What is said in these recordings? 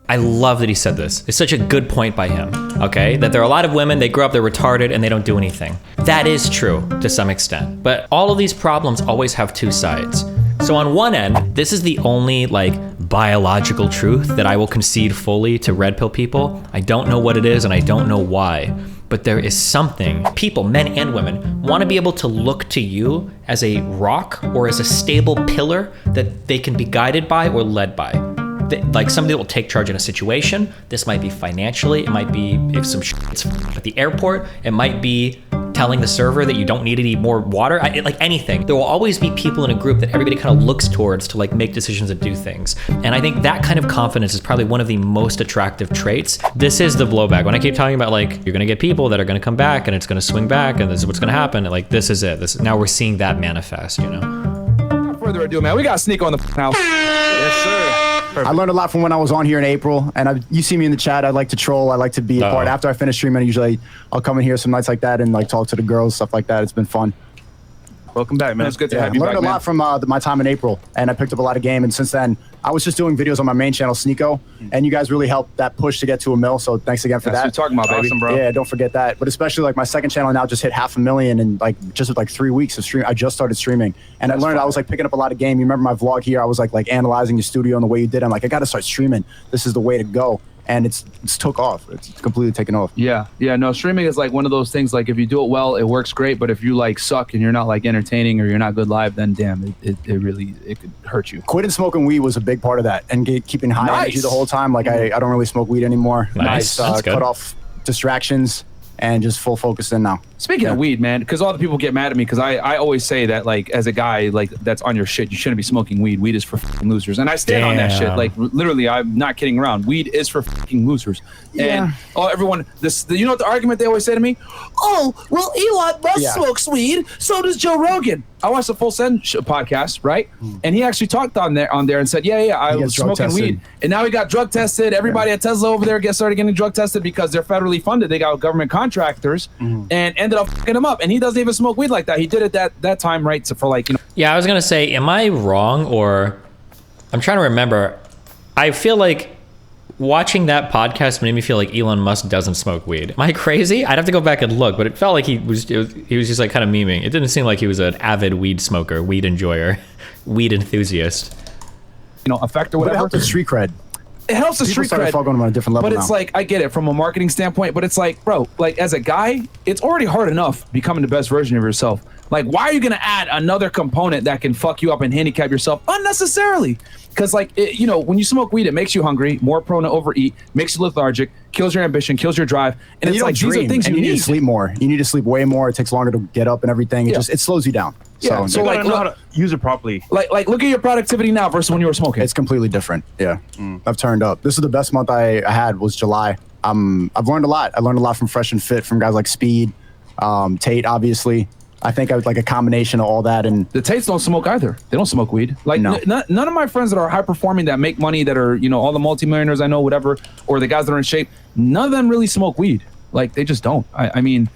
I love that he said this. It's such a good point by him, okay? That there are a lot of women, they grow up, they're retarded, and they don't do anything. That is true to some extent. But all of these problems always have two sides. So on one end, this is the only like biological truth that I will concede fully to red pill people. I don't know what it is and I don't know why. But there is something, people, men and women, want to be able to look to you as a rock or as a stable pillar that they can be guided by or led by. Like somebody will take charge in a situation. This might be financially, it might be if some shit's at the airport, it might be telling the server that you don't need any more water, like anything. There will always be people in a group that everybody kind of looks towards to like make decisions and do things. And I think that kind of confidence is probably one of the most attractive traits. This is the blowback. When I keep talking about like, you're gonna get people that are gonna come back and it's gonna swing back and this is what's gonna happen. Like this is it. Now we're seeing that manifest, you know? Without further ado, man, we got Sneako on the house. Yes, sir. Perfect. I learned a lot from when I was on here in April, and you see me in the chat. I like to troll. I like to be a part. After I finish streaming, usually I'll come in here some nights like that and like talk to the girls, stuff like that. It's been fun. Welcome back, man. It's good to have you back, I learned a lot from my time in April, and I picked up a lot of game. And since then, I was just doing videos on my main channel, Sneako, and you guys really helped that push to get to 1 mil. So thanks again for that. That's what you're talking about, baby. Awesome, bro. Yeah, don't forget that. But especially like my second channel now just hit 500,000 in like just like 3 weeks of stream. I just started streaming, and I learned I was like picking up a lot of game. You remember my vlog here? I was like analyzing your studio and the way you did. I'm like, I got to start streaming. This is the way to go. And it's took off. It's completely taken off. Yeah, no, streaming is like one of those things, like if you do it well, it works great, but if you like suck and you're not like entertaining or you're not good live, then damn, it really could hurt you. Quitting smoking weed was a big part of that, and keeping high energy the whole time. Like I don't really smoke weed anymore. Nice. That's good. Cut off distractions and just full focus in now. Speaking of weed, man, because all the people get mad at me because I always say that like as a guy like that's on your shit, you shouldn't be smoking weed. Weed is for fucking losers, and I stand on that shit. Like literally, I'm not kidding around. Weed is for fucking losers. And everyone, you know what the argument they always say to me? Oh, well, Elon Musk smokes weed, so does Joe Rogan. I watched the Full Send podcast, right? And he actually talked on there and said, yeah, I was smoking weed, and now he got drug tested. Everybody at Tesla over there started getting drug tested because they're federally funded. They got government contractors, and ended up fucking him up. And he doesn't even smoke weed like that. He did it that time, right? So for like, you know. Yeah, I was gonna say, am I wrong, or I'm trying to remember. I feel like watching that podcast made me feel like Elon Musk doesn't smoke weed. Am I crazy? I'd have to go back and look, but it felt like he was just like kind of memeing. It didn't seem like he was an avid weed smoker, weed enjoyer, weed enthusiast. You know, effect or whatever. But it helped the street cred. It helps the People street started cred. fucking him on a different level But it's now. like, I get it from a marketing standpoint, but it's like, bro, like as a guy, it's already hard enough becoming the best version of yourself. Like, why are you going to add another component that can fuck you up and handicap yourself unnecessarily? Because like, you know, when you smoke weed, it makes you hungry, more prone to overeat, makes you lethargic, kills your ambition, kills your drive. And it's like, these are things you need. You need to sleep more. You need to sleep way more. It takes longer to get up and everything. It slows you down. Yeah, so like, like, know how to use it properly. Like, look at your productivity now versus when you were smoking. It's completely different. Yeah, I've turned up. This is the best month I had was July. I've learned a lot. I learned a lot from Fresh and Fit, from guys like Speed, Tate, obviously. I think I was like a combination of all that. And the Tates don't smoke either. They don't smoke weed. Like none of my friends that are high performing, that make money, that are, you know, all the multimillionaires I know, whatever, or the guys that are in shape, none of them really smoke weed. Like they just don't. I mean,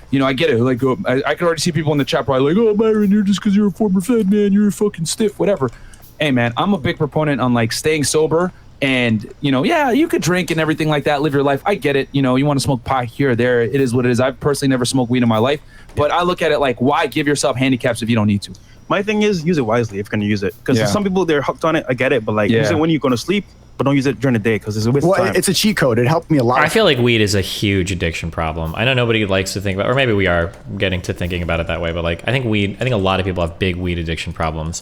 you know, I get it. Like I can already see people in the chat probably like, oh, Byron, you're just because you're a former Fed man, you're a fucking stiff, whatever. Hey man, I'm a big proponent on like staying sober. And, you know, yeah, you could drink and everything like that, live your life. I get it. You know, you want to smoke pot here or there. It is what it is. I've personally never smoked weed in my life. But I look at it like, why give yourself handicaps if you don't need to? My thing is, use it wisely if you're going to use it. Because some people, they're hooked on it. I get it. But like, use it when you're going to sleep. But don't use it during the day because it's a waste of time. It's a cheat code. It helped me a lot. I feel like weed is a huge addiction problem. I know nobody likes to think about, or maybe we are getting to thinking about it that way. But like, I think a lot of people have big weed addiction problems.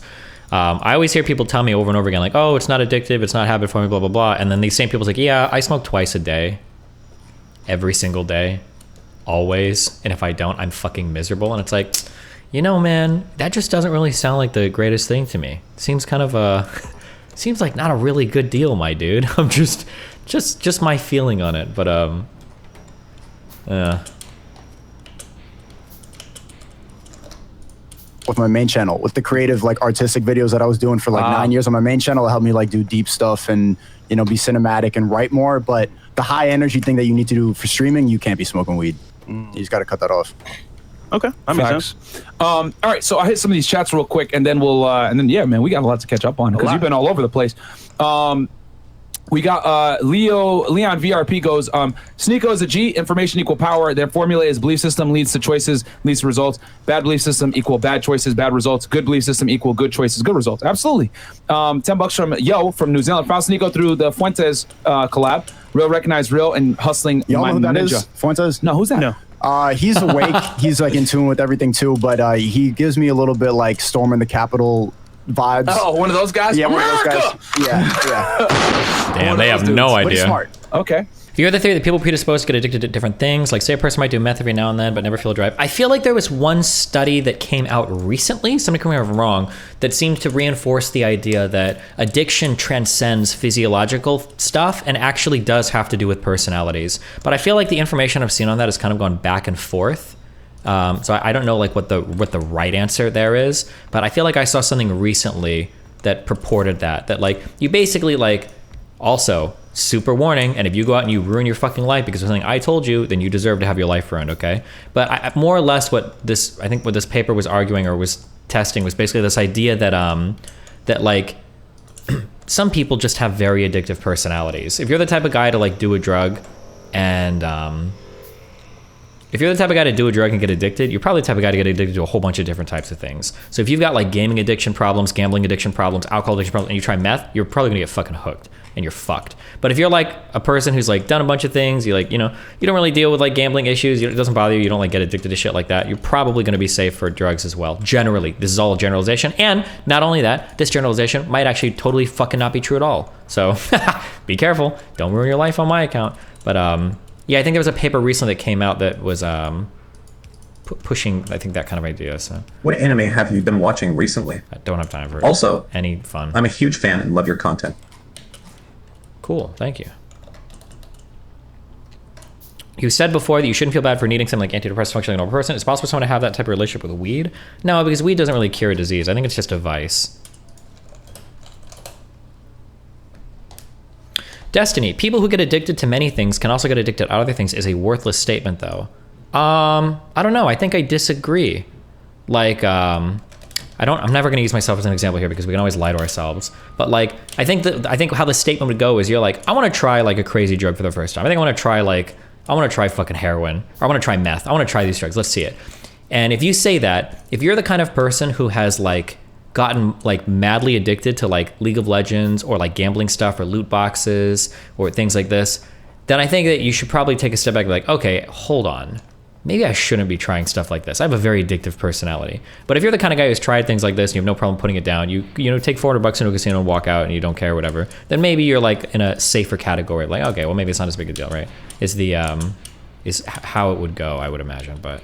I always hear people tell me over and over again, like, oh, it's not addictive, it's not habit forming, blah, blah, blah. And then these same people's like, yeah, I smoke twice a day, every single day, always. And if I don't, I'm fucking miserable. And it's like, you know, man, that just doesn't really sound like the greatest thing to me. Seems kind of seems like not a really good deal, my dude. I'm just my feeling on it. But, with my main channel, with the creative, like artistic videos that I was doing for like 9 years on my main channel, it helped me like do deep stuff and, you know, be cinematic and write more. But the high energy thing that you need to do for streaming, you can't be smoking weed. You just got to cut that off. Okay, that makes sense. All right, so I'll hit some of these chats real quick, and then we'll, yeah, man, we got a lot to catch up on because you've been all over the place. We got Leon VRP goes, Sneako is a G, information equal power. Their formula is belief system leads to choices, leads to results. Bad belief system equal bad choices, bad results. Good belief system equal good choices, good results. Absolutely. $10 from Yo from New Zealand. Found Sneako through the Fuentes collab. Real recognized real and hustling. Y'all know who that ninja. is? Fuentes? No, who's that? No. He's awake. He's like in tune with everything too, but he gives me a little bit like Storming the Capitol vibes. Oh, one of those guys? Yeah, one America! of those guys. Yeah. Damn, they have dudes. no But he's idea. smart. Okay. The other theory that people predisposed to get addicted to different things, like say a person might do meth every now and then but never feel a drive. I feel like there was one study that came out recently, somebody correct me if I'm wrong, that seemed to reinforce the idea that addiction transcends physiological stuff and actually does have to do with personalities. But I feel like the information I've seen on that has kind of gone back and forth. So I don't know like what the right answer there is, but I feel like I saw something recently that purported that like you basically like also super warning, and if you go out and you ruin your fucking life because of something I told you, then you deserve to have your life ruined, okay? But more or less what this paper was arguing or was testing was basically this idea that that like some people just have very addictive personalities. If you're the type of guy to like do a drug and if you're the type of guy to do a drug and get addicted, you're probably the type of guy to get addicted to a whole bunch of different types of things. So if you've got like gaming addiction problems, gambling addiction problems, alcohol addiction problems, and you try meth, you're probably gonna get fucking hooked and you're fucked. But if you're like a person who's like done a bunch of things, you like, you know, you don't really deal with like gambling issues, it doesn't bother you, you don't like get addicted to shit like that, you're probably gonna be safe for drugs as well. Generally, this is all a generalization. And not only that, this generalization might actually totally fucking not be true at all. So be careful, don't ruin your life on my account. But yeah, I think there was a paper recently that came out that was pushing, I think, that kind of idea. So What anime have you been watching recently? I don't have time for Also, any fun. I'm a huge fan and love your content. Cool, thank you. You said before that you shouldn't feel bad for needing something like antidepressants functioning like a normal person. Is it possible for someone to have that type of relationship with weed? No, because weed doesn't really cure a disease. I think it's just a vice. Destiny. People who get addicted to many things can also get addicted to other things is a worthless statement, though. I don't know. I think I disagree. Like, I'm never going to use myself as an example here because we can always lie to ourselves. But like, I think how the statement would go is you're like, I want to try like a crazy drug for the first time. I want to try fucking heroin, or I want to try meth. I want to try these drugs. Let's see it. And if you say that, if you're the kind of person who has like gotten like madly addicted to like League of Legends or like gambling stuff or loot boxes or things like this, then I think that you should probably take a step back and be like, okay, hold on. Maybe I shouldn't be trying stuff like this. I have a very addictive personality. But if you're the kind of guy who's tried things like this and you have no problem putting it down, you know, take $400 into a casino and walk out and you don't care, whatever, then maybe you're like in a safer category. Like, okay, well, maybe it's not as big a deal, right? Is how it would go, I would imagine. But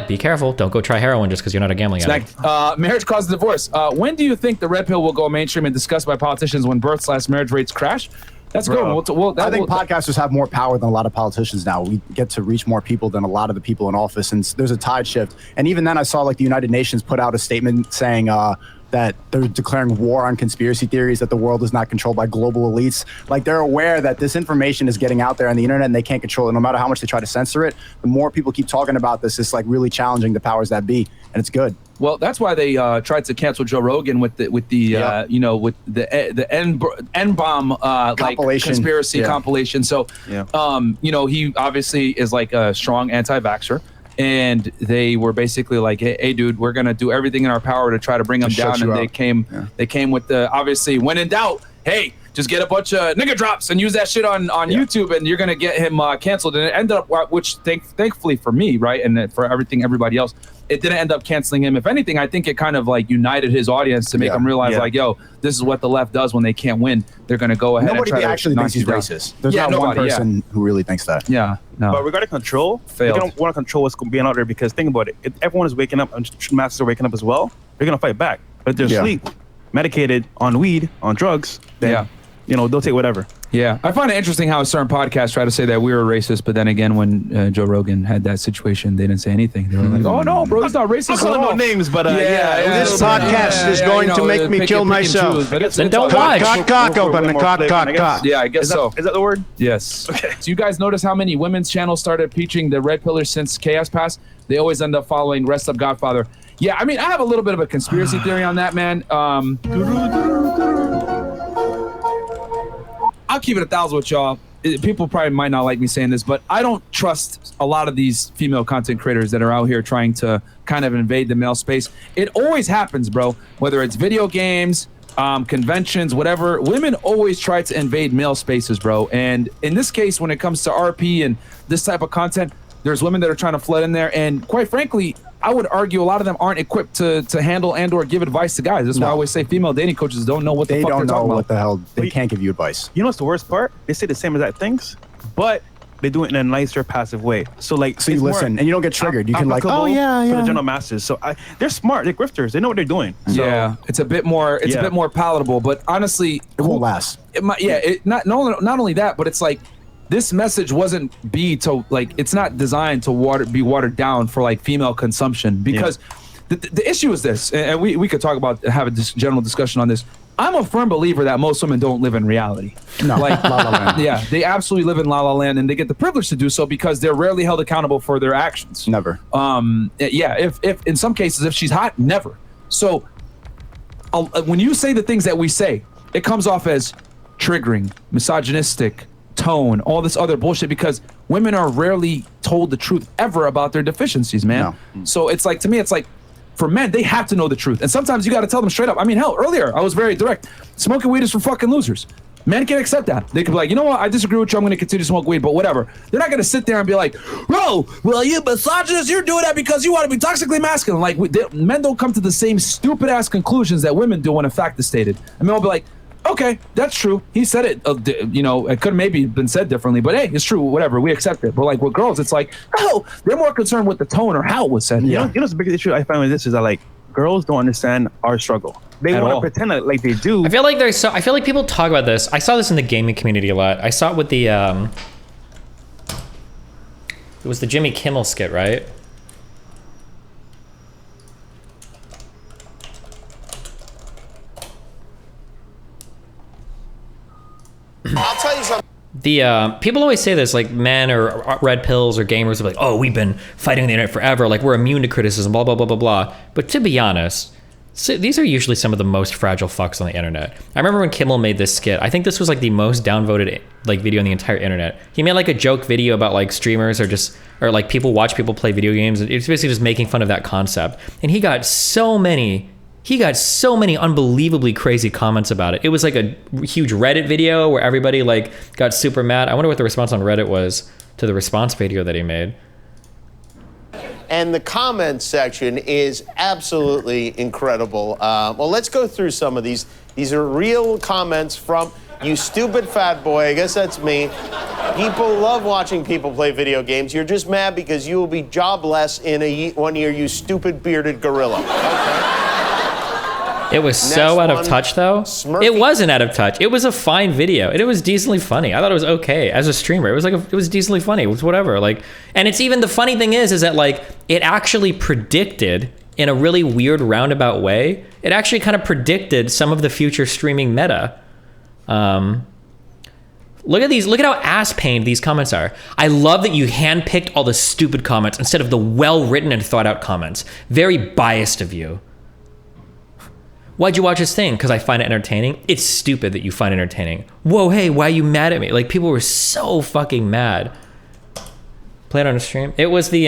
be careful. Don't go try heroin just because you're not a gambling addict. Marriage causes divorce. When do you think the red pill will go mainstream and discussed by politicians when births/marriage rates crash? That's good. I think podcasters have more power than a lot of politicians now. We get to reach more people than a lot of the people in office, and there's a tide shift. And even then, I saw like the United Nations put out a statement saying that they're declaring war on conspiracy theories, that the world is not controlled by global elites. Like, they're aware that this information is getting out there on the internet and they can't control it. No matter how much they try to censor it, the more people keep talking about this, it's like really challenging the powers that be, and it's good. Well, that's why they tried to cancel Joe Rogan with the N-bomb like conspiracy compilation. So, you know, he obviously is like a strong anti-vaxxer. And they were basically like, hey, dude, we're gonna do everything in our power to try to bring them down. And they came with the, obviously, when in doubt, hey, just get a bunch of nigga drops and use that shit on YouTube, and you're gonna get him canceled. And it ended up, which thankfully for me, right, and for everybody else, it didn't end up canceling him. If anything, I think it kind of like united his audience to make them realize like, yo, this is what the left does when they can't win. They're gonna go ahead. Nobody and try actually to thinks he's racist. There's not one person who really thinks that. Yeah, no. But regarding control, they don't want to control what's being out there, because think about it. If everyone is waking up and masses are waking up as well, they're gonna fight back. But if they're asleep, medicated on weed, on drugs, then you know, they'll take whatever. Yeah, I find it interesting how certain podcasts try to say that we were racist, but then again, when Joe Rogan had that situation, they didn't say anything. They were like, "Oh no, bro, it's not racist." I'm calling no names, but this podcast is going to make me kill myself. Then don't watch. Cock, open the cock. Yeah, I guess so. Is that the word? Yes. Okay. So you guys notice how many women's channels started featuring the red pillars since Chaos Pass? They always end up following Rest Up Godfather. Yeah, I mean, I have a little bit of a conspiracy theory on that, man. I'll keep it 1,000 with y'all. People probably might not like me saying this, but I don't trust a lot of these female content creators that are out here trying to kind of invade the male space. It always happens, bro. Whether it's video games, conventions, whatever, women always try to invade male spaces, bro. And in this case, when it comes to RP and this type of content, there's women that are trying to flood in there. And quite frankly, I would argue a lot of them aren't equipped to handle and or give advice to guys. That's why I always say female dating coaches don't know what the fuck they're talking about. They don't know what the hell. They can't give you advice. You know what's the worst part? They say the same exact things, but they do it in a nicer, passive way. So like, so you listen and you don't get triggered. You can like, oh yeah, for the general masses. So they're smart. They're grifters. They know what they're doing. So, yeah, it's a bit more. It's a bit more palatable. But honestly, it won't last. Not only that, but it's like, this message wasn't it's not designed to be watered down for like female consumption, because the issue is this, and we could talk about, have a general discussion on this. I'm a firm believer that most women don't live in reality. No, like La La Land. Yeah, they absolutely live in La La Land, and they get the privilege to do so because they're rarely held accountable for their actions. Never. If in some cases, if she's hot, never. So when you say the things that we say, it comes off as triggering, misogynistic, tone, all this other bullshit, because women are rarely told the truth ever about their deficiencies, man. No. So it's like, to me, it's like, for men, they have to know the truth. And sometimes you got to tell them straight up. I mean, hell, earlier, I was very direct. Smoking weed is for fucking losers. Men can't accept that. They could be like, you know what? I disagree with you. I'm going to continue to smoke weed, but whatever. They're not going to sit there and be like, bro, well, you misogynist, you're doing that because you want to be toxically masculine. Like, men don't come to the same stupid-ass conclusions that women do when a fact is stated. And men will be like, okay, that's true. He said it. It could have maybe been said differently, but hey, it's true. Whatever, we accept it. But like with girls, it's like, oh, they're more concerned with the tone or how it was said. You know the biggest issue I find with this is that like girls don't understand our struggle. They want to pretend like they do. I feel like people talk about this. I saw this in the gaming community a lot. I saw it with the it was the Jimmy Kimmel skit, right? I'll tell you something. The people always say this, like men or red pills or gamers are like, oh, we've been fighting the internet forever, like we're immune to criticism, blah blah blah blah blah. But to be honest, these are usually some of the most fragile fucks on the internet. I remember when Kimmel made this skit. I think this was like the most downvoted like video on the entire internet. He made like a joke video about like streamers or like people watch people play video games. It's basically just making fun of that concept. And he got so many unbelievably crazy comments about it. It was like a huge Reddit video where everybody like got super mad. I wonder what the response on Reddit was to the response video that he made. And the comments section is absolutely incredible. Well, let's go through some of these. These are real comments from you stupid fat boy. I guess that's me. People love watching people play video games. You're just mad because you will be jobless in 1 year, you stupid bearded gorilla. Okay. It was so out of touch, though. Smurfy. It wasn't out of touch. It was a fine video, and it was decently funny. I thought it was okay as a streamer. It was like it was decently funny. It was whatever. Like, and it's even the funny thing is that like it actually predicted in a really weird roundabout way. It actually kind of predicted some of the future streaming meta. Look at these. Look at how ass-pained these comments are. I love that you handpicked all the stupid comments instead of the well-written and thought-out comments. Very biased of you. Why'd you watch this thing? Because I find it entertaining? It's stupid that you find it entertaining. Whoa, hey, why are you mad at me? Like, people were so fucking mad. Play it on a stream. It was the,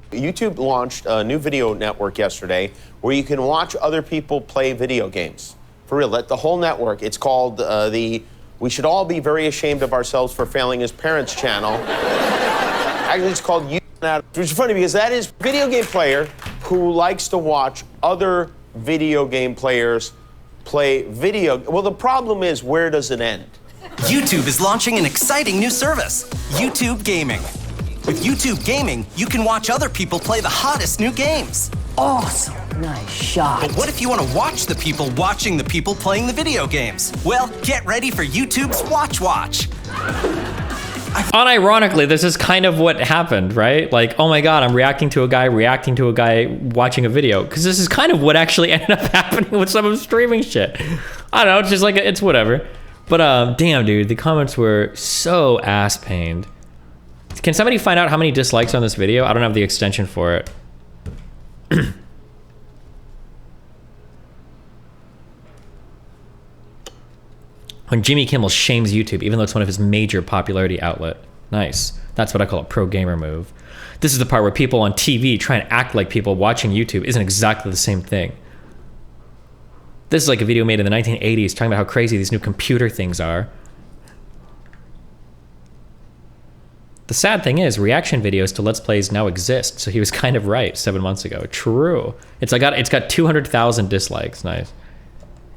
YouTube launched a new video network yesterday where you can watch other people play video games. For real, the whole network. It's called the We Should All Be Very Ashamed of Ourselves for Failing as Parents channel. Actually, it's called YouTube, which is funny because that is a video game player who likes to watch other video game players play video. Well, the problem is, where does it end? YouTube is launching an exciting new service, YouTube Gaming. With YouTube Gaming, you can watch other people play the hottest new games. Awesome. Nice shot. But what if you want to watch the people watching the people playing the video games? Well, get ready for YouTube's Watch. Unironically, this is kind of what happened, right? Like, oh my God, I'm reacting to a guy watching a video. Because this is kind of what actually ended up happening with some of the streaming shit. I don't know, it's just like, it's whatever. But damn, dude, the comments were so ass-pained. Can somebody find out how many dislikes on this video? I don't have the extension for it. When Jimmy Kimmel shames YouTube, even though it's one of his major popularity outlet. Nice. That's what I call a pro gamer move. This is the part where people on TV try and act like people watching YouTube isn't exactly the same thing. This is like a video made in the 1980s talking about how crazy these new computer things are. The sad thing is, reaction videos to Let's Plays now exist, so he was kind of right 7 months ago. True. It's got 200,000 dislikes. Nice.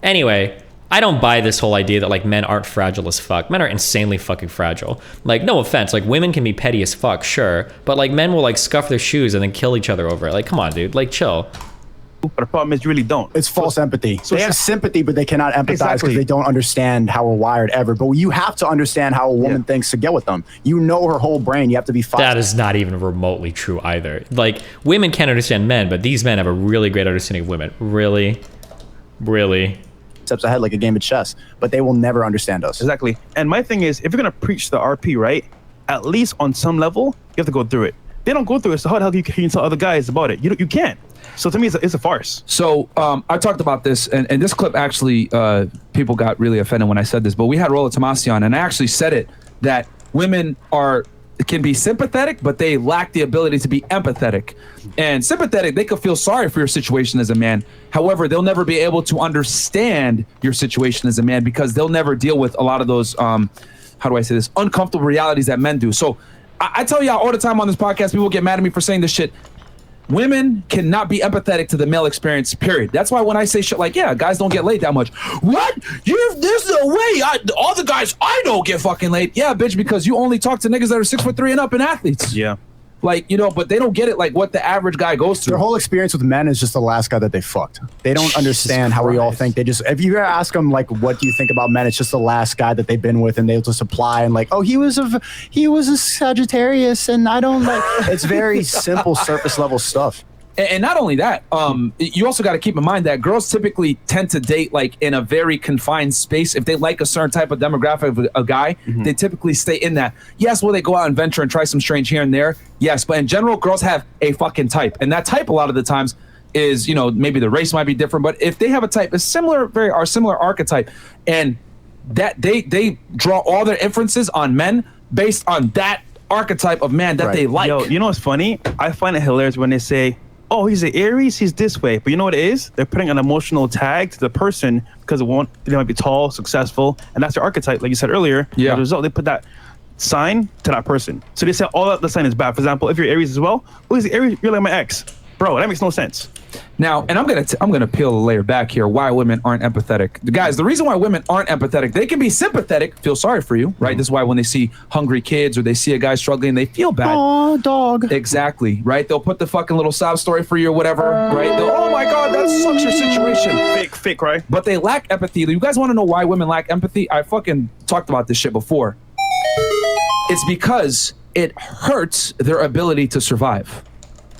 Anyway, I don't buy this whole idea that like men aren't fragile as fuck. Men are insanely fucking fragile. Like, no offense, like women can be petty as fuck, sure, but like men will like scuff their shoes and then kill each other over it. Like, come on, dude, like chill. But the problem is you really don't. It's false empathy. So they have sympathy, but they cannot empathize because Exactly. they don't understand how we're wired ever. But you have to understand how a woman thinks to get with them. You know her whole brain. You have to be fast. That is not even remotely true either. Like, women can't understand men, but these men have a really great understanding of women. Really? Really? Steps ahead like a game of chess, but they will never understand us. Exactly. And my thing is, if you're gonna preach the RP, right, at least on some level, you have to go through it. They don't go through it, so how the hell can you tell other guys about it? You can't. So to me, it's a farce. So I talked about this, and this clip actually, people got really offended when I said this, but we had Rolla Tomasi on, and I actually said it, that women can be sympathetic, but they lack the ability to be empathetic. And sympathetic, they could feel sorry for your situation as a man. However, they'll never be able to understand your situation as a man because they'll never deal with a lot of those, how do I say this, uncomfortable realities that men do. So I tell y'all all the time on this podcast, people get mad at me for saying this shit. Women cannot be empathetic to the male experience, period. That's why when I say shit like, yeah, guys don't get laid that much. What? There's no way. All the guys I know get fucking laid. Yeah, bitch, because you only talk to niggas that are 6'3" and up and athletes. Yeah. Like, you know, but they don't get it like what the average guy goes through. Their whole experience with men is just the last guy that they fucked. They don't understand how we all think. They just, if you ask them like, what do you think about men? It's just the last guy that they've been with, and they'll just apply and like, oh, he was a Sagittarius, and I don't like. It's very simple, surface level stuff. And not only that, you also got to keep in mind that girls typically tend to date like in a very confined space. If they like a certain type of demographic of a guy, they typically stay in that. Yes, will they go out and venture and try some strange here and there? Yes, but in general, girls have a fucking type, and that type a lot of the times is, you know, maybe the race might be different, but if they have a type, a similar archetype, and that they draw all their inferences on men based on that archetype of man that they like. Yo, you know what's funny? I find it hilarious when they say, oh, he's an Aries, he's this way. But you know what it is? They're putting an emotional tag to the person because they might be tall, successful, and that's their archetype, like you said earlier. Yeah. As a result, they put that sign to that person. So they say all that the sign is bad. For example, if you're Aries as well, oh, he's an Aries, you're like my ex. Bro, that makes no sense. Now, and I'm gonna peel a layer back here. Why women aren't empathetic, guys? The reason why women aren't empathetic, they can be sympathetic, feel sorry for you, right? This is why when they see hungry kids or they see a guy struggling, they feel bad. Oh, dog. Exactly, right? They'll put the fucking little sob story for you or whatever, right? Oh my God, that sucks your situation. Fake, right? But they lack empathy. You guys want to know why women lack empathy? I fucking talked about this shit before. It's because it hurts their ability to survive.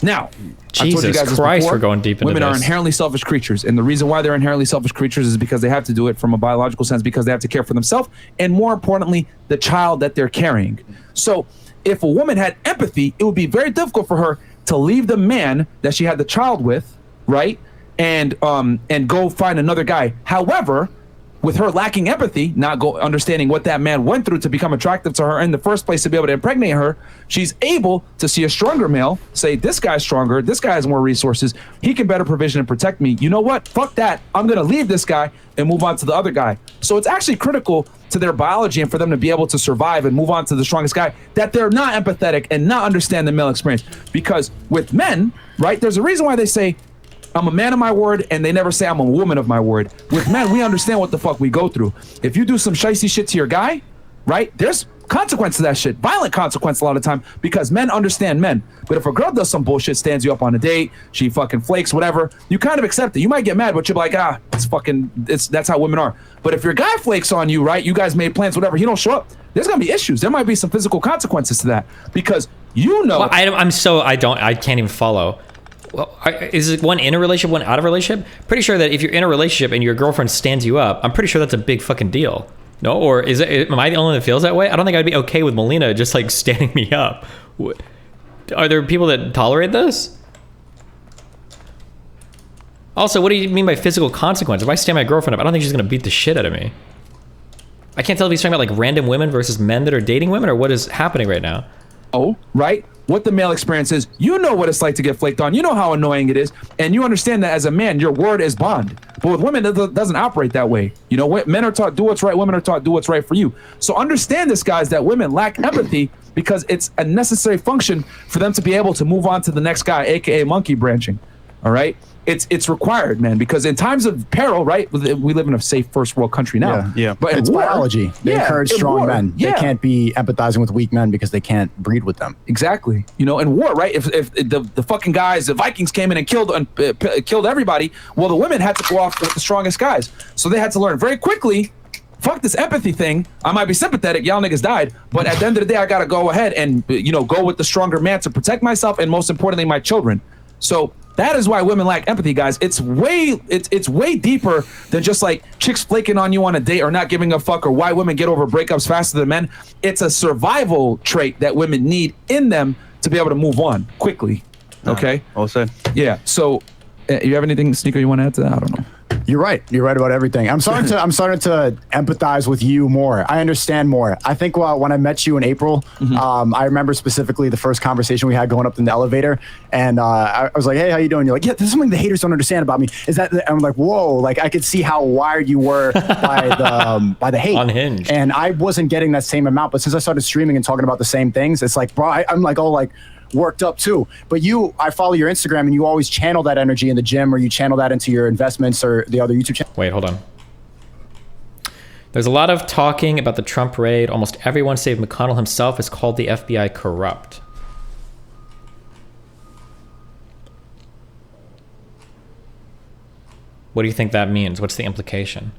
Now, Jesus Christ, we're going deep into women this. are inherently selfish creatures, and the reason why they're inherently selfish creatures is because they have to do it from a biological sense, because they have to care for themselves, and more importantly, the child that they're carrying. So if a woman had empathy, it would be very difficult for her to leave the man that she had the child with, right, and go find another guy. However, with her lacking empathy, not understanding what that man went through to become attractive to her in the first place, to be able to impregnate her, she's able to see a stronger male, say, this guy's stronger, this guy has more resources, he can better provision and protect me. You know what? Fuck that. I'm going to leave this guy and move on to the other guy. So it's actually critical to their biology and for them to be able to survive and move on to the strongest guy, that they're not empathetic and not understand the male experience. Because with men, right, there's a reason why they say, I'm a man of my word, and they never say I'm a woman of my word. With men, we understand what the fuck we go through. If you do some shicey shit to your guy, right, there's consequence to that shit. Violent consequence a lot of time, because men understand men. But if a girl does some bullshit, stands you up on a date, she fucking flakes, whatever, you kind of accept it. You might get mad, but you're like, that's how women are. But if your guy flakes on you, right, you guys made plans, whatever, he don't show up, there's gonna be issues. There might be some physical consequences to that, because you know. Well, I can't even follow. Well, is it one in a relationship, one out of a relationship? Pretty sure that if you're in a relationship and your girlfriend stands you up, I'm pretty sure that's a big fucking deal. No? Or am I the only one that feels that way? I don't think I'd be okay with Melina just like standing me up. Are there people that tolerate this? Also, what do you mean by physical consequence? If I stand my girlfriend up, I don't think she's gonna beat the shit out of me. I can't tell if he's talking about like random women versus men that are dating women, or what is happening right now. Oh, right? What the male experience is, you know what it's like to get flaked on. You know how annoying it is. And you understand that as a man, your word is bond. But with women, it doesn't operate that way. You know, men are taught do what's right. Women are taught do what's right for you. So understand this, guys, that women lack empathy because it's a necessary function for them to be able to move on to the next guy, AKA monkey branching. All right? It's required, man, because in times of peril, right? We live in a safe first world country now. Yeah. But it's war, biology. They encourage strong men. Yeah. They can't be empathizing with weak men because they can't breed with them. Exactly. You know, in war, right? If the fucking guys, the Vikings came in and killed everybody, well, the women had to go off with the strongest guys. So they had to learn very quickly, fuck this empathy thing. I might be sympathetic. Y'all niggas died. But at the end of the day, I got to go ahead and, go with the stronger man to protect myself and most importantly, my children. So that is why women lack empathy, guys. It's way deeper than just like chicks flaking on you on a date or not giving a fuck, or why women get over breakups faster than men. It's a survival trait that women need in them to be able to move on quickly. Okay? All said. Yeah. So you have anything, Sneako, you want to add to that? I don't know. You're right. You're right about everything. I'm starting to empathize with you more. I understand more. I think when I met you in April, I remember specifically the first conversation we had going up in the elevator, and I was like, "Hey, how you doing?" You're like, "Yeah, this is something the haters don't understand about me." Is that? I'm like, "Whoa!" Like I could see how wired you were by the hate. Unhinged. And I wasn't getting that same amount, but since I started streaming and talking about the same things, it's like, bro, I'm like all like worked up too. But I follow your Instagram and you always channel that energy in the gym, or you channel that into your investments or the other YouTube channel. Wait, hold on. There's a lot of talking about the Trump raid. Almost everyone save McConnell himself has called the FBI corrupt. What do you think that means? What's the implication?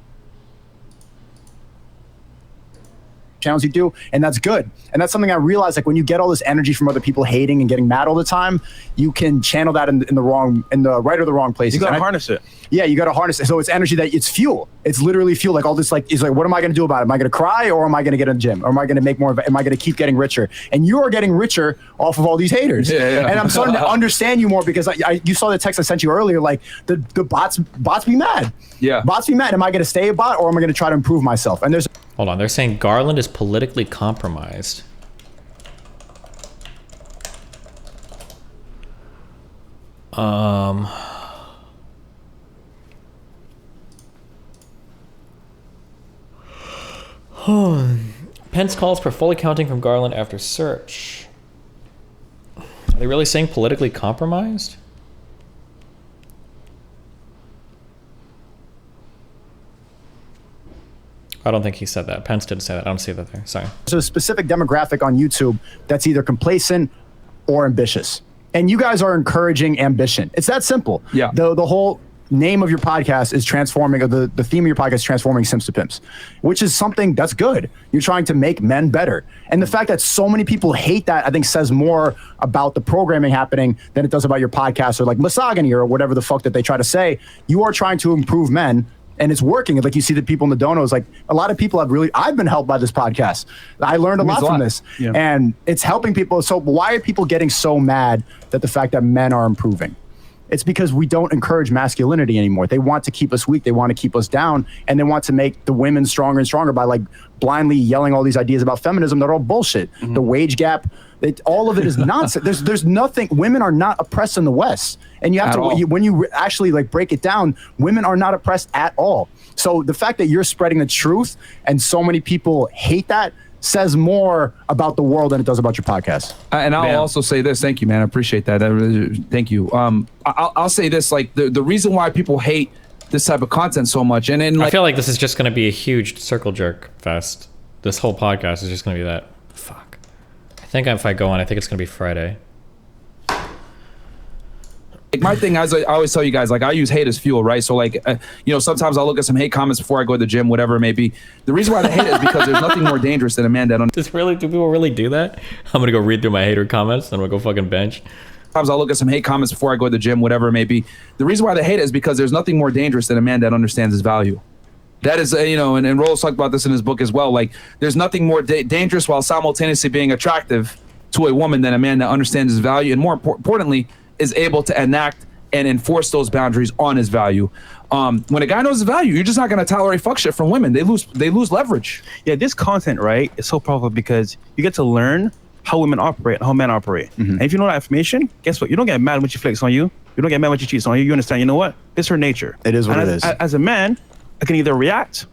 Channels you do, and that's good. And that's something I realized, like when you get all this energy from other people hating and getting mad all the time, you can channel that in the right or the wrong places. You gotta harness it. Yeah, you gotta harness it. So it's energy it's fuel. It's literally fuel. Like all this, like, it's like, what am I gonna do about it? Am I gonna cry, or am I gonna get in the gym? Or am I gonna make more? Am I gonna keep getting richer? And you are getting richer off of all these haters. Yeah. And I'm starting to understand you more because you saw the text I sent you earlier. Like the bots be mad. Yeah. Bots be mad. Am I gonna stay a bot, or am I gonna try to improve myself? And there's Hold on, they're saying Garland is politically compromised. Pence calls for full accounting from Garland after search. Are they really saying politically compromised? I don't think he said that. Pence didn't say that. I don't see that there. Sorry. There's a specific demographic on YouTube that's either complacent or ambitious. And you guys are encouraging ambition. It's that simple. Yeah. The whole name of your podcast is transforming, or the theme of your podcast is transforming Simps to Pimps, which is something that's good. You're trying to make men better. And the fact that so many people hate that, I think, says more about the programming happening than it does about your podcast, or like misogyny or whatever the fuck that they try to say. You are trying to improve men. And it's working. Like you see the people in the donos, like a lot of people I've been helped by this podcast. I learned a lot from this, and it's helping people. So why are people getting so mad that the fact that men are improving? It's because we don't encourage masculinity anymore. They want to keep us weak. They want to keep us down, and they want to make the women stronger and stronger by like blindly yelling all these ideas about feminism. They're all bullshit. The wage gap, all of it is nonsense. There's nothing. Women are not oppressed in the West, and you have when you actually like break it down, women are not oppressed at all. So the fact that you're spreading the truth and so many people hate that says more about the world than it does about your podcast. And I'll also say this. Thank you, man. I appreciate that. Thank you. I'll say this. Like the reason why people hate this type of content so much, and like, I feel like this is just going to be a huge circle jerk fest. This whole podcast is just going to be that. Fuck. I think if I go on, I think it's going to be Friday. Like my thing, as I always tell you guys, like I use hate as fuel, right? So like, sometimes I'll look at some hate comments before I go to the gym, whatever it may be. The reason why they hate it is because there's nothing more dangerous than a man that... Do people really do that? I'm going to go read through my hater comments, then I'm going to go fucking bench. Sometimes I'll look at some hate comments before I go to the gym, whatever it may be. The reason why they hate it is because there's nothing more dangerous than a man that understands his value. That is, and Rolls talked about this in his book as well. Like, there's nothing more dangerous while simultaneously being attractive to a woman than a man that understands his value, and more importantly, is able to enact and enforce those boundaries on his value. When a guy knows his value, you're just not going to tolerate fuck shit from women. They lose leverage. Yeah, this content, right, is so powerful because you get to learn how women operate, how men operate. And if you know that information, guess what? You don't get mad when she flicks on you. You don't get mad when she cheats on you. You understand, you know what? It's her nature. It is what it is. As a man, I can either react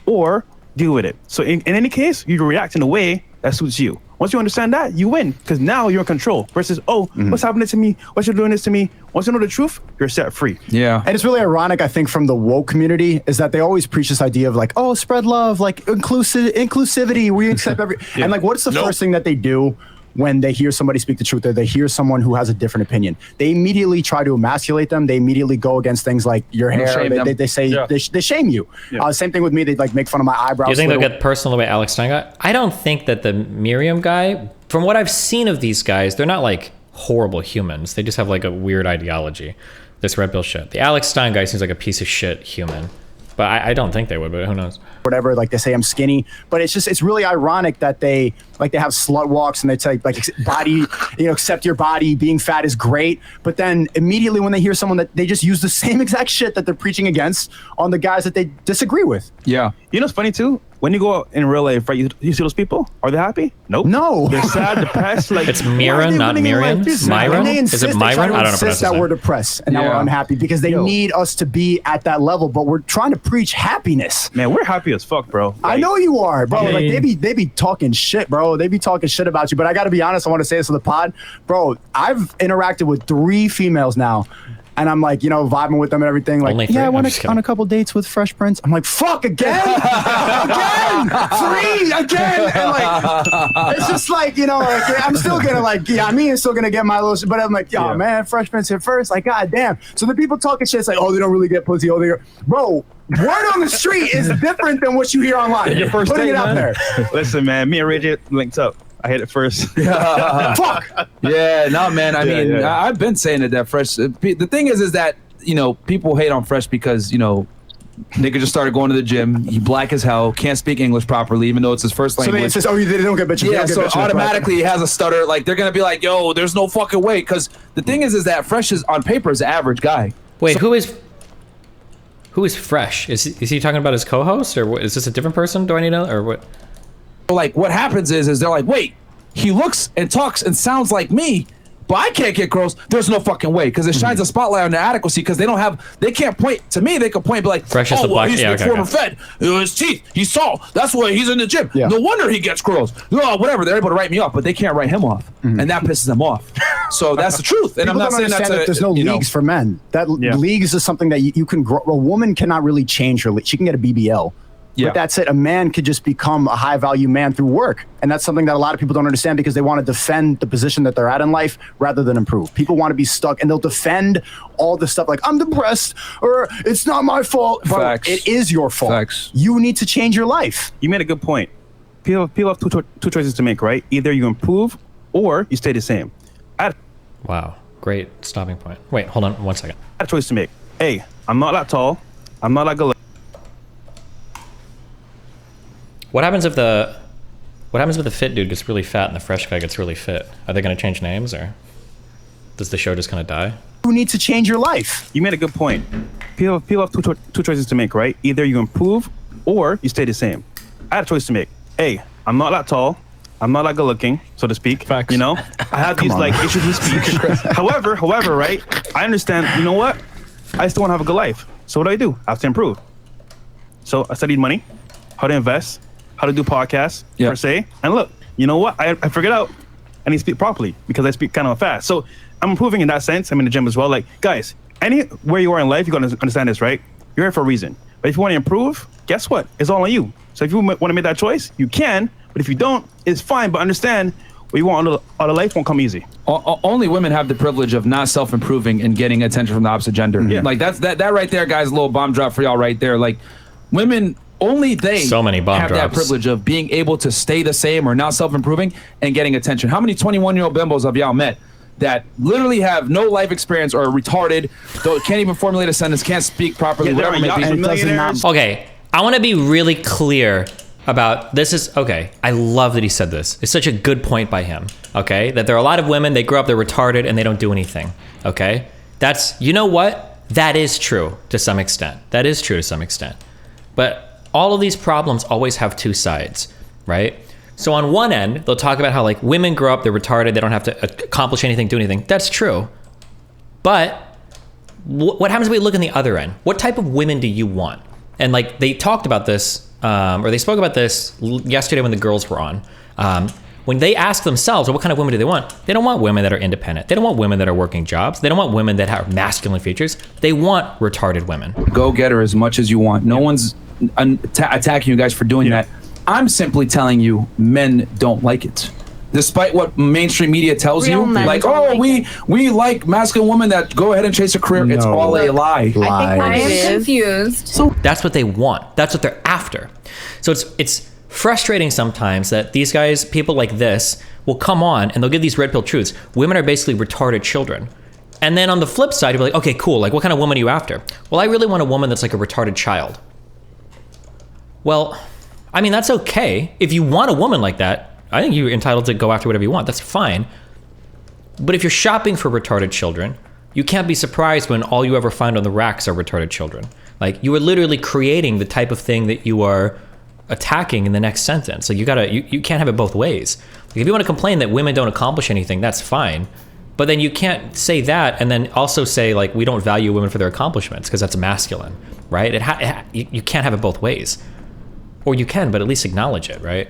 or deal with it. So in any case, you react in a way that suits you. Once you understand that, you win because now you're in control versus, what's happening to me? What's you doing this to me? Once you know the truth, you're set free. Yeah. And it's really ironic, I think, from the woke community is that they always preach this idea of like, oh, spread love, like inclusivity, we accept every, and like, what's the first thing that they do when they hear somebody speak the truth or they hear someone who has a different opinion? They immediately try to emasculate them. They immediately go against things like your hair. They say, they shame you. Same thing with me. They like make fun of my eyebrows. Do you think they'll get personal the way Alex Stein got? I don't think that the Miriam guy, from what I've seen of these guys, they're not like horrible humans. They just have like a weird ideology. This Redpill shit. The Alex Stein guy seems like a piece of shit human. But I don't think they would, but who knows? Whatever, like they say I'm skinny, but it's really ironic that they have slut walks and they say like body, accept your body, being fat is great. But then immediately when they hear someone that they just use the same exact shit that they're preaching against on the guys that they disagree with. Yeah. You know what's funny too? When you go out in real life, right, you see those people? Are they happy? Nope. No. They're sad, depressed. Like it's Myron, not Myriam. Myron? Is it Myron? I don't know. Insist that we're depressed and that we're unhappy because they need us to be at that level. But we're trying to preach happiness. Man, we're happy as fuck, bro. I know you are, bro. Like they be talking shit, bro. They be talking shit about you. But I got to be honest. I want to say this on the pod, bro. I've interacted with 3 females now. And I'm like, vibing with them and everything. Like, yeah, I went on a couple dates with Fresh Prince. I'm like, fuck, again? Again? 3? Again? And like, it's just like, I'm still gonna I'm still gonna get my little, but I'm like, man, Fresh Prince hit first. Like, god damn. So the people talking shit, it's like, oh, they don't really get pussy. Bro, word on the street is different than what you hear online. You're first putting it out there. Listen, man, me and Reggie linked up. I hit it first. Fuck. Yeah, no, man. I mean, I've been saying that Fresh. The thing is that people hate on Fresh because nigga just started going to the gym. He black as hell, can't speak English properly, even though it's his first language. So it's just, they don't get bitches. Yeah, so automatically he has a stutter. Like they're gonna be like, yo, there's no fucking way. Because the thing is that Fresh is on paper is an average guy. Wait, who is Fresh? Is he talking about his co-host or what? Is this a different person? Do I need to know or what? Like what happens is they're like, wait, he looks and talks and sounds like me, but I can't get girls. There's no fucking way because it shines a spotlight on their adequacy because they can't point to me. They can point and be like, Fresh is the black. He's former fed. His teeth, he's tall. That's why he's in the gym. Yeah. No wonder he gets girls. Whatever. They're able to write me off, but they can't write him off, and that pisses them off. So that's the truth. And people I'm not saying that there's no leagues for men. That leagues is something that you can grow. A woman cannot really change her. She can get a BBL. Yeah. But that's it. A man could just become a high-value man through work. And that's something that a lot of people don't understand because they want to defend the position that they're at in life rather than improve. People want to be stuck, and they'll defend all this stuff like, I'm depressed, or it's not my fault. But it is your fault. Facts. You need to change your life. You made a good point. People have two choices to make, right? Either you improve or you stay the same. Wow. Great stopping point. Wait, hold on 1 second. I had a choice to make. Hey, I'm not that tall. I'm not that good. What happens if the fit dude gets really fat and the fresh guy gets really fit? Are they going to change names or does the show just kind of die? You need to change your life. You made a good point. People have two choices to make, right? Either you improve or you stay the same. I had a choice to make. Hey, I'm not that tall. I'm not that good looking, so to speak. Facts. I have these issues with speech. However, right? I understand. You know what? I still want to have a good life. So what do? I have to improve. So I studied money, how to invest, how to do podcasts per se. And look, you know what? I figured out I need to speak properly because I speak kind of fast. So I'm improving in that sense. I'm in the gym as well. Like, guys, anywhere you are in life, you got to understand this, right? You're here for a reason. But if you want to improve, guess what? It's all on you. So if you want to make that choice, you can. But if you don't, it's fine. But understand what you want out of life won't come easy. Only women have the privilege of not self-improving and getting attention from the opposite gender. Yeah. Like that right there, guys, a little bomb drop for y'all right there. Like women, only they have that privilege of being able to stay the same or not self-improving and getting attention. How many 21-year-old bimbos have y'all met that literally have no life experience or are retarded, can't even formulate a sentence, can't speak properly, whatever it may be. Okay, I want to be really clear about this. Okay, I love that he said this. It's such a good point by him, okay? That there are a lot of women, they grow up, they're retarded, and they don't do anything, okay? That's, you know what? That is true to some extent. That is true to some extent. But all of these problems always have two sides, right? So on one end, they'll talk about how like women grow up, they're retarded, they don't have to accomplish anything, do anything. That's true. But what happens when we look in the other end? What type of women do you want? And like they talked about this, or they spoke about this yesterday when the girls were on. When they ask themselves, well, what kind of women do they want? They don't want women that are independent. They don't want women that are working jobs. They don't want women that have masculine features. They want retarded women. Go get her as much as you want. No one's attacking you guys for doing that. I'm simply telling you, men don't like it. Despite what mainstream media tells you, like, oh, we like masculine women that go ahead and chase a career. No. It's all a lie. I am confused. So that's what they want. That's what they're after. So it's frustrating sometimes that these guys, people like this, will come on and they'll give these red pill truths. Women are basically retarded children. And then on the flip side, you'll be like, okay, cool. Like, what kind of woman are you after? Well, I really want a woman that's like a retarded child. Well, I mean, that's okay. If you want a woman like that, I think you're entitled to go after whatever you want. That's fine. But if you're shopping for retarded children, you can't be surprised when all you ever find on the racks are retarded children. Like, you are literally creating the type of thing that you are attacking in the next sentence. So you can't have it both ways. Like, if you want to complain that women don't accomplish anything, that's fine. But then you can't say that and then also say, like, we don't value women for their accomplishments because that's masculine, right? You can't have it both ways. Or you can, but at least acknowledge it, right?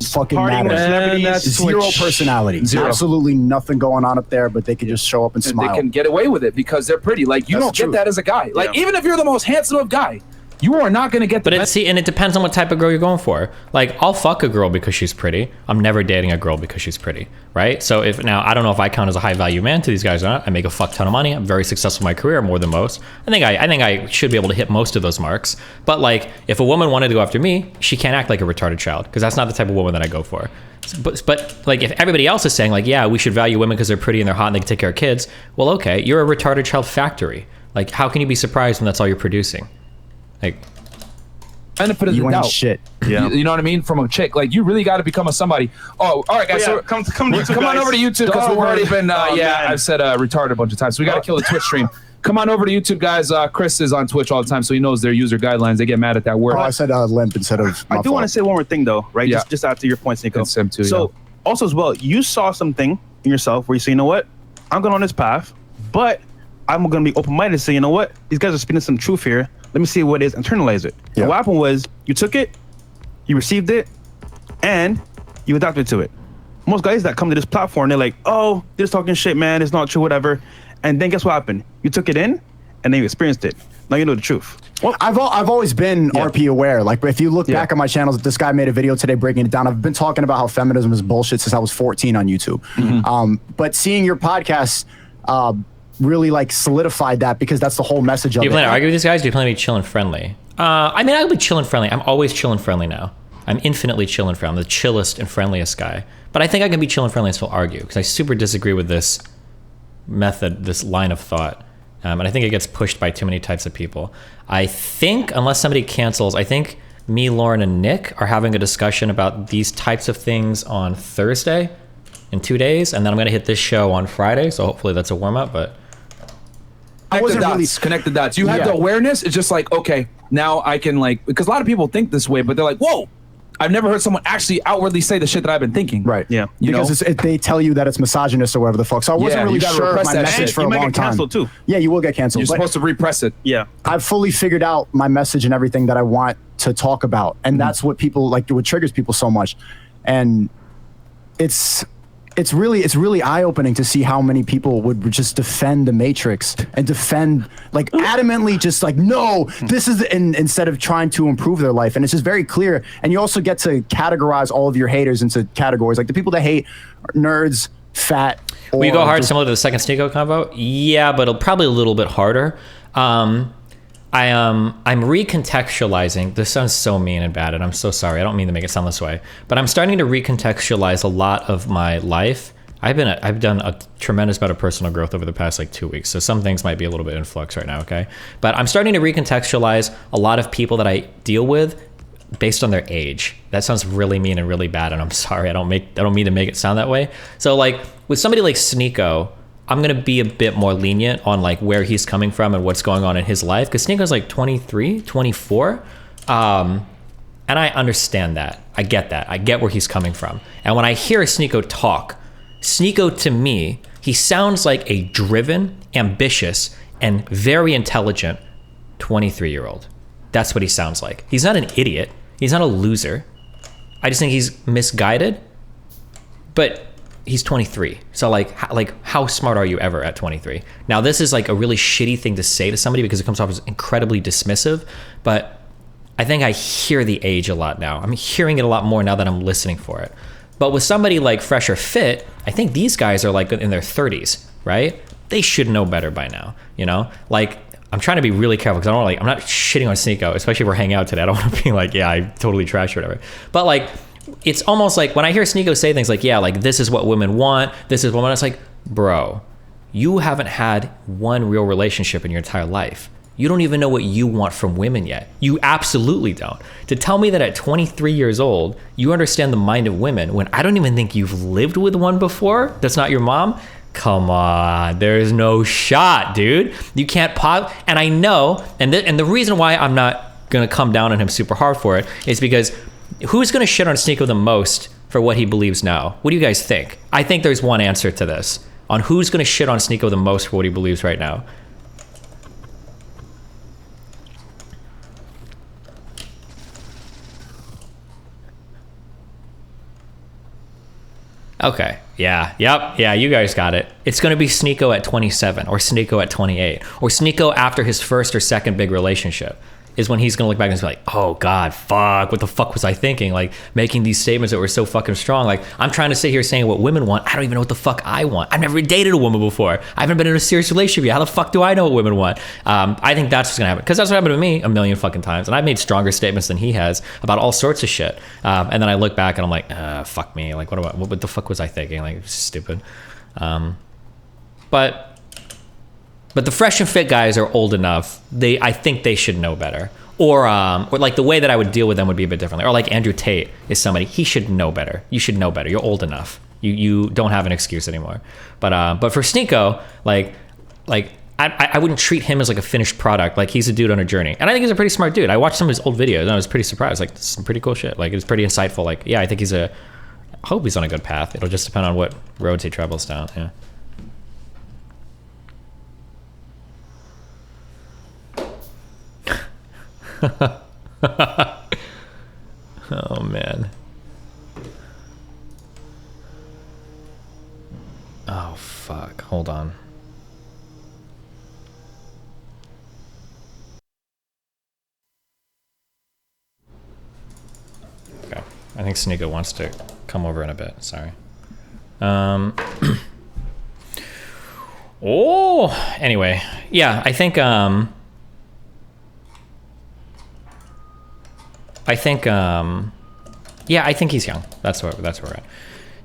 Fucking matter. Zero personality. Zero. Absolutely nothing going on up there, but they can just show up and smile. They can get away with it because they're pretty. Like, you don't get that as a guy. Like, even if you're the most handsome of guy, you are not going to get the and it depends on what type of girl you're going for. Like, I'll fuck a girl because she's pretty. I'm never dating a girl because she's pretty, right? So I don't know if I count as a high value man to these guys or not. I make a fuck ton of money. I'm very successful in my career, more than most. I think I should be able to hit most of those marks. But like, if a woman wanted to go after me, she can't act like a retarded child because that's not the type of woman that I go for. But like, if everybody else is saying like, yeah, we should value women because they're pretty and they're hot and they can take care of kids, well, okay, you're a retarded child factory. Like, how can you be surprised when that's all you're producing? Like, benefit of the doubt. Shit. Yeah. You know what I mean? From a chick, like, you really got to become a somebody. Oh, all right, guys. So come on over to YouTube because we've already been. I've said retarded a bunch of times, so we got to kill the Twitch stream. Come on over to YouTube, guys. Chris is on Twitch all the time, so he knows their user guidelines. They get mad at that word. Oh, I said limp instead of. I do want to say one more thing though, right? Yeah. Just after your point, Sneako. Him too, so also as well, you saw something in yourself where you say, you know what, I'm going on this path, but I'm going to be open-minded and say, you know what, these guys are spinning some truth here. Let me see what it is, internalize it. Yeah. And what happened was you took it, you received it, and you adapted to it. Most guys that come to this platform, they're like, oh, they're just talking shit, man. It's not true, whatever. And then guess what happened? You took it in, and then you experienced it. Now you know the truth. Well, I've always been RP aware. Like, if you look back at my channels, this guy made a video today breaking it down. I've been talking about how feminism is bullshit since I was 14 on YouTube. Mm-hmm. But seeing your podcast really like solidified that because that's the whole message of it. Do you plan to argue with these guys? Do you plan to be chill and friendly? I mean, I'll be chill and friendly. I'm always chill and friendly now. I'm infinitely chill and friendly. I'm the chillest and friendliest guy. But I think I can be chill and friendly and still argue because I super disagree with this method, this line of thought. And I think it gets pushed by too many types of people. I think, unless somebody cancels, I think me, Lauren, and Nick are having a discussion about these types of things on Thursday in 2 days. And then I'm going to hit this show on Friday. So hopefully that's a warm-up, but... Connect the dots. You have the awareness. It's just like, okay, now I can like, because a lot of people think this way, but they're like, whoa, I've never heard someone actually outwardly say the shit that I've been thinking. Right. Yeah. Because they tell you that it's misogynist or whatever the fuck. So I wasn't really sure of my message for a long time. Too. Yeah, you will get canceled. You're supposed to repress it. Yeah. I've fully figured out my message and everything that I want to talk about. And that's what people like, what triggers people so much. And it's really eye-opening to see how many people would just defend the Matrix and defend, like, adamantly just like, no, this is, instead of trying to improve their life. And it's just very clear. And you also get to categorize all of your haters into categories. Like, the people that hate are nerds, fat. Will you go hard similar to the second Sneako convo? Yeah, but it'll probably a little bit harder. I'm recontextualizing. This sounds so mean and bad, and I'm so sorry. I don't mean to make it sound this way, but I'm starting to recontextualize a lot of my life. I've done a tremendous amount of personal growth over the past like 2 weeks, so some things might be a little bit in flux right now, okay? But I'm starting to recontextualize a lot of people that I deal with based on their age. That sounds really mean and really bad, and I'm sorry. I don't mean to make it sound that way. So like with somebody like Sneako, I'm gonna be a bit more lenient on like where he's coming from and what's going on in his life, because Sneako's like 23, 24. And I understand that. I get that. I get where he's coming from. And when I hear Sneako talk, Sneako to me, he sounds like a driven, ambitious, and very intelligent 23-year-old. That's what he sounds like. He's not an idiot. He's not a loser. I just think he's misguided, but he's 23. So like how smart are you ever at 23? Now this is like a really shitty thing to say to somebody because it comes off as incredibly dismissive, but I think I hear the age a lot now. I'm hearing it a lot more now that I'm listening for it. But with somebody like Fresh or Fit, I think these guys are like in their 30s, right? They should know better by now, you know? Like, I'm trying to be really careful because I'm not shitting on Sneako, especially if we're hanging out today. I don't want to be like, yeah, I totally trash or whatever. But like, it's almost like when I hear Sneako say things like, yeah, like this is what women want, this is what women, it's like, bro, you haven't had one real relationship in your entire life. You don't even know what you want from women yet. You absolutely don't. To tell me that at 23 years old, you understand the mind of women when I don't even think you've lived with one before that's not your mom, come on, there's no shot, dude. You can't pop. And I know, and the reason why I'm not gonna come down on him super hard for it is because who's gonna shit on Sneako the most for what he believes now? What do you guys think? I think there's one answer to this on who's gonna shit on Sneako the most for what he believes right now. Okay. Yeah. Yep. Yeah. You guys got it. It's going to be Sneako at 27 or Sneako at 28 or Sneako after his first or second big relationship is when he's going to look back and be like, oh God, fuck, what the fuck was I thinking? Like making these statements that were so fucking strong. Like I'm trying to sit here saying what women want. I don't even know what the fuck I want. I've never dated a woman before. I haven't been in a serious relationship yet. How the fuck do I know what women want? I think that's what's going to happen because that's what happened to me a million fucking times. And I've made stronger statements than he has about all sorts of shit. And then I look back and I'm like, fuck me. Like what the fuck was I thinking? Like it's stupid. But the Fresh and Fit guys are old enough. I think they should know better. Or like the way that I would deal with them would be a bit differently. Or like Andrew Tate is somebody, he should know better. You should know better. You're old enough. You don't have an excuse anymore. But for Sneako, like I wouldn't treat him as like a finished product. Like he's a dude on a journey. And I think he's a pretty smart dude. I watched some of his old videos and I was pretty surprised. Like some pretty cool shit. Like it was pretty insightful. Like, yeah, I think I hope he's on a good path. It'll just depend on what roads he travels down. Yeah. Oh man. Oh fuck. Hold on. Okay. I think Sneako wants to come over in a bit. Sorry. Oh. Anyway, yeah. I think he's young. That's where we're at.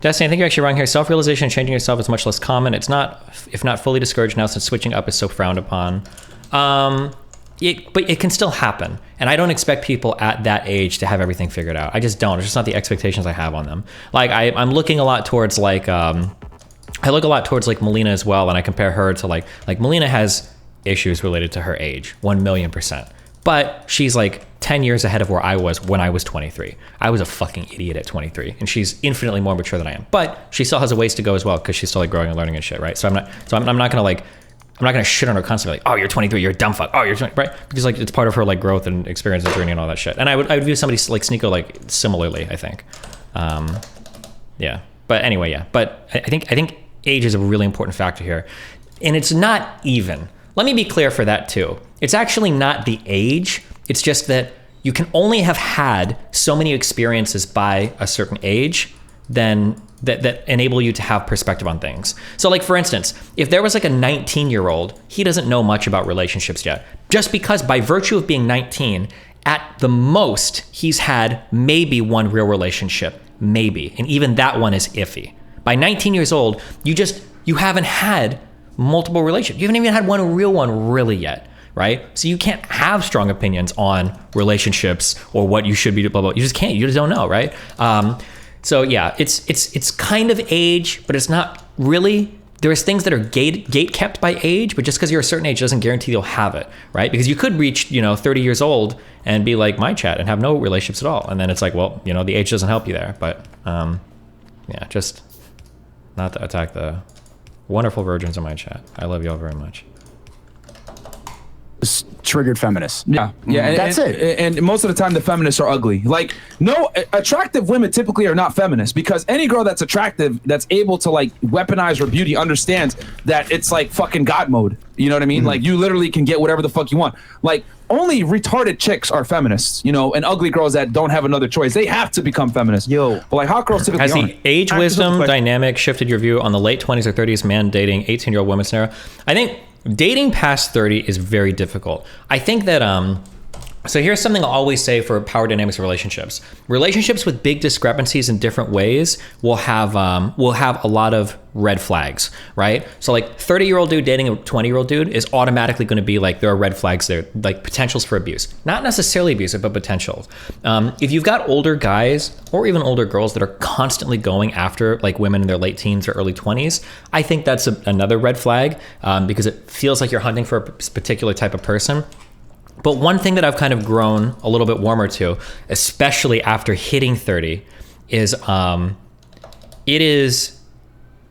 Destiny, I think you're actually wrong here. Self-realization and changing yourself is much less common. It's not, if not fully discouraged now since switching up is so frowned upon. But it can still happen. And I don't expect people at that age to have everything figured out. I just don't. It's just not the expectations I have on them. Like I'm looking a lot towards like, I look a lot towards like Melina as well. And I compare her to like Melina has issues related to her age, 1,000,000%. But she's like 10 years ahead of where I was when I was 23. I was a fucking idiot at 23, and she's infinitely more mature than I am. But she still has a ways to go as well because she's still like growing and learning and shit, right? So I'm not gonna shit on her constantly like, oh, you're 23, you're a dumb fuck. Oh, you're 20, right? Because like it's part of her like growth and experience and journey and all that shit. And I would view somebody like Sneako like similarly, I think. Yeah. But anyway, yeah. But I think age is a really important factor here, and it's not even. Let me be clear for that too. It's actually not the age. It's just that you can only have had so many experiences by a certain age then that enable you to have perspective on things. So like for instance, if there was like a 19-year-old, he doesn't know much about relationships yet. Just because by virtue of being 19, at the most, he's had maybe one real relationship, maybe. And even that one is iffy. By 19 years old, you haven't had multiple relationships. You haven't even had one real one really yet, right? So you can't have strong opinions on relationships or what you should be, blah, blah. You just can't. You just don't know, right? So yeah, it's kind of age, but it's not really. There's things that are gate kept by age, but just because you're a certain age doesn't guarantee you'll have it, right? Because you could reach, 30 years old and be like my chat and have no relationships at all. And then it's like, well, the age doesn't help you there. But yeah, just not to attack the wonderful virgins in my chat. I love y'all very much. Triggered feminists. Yeah, and, that's it. And most of the time, the feminists are ugly. Like, no, attractive women typically are not feminists, because any girl that's attractive, that's able to like weaponize her beauty, understands that it's like fucking God mode. You know what I mean? Like, you literally can get whatever the fuck you want. Like, only retarded chicks are feminists, and ugly girls that don't have another choice, they have to become feminists. But like hot girls typically aren't. Has the age wisdom dynamic shifted your view on the late 20s or 30s man dating 18-year-old women scenario? I think dating past 30 is very difficult. I think that so here's something I'll always say for power dynamics of relationships. Relationships with big discrepancies in different ways will have a lot of red flags, right? So like 30-year-old dude dating a 20-year-old dude is automatically going to be like, there are red flags there, like potentials for abuse. Not necessarily abusive, but potential. If you've got older guys or even older girls that are constantly going after like women in their late teens or early 20s, I think that's another red flag, because it feels like you're hunting for a particular type of person. But one thing that I've kind of grown a little bit warmer to, especially after hitting 30, is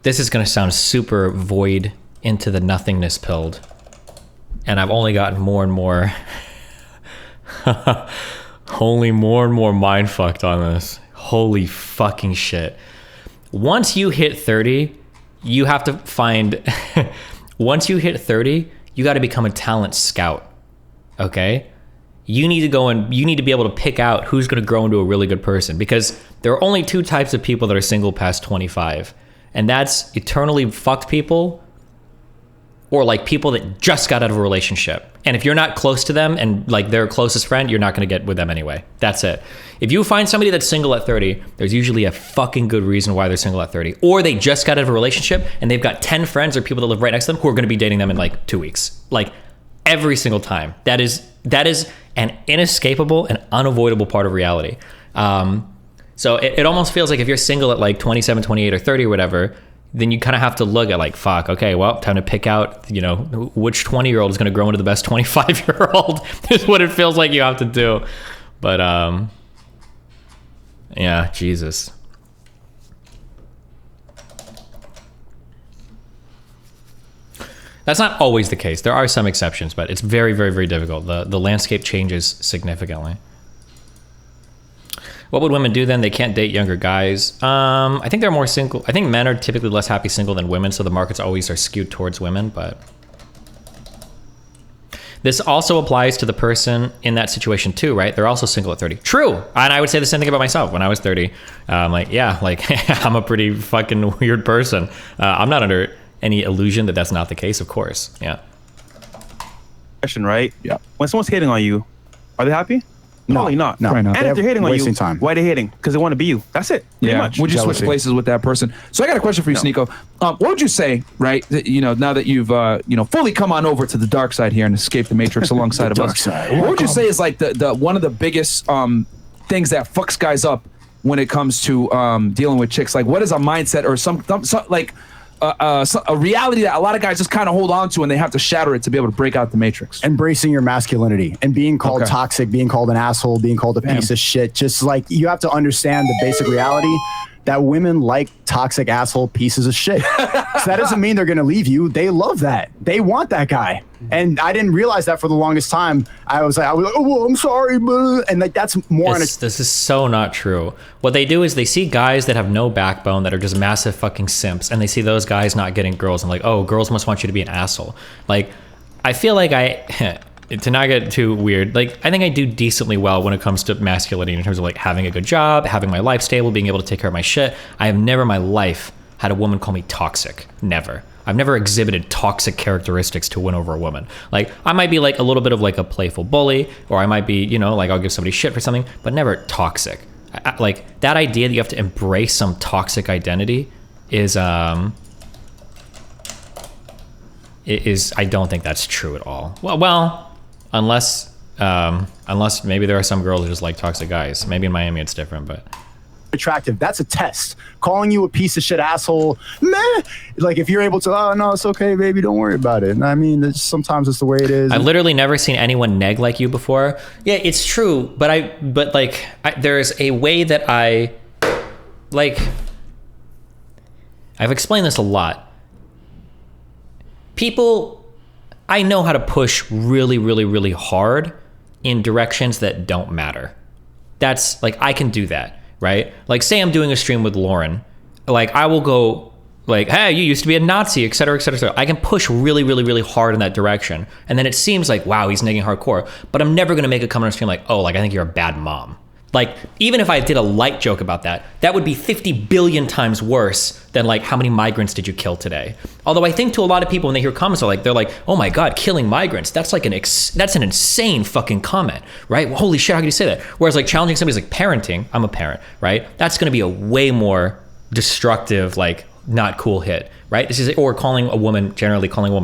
this is going to sound super void into the nothingness pilled. And I've only gotten more and more, only more and more mind fucked on this. Holy fucking shit. Once you hit 30, you have to find, once you hit 30, you got to become a talent scout. Okay, you need to go and you need to be able to pick out who's going to grow into a really good person, because there are only two types of people that are single past 25, and that's eternally fucked people or like people that just got out of a relationship. And if you're not close to them and like their closest friend, you're not going to get with them anyway. That's it. If you find somebody that's single at 30, there's usually a fucking good reason why they're single at 30, or they just got out of a relationship and they've got 10 friends or people that live right next to them who are going to be dating them in like 2 weeks. Like, every single time. That is an inescapable and unavoidable part of reality. So it almost feels like if you're single at like 27, 28, or 30 or whatever, then you kind of have to look at like, fuck, okay, well, time to pick out, which 20-year-old is going to grow into the best 25-year-old is what it feels like you have to do. But yeah, Jesus. That's not always the case. There are some exceptions, but it's very, very, very difficult. The landscape changes significantly. What would women do then? They can't date younger guys. I think they're more single. I think men are typically less happy single than women, so the markets always are skewed towards women, but this also applies to the person in that situation too, right? They're also single at 30. True. And I would say the same thing about myself when I was 30. I'm a pretty fucking weird person. I'm not under any illusion that that's not the case, of course. Yeah. Question, right? Yeah. When someone's hating on you, are they happy? Probably not. No. And if they're hating on you, time. why are they hating? Because they want to be you. That's it. Pretty much. Would you switch places with that person? So I got a question for you, Sneako. What would you say, right? Now that you've fully come on over to the dark side here and escaped the Matrix alongside of us. What would you say is like the one of the biggest things that fucks guys up when it comes to dealing with chicks? Like, what is a mindset or some like a reality that a lot of guys just kind of hold on to, and they have to shatter it to be able to break out the Matrix? Embracing your masculinity and being called toxic, being called an asshole, being called a piece of shit. Just like, you have to understand the basic reality that women like toxic asshole pieces of shit. So that doesn't mean they're going to leave you. They love that. They want that guy. And I didn't realize that for the longest time. I was like, oh, well, I'm sorry, but and like that's more. This is so not true. What they do is they see guys that have no backbone, that are just massive fucking simps, and they see those guys not getting girls, and like, oh, girls must want you to be an asshole. Like, I feel like to not get too weird, like, I think I do decently well when it comes to masculinity in terms of like having a good job, having my life stable, being able to take care of my shit. I have never in my life had a woman call me toxic. Never. I've never exhibited toxic characteristics to win over a woman. Like, I might be like a little bit of like a playful bully, or I might be, like I'll give somebody shit for something, but never toxic. Like, that idea that you have to embrace some toxic identity is I don't think that's true at all. Well, unless maybe there are some girls who just like toxic guys. Maybe in Miami it's different, but attractive. That's a test. Calling you a piece of shit asshole, meh. Like if you're able to, oh no, it's okay, baby, don't worry about it. And I mean, sometimes it's the way it is. I've literally never seen anyone neg like you before. Yeah, it's true, but there's a way that I've explained this a lot. People, I know how to push really, really, really hard in directions that don't matter. That's like, I can do that. Right? Like say I'm doing a stream with Lauren, like I will go like, hey, you used to be a Nazi, et cetera, et cetera, et cetera. I can push really, really, really hard in that direction. And then it seems like, wow, he's negging hardcore, but I'm never going to make a comment on stream like, oh, like I think you're a bad mom. Like, even if I did a light joke about that, that would be 50 billion times worse than like, how many migrants did you kill today? Although I think to a lot of people when they hear comments, they're like, oh my God, killing migrants. That's like that's an insane fucking comment, right? Well, holy shit, how could you say that? Whereas like challenging somebody's like parenting, I'm a parent, right? That's gonna be a way more destructive, like not cool hit, right? Or calling a woman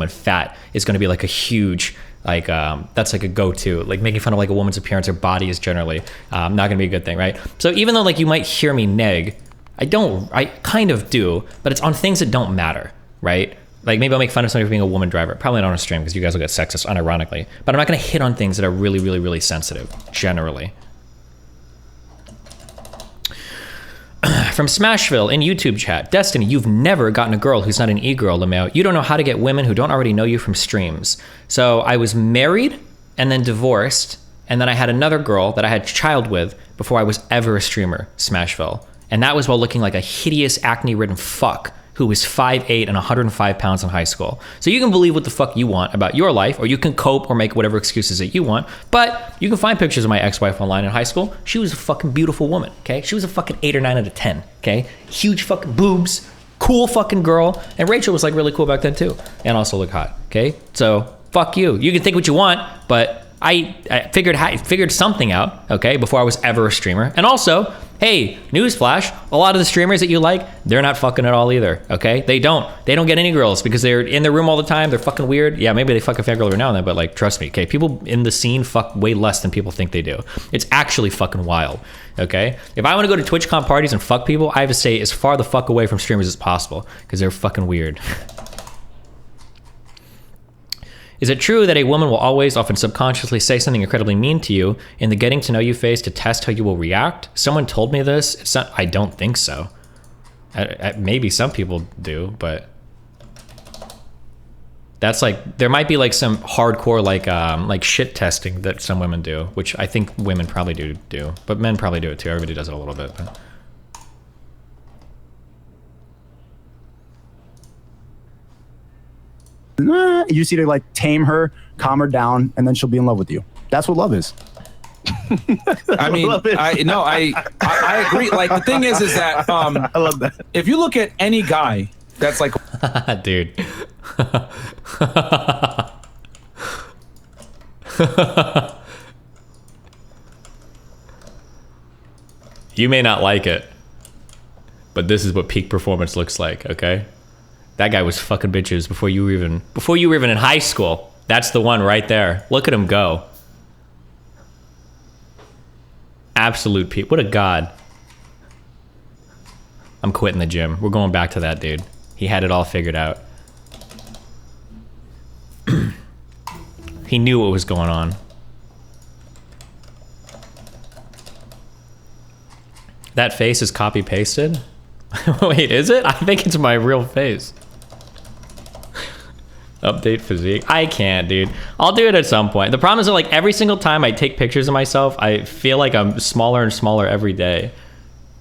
fat is gonna be like a huge, like that's like a go-to. Like making fun of like a woman's appearance or body is generally not gonna be a good thing, right? So even though like you might hear me neg, I kind of do, but it's on things that don't matter, right? Like maybe I'll make fun of somebody for being a woman driver. Probably not on a stream because you guys will get sexist unironically, but I'm not gonna hit on things that are really, really, really sensitive, generally. From Smashville in YouTube chat, Destiny, you've never gotten a girl who's not an e-girl, Lamau. You don't know how to get women who don't already know you from streams. So I was married and then divorced, and then I had another girl that I had a child with before I was ever a streamer, Smashville. And that was while looking like a hideous acne-ridden fuck who was 5'8" and 105 pounds in high school. So you can believe what the fuck you want about your life, or you can cope or make whatever excuses that you want, but you can find pictures of my ex-wife online in high school. She was a fucking beautiful woman, okay? She was a fucking 8 or 9 out of 10, okay? Huge fucking boobs, cool fucking girl, and Rachel was like really cool back then too, and also looked hot, okay? So fuck you. You can think what you want, but I figured something out, okay, before I was ever a streamer. And also, hey, newsflash, a lot of the streamers that you like, they're not fucking at all either, okay? They don't get any girls because they're in their room all the time. They're fucking weird. Yeah, maybe they fuck a fat girl every now and then, but like, trust me, okay? People in the scene fuck way less than people think they do. It's actually fucking wild, okay? If I want to go to TwitchCon parties and fuck people, I have to stay as far the fuck away from streamers as possible because they're fucking weird. Is it true that a woman will always, often subconsciously, say something incredibly mean to you in the getting to know you phase to test how you will react? Someone told me this. It's not, I don't think so. Maybe some people do, but that's like, there might be like some hardcore like shit testing that some women do, which I think women probably do, but men probably do it too. Everybody does it a little bit. But. You just need to like tame her, calm her down, and then she'll be in love with you. That's what love is. I mean, I agree. Like the thing is that I love that. If you look at any guy that's like, dude, you may not like it, but this is what peak performance looks like. Okay. That guy was fucking bitches before you were even in high school. That's the one right there. Look at him go. Absolute peak. What a god. I'm quitting the gym. We're going back to that dude. He had it all figured out. He knew what was going on. That face is copy pasted? Wait, is it? I think it's my real face. Update physique. I can't, dude. I'll do it at some point. The problem is that like every single time I take pictures of myself, I feel like I'm smaller and smaller every day.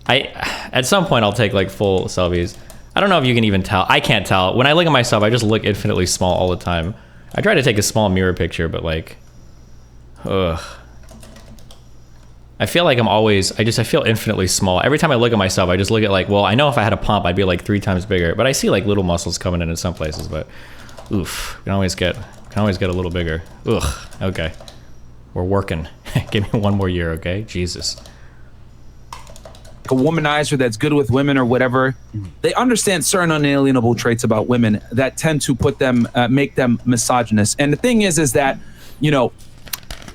At some point I'll take like full selfies. I don't know if you can even tell. I can't tell. When I look at myself, I just look infinitely small all the time. I try to take a small mirror picture, but like, ugh. I feel like I feel infinitely small. Every time I look at myself, I just look at like, well, I know if I had a pump, I'd be like 3 times bigger, but I see like little muscles coming in some places, but oof, can always get a little bigger. Ugh, okay. We're working. Give me one more year, okay? Jesus. A womanizer that's good with women or whatever, they understand certain unalienable traits about women that tend to put them, make them misogynist. And the thing is that, you know,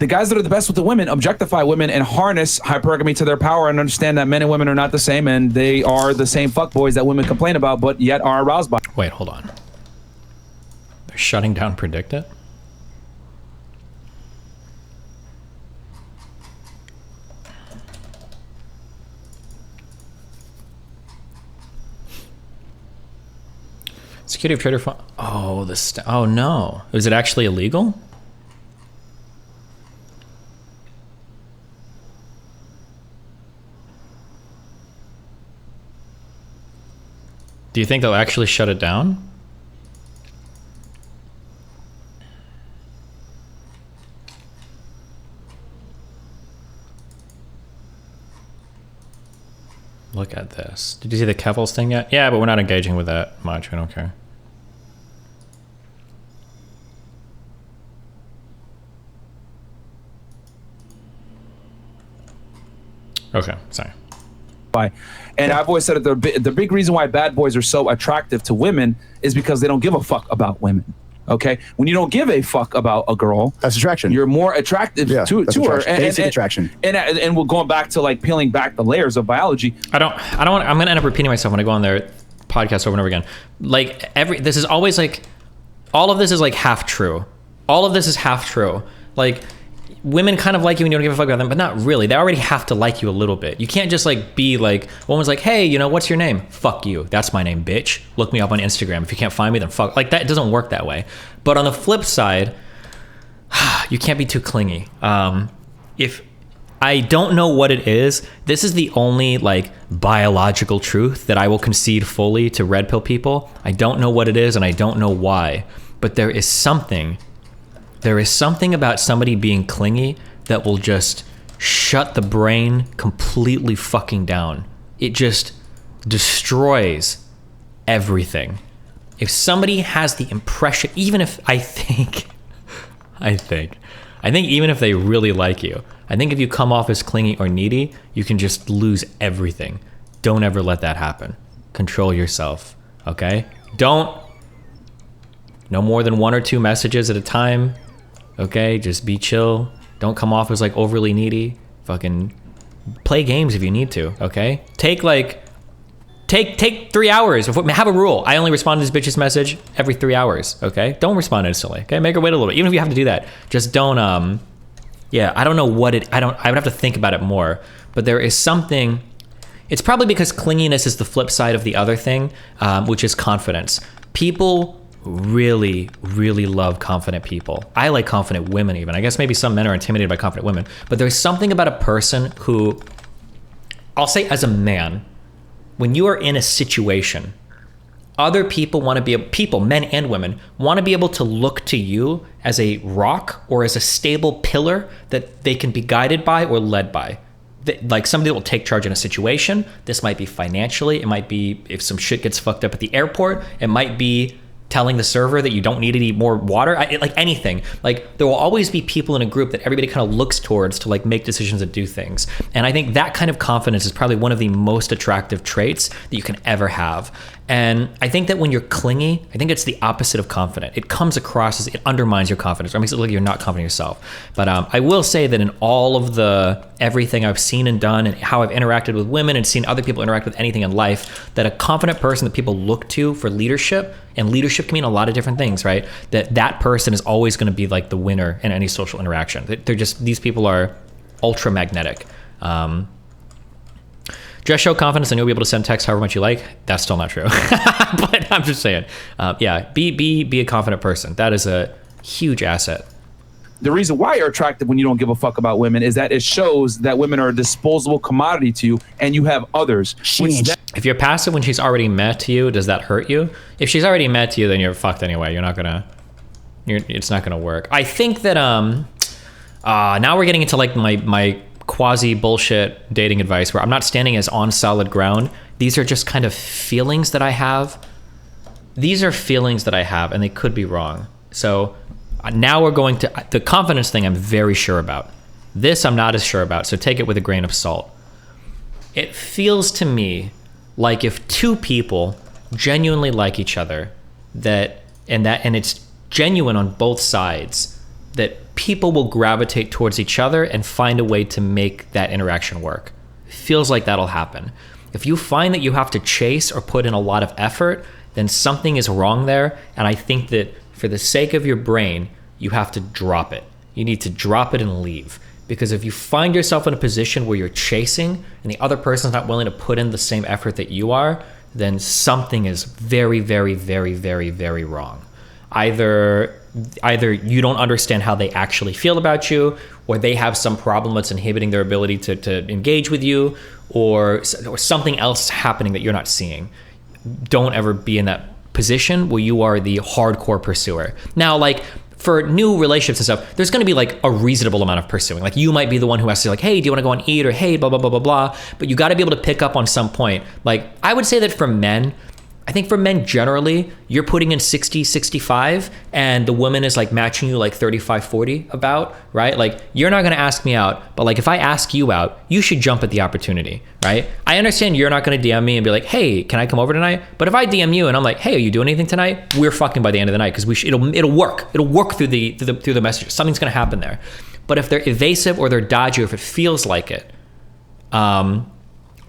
The guys that are the best with the women objectify women and harness hypergamy to their power and understand that men and women are not the same and they are the same fuckboys that women complain about but yet are aroused by. Wait, hold on. They're shutting down Predict It? Security of trader fund. Oh, oh no. Is it actually illegal? Do you think they'll actually shut it down? Look at this. Did you see the Kevils thing yet? Yeah, but we're not engaging with that much. We don't care. Okay, sorry. And I've always said that the big reason why bad boys are so attractive to women is because they don't give a fuck about women. Okay, when you don't give a fuck about a girl, that's attraction. You're more attractive to her. Basic attraction. And we're going back to like peeling back the layers of biology. I don't want. I'm gonna end up repeating myself when I go on their podcast over and over again. Like this is always like, all of this is like half true. All of this is half true. Like, women kind of like you when you don't give a fuck about them, but not really. They already have to like you a little bit. You can't just like be like, woman's like, hey, you know, what's your name? Fuck you. That's my name, bitch. Look me up on Instagram. If you can't find me, then fuck. Like, that doesn't work that way. But on the flip side, you can't be too clingy. If I don't know what it is, this is the only like biological truth that I will concede fully to red pill people. I don't know what it is and I don't know why, but there is something about somebody being clingy that will just shut the brain completely fucking down. It just destroys everything. If somebody has the impression, even if I think even if they really like you, I think if you come off as clingy or needy, you can just lose everything. Don't ever let that happen. Control yourself, okay? No more than 1 or 2 messages at a time. Okay, just be chill. Don't come off as like overly needy. Fucking play games if you need to, okay? Take 3 hours. Have a rule. I only respond to this bitch's message every 3 hours, okay? Don't respond instantly, okay? Make her wait a little bit. Even if you have to do that, just don't, yeah, I don't know what I would have to think about it more. But there is something, it's probably because clinginess is the flip side of the other thing, which is confidence. People really, really love confident people. I like confident women even. I guess maybe some men are intimidated by confident women, but there's something about a person who, I'll say as a man, when you are in a situation, other people want to be, men and women, want to be able to look to you as a rock or as a stable pillar that they can be guided by or led by. Like somebody that will take charge in a situation. This might be financially. It might be if some shit gets fucked up at the airport. It might be telling the server that you don't need any more water, like anything. Like, there will always be people in a group that everybody kind of looks towards to like make decisions and do things. And I think that kind of confidence is probably one of the most attractive traits that you can ever have. And I think that when you're clingy, I think it's the opposite of confident. It comes across as, it undermines your confidence, or makes it look like you're not confident in yourself. But I will say that in all of everything I've seen and done and how I've interacted with women and seen other people interact with anything in life, that a confident person that people look to for leadership, and leadership can mean a lot of different things, right? That person is always going to be like the winner in any social interaction. They're just, these people are ultra magnetic. Just show confidence and you'll be able to send text however much you like. That's still not true. But I'm just saying, yeah, be a confident person. That is a huge asset. The reason why you're attractive when you don't give a fuck about women is that it shows that women are a disposable commodity to you and you have others. If you're passive when she's already met you, does that hurt you? If she's already met you, then you're fucked anyway. It's not gonna work. I think that now we're getting into like my quasi bullshit dating advice where I'm not standing as on solid ground. These are just kind of feelings that I have. These are feelings that I have and they could be wrong. So now we're going to the confidence thing. I'm very sure about. This I'm not as sure about, so take it with a grain of salt. It feels to me like if two people genuinely like each other, and it's genuine on both sides, that people will gravitate towards each other and find a way to make that interaction work. Feels like that'll happen. If you find that you have to chase or put in a lot of effort, then something is wrong there. And I think that for the sake of your brain, you have to drop it. You need to drop it and leave. Because if you find yourself in a position where you're chasing and the other person's not willing to put in the same effort that you are, then something is very, very, very, very, very wrong. Either you don't understand how they actually feel about you, or they have some problem that's inhibiting their ability to engage with you, or something else happening that you're not seeing. Don't ever be in that position where you are the hardcore pursuer. Now, like, for new relationships and stuff, there's going to be like a reasonable amount of pursuing. Like, you might be the one who has to like, hey, do you want to go and eat? Or hey, blah, blah, blah, blah, blah. But you got to be able to pick up on some point. Like, I would say that for men, I think for men generally, you're putting in 60, 65, and the woman is like matching you like 35, 40 about, right? Like, you're not going to ask me out, but like if I ask you out, you should jump at the opportunity, right? I understand you're not going to DM me and be like, hey, can I come over tonight? But if I DM you and I'm like, hey, are you doing anything tonight? We're fucking by the end of the night, because it'll work. It'll work through the messages. Something's going to happen there. But if they're evasive or they're dodgy, or if it feels like it, I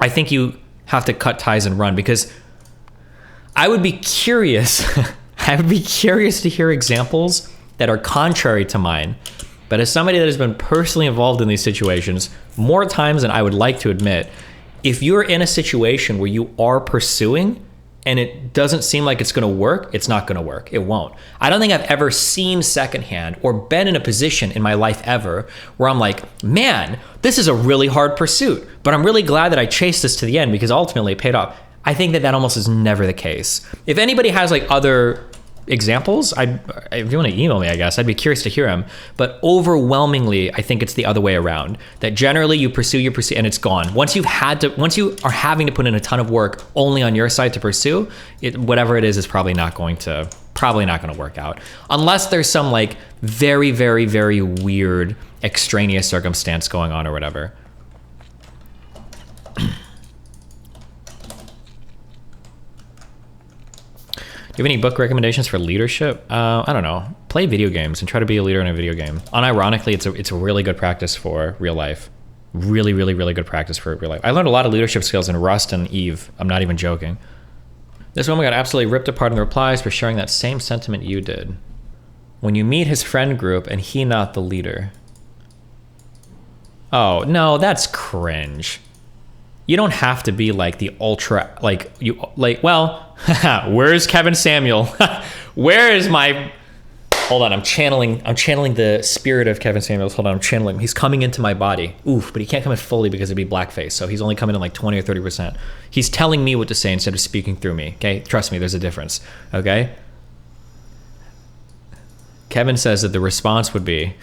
think you have to cut ties and run, because I would be curious. I would be curious to hear examples that are contrary to mine. But as somebody that has been personally involved in these situations more times than I would like to admit, if you're in a situation where you are pursuing and it doesn't seem like it's going to work, it's not going to work. It won't. I don't think I've ever seen secondhand or been in a position in my life ever where I'm like, man, this is a really hard pursuit, but I'm really glad that I chased this to the end because ultimately it paid off. I think that almost is never the case. If anybody has like other examples, if you want to email me, I guess I'd be curious to hear them. But overwhelmingly, I think it's the other way around. That generally you pursue and it's gone. Once you are having to put in a ton of work only on your side to pursue it, whatever it is probably not going to work out, unless there's some like very, very, very weird extraneous circumstance going on or whatever. Do you have any book recommendations for leadership? I don't know. Play video games and try to be a leader in a video game. Unironically, it's a really good practice for real life. Really, really, really good practice for real life. I learned a lot of leadership skills in Rust and Eve. I'm not even joking. This woman got absolutely ripped apart in the replies for sharing that same sentiment you did. When you meet his friend group and he not the leader. Oh, no, that's cringe. You don't have to be like the ultra, like you, like, well, where's Kevin Samuel? Where is my, hold on, I'm channeling the spirit of Kevin Samuel. Hold on, I'm channeling, he's coming into my body. Oof, but he can't come in fully because it'd be blackface. So he's only coming in like 20 or 30%. He's telling me what to say instead of speaking through me, okay? Trust me, there's a difference, okay? Kevin says that the response would be,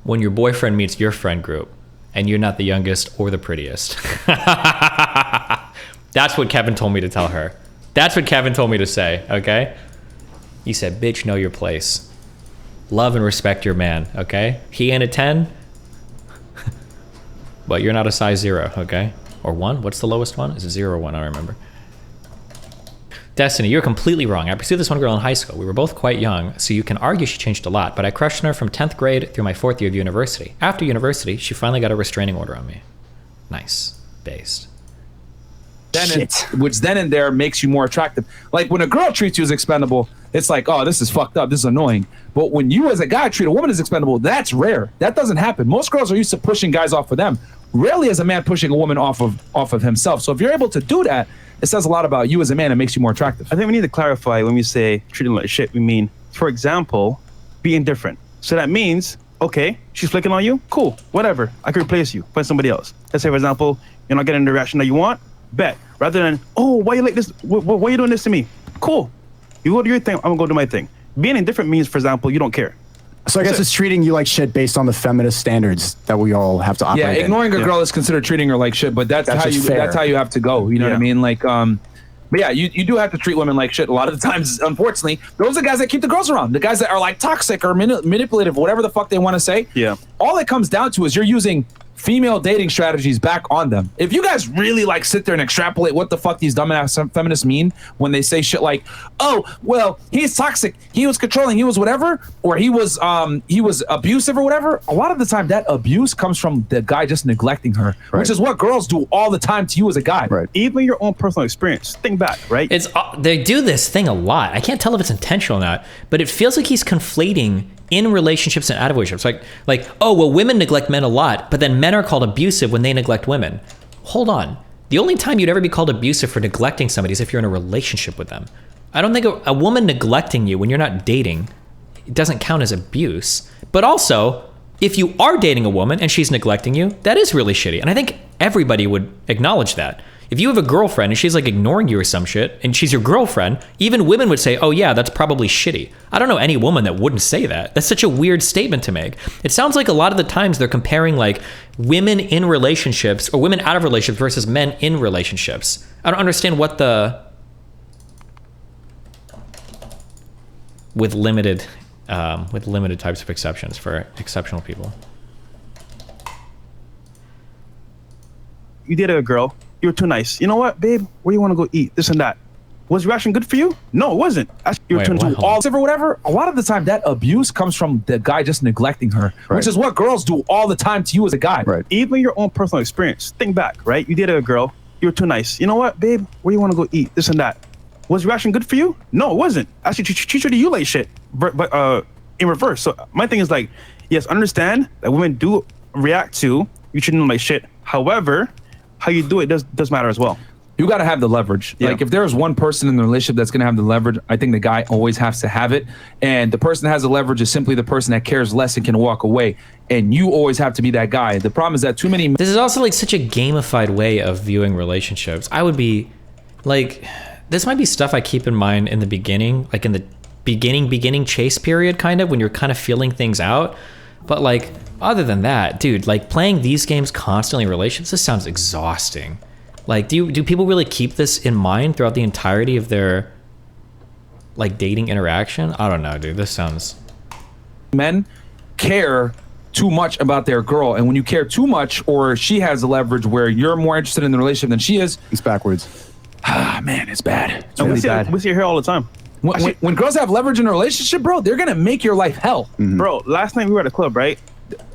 when your boyfriend meets your friend group and you're not the youngest or the prettiest. That's what Kevin told me to tell her. That's what Kevin told me to say, okay? He said, bitch, know your place. Love and respect your man, okay? He ain't a 10, but you're not a size 0, okay? Or 1, what's the lowest one? Is it 0 or 1, I don't remember. Destiny, you're completely wrong. I pursued this one girl in high school. We were both quite young, so you can argue she changed a lot, but I crushed on her from 10th grade through my 4th year of university. After university, she finally got a restraining order on me. Nice. Based. Which then and there makes you more attractive. Like when a girl treats you as expendable, it's like, oh, this is fucked up. This is annoying. But when you as a guy treat a woman as expendable, that's rare. That doesn't happen. Most girls are used to pushing guys off of them. Rarely is a man pushing a woman off of himself. So if you're able to do that, it says a lot about you as a man and makes you more attractive. I think we need to clarify when we say treating like shit, we mean, for example, being different. So that means, okay, she's flicking on you, cool, whatever. I can replace you, find somebody else. Let's say, for example, you're not getting the reaction that you want, bet. Rather than, oh, why you like this? Why are you doing this to me? Cool. You go do your thing, I'm gonna go do my thing. Being indifferent means, for example, you don't care. So I guess it's treating you like shit based on the feminist standards that we all have to operate in. Yeah, ignoring a girl is considered treating her like shit, but that's how you have to go. You know what I mean? Like, but yeah, you do have to treat women like shit a lot of the times. Unfortunately, those are the guys that keep the girls around. The guys that are like toxic or manipulative, whatever the fuck they want to say. Yeah. All it comes down to is you're using female dating strategies back on them. If you guys really like sit there and extrapolate what the fuck these dumbass feminists mean when they say shit like, oh, well, he's toxic, he was controlling, he was whatever, or he was abusive or whatever, a lot of the time that abuse comes from the guy just neglecting her, which is what girls do all the time to you as a guy. Right. Even your own personal experience. Think back, right? It's they do this thing a lot. I can't tell if it's intentional or not, but it feels like he's conflating in relationships and out of relationships. Like, oh, well, women neglect men a lot, but then men are called abusive when they neglect women. Hold on. The only time you'd ever be called abusive for neglecting somebody is if you're in a relationship with them. I don't think a woman neglecting you when you're not dating, it doesn't count as abuse. But also, if you are dating a woman and she's neglecting you, that is really shitty. And I think everybody would acknowledge that. If you have a girlfriend and she's like ignoring you or some shit, and she's your girlfriend, even women would say, oh yeah, that's probably shitty. I don't know any woman that wouldn't say that. That's such a weird statement to make. It sounds like a lot of the times they're comparing like women in relationships or women out of relationships versus men in relationships. I don't understand what with limited types of exceptions for exceptional people. You dated a girl. You were too nice. You know what, babe? Where do you want to go eat? This and that. Was your reaction good for you? No, it wasn't. You were too all or whatever. A lot of the time, that abuse comes from the guy just neglecting her, which is what girls do all the time to you as a guy. Right. Even your own personal experience. Think back, right? You dated a girl. You were too nice. You know what, babe? Where do you want to go eat? This and that. Was your reaction good for you? No, it wasn't. Actually, she treated you like shit, but in reverse. So my thing is like, yes, understand that women do react to you treating them like shit. However, how you do it does matter as well. You got to have the leverage. Yeah. Like if there's one person in the relationship that's going to have the leverage, I think the guy always has to have it. And the person that has the leverage is simply the person that cares less and can walk away. And you always have to be that guy. The problem is that too many... This is also like such a gamified way of viewing relationships. I would be like, this might be stuff I keep in mind in the beginning, like in the beginning chase period, kind of when you're kind of feeling things out. But like, other than that, dude, like playing these games constantly in relationships, this sounds exhausting. Like, do people really keep this in mind throughout the entirety of their like dating interaction? I don't know, dude. This sounds... Men care too much about their girl, and when you care too much, or she has the leverage where you're more interested in the relationship than she is, it's backwards. Ah, man, it's bad. It's really bad. We see it here all the time. When girls have leverage in a relationship, bro, they're gonna make your life hell. Mm-hmm. Bro, last night we were at a club, right?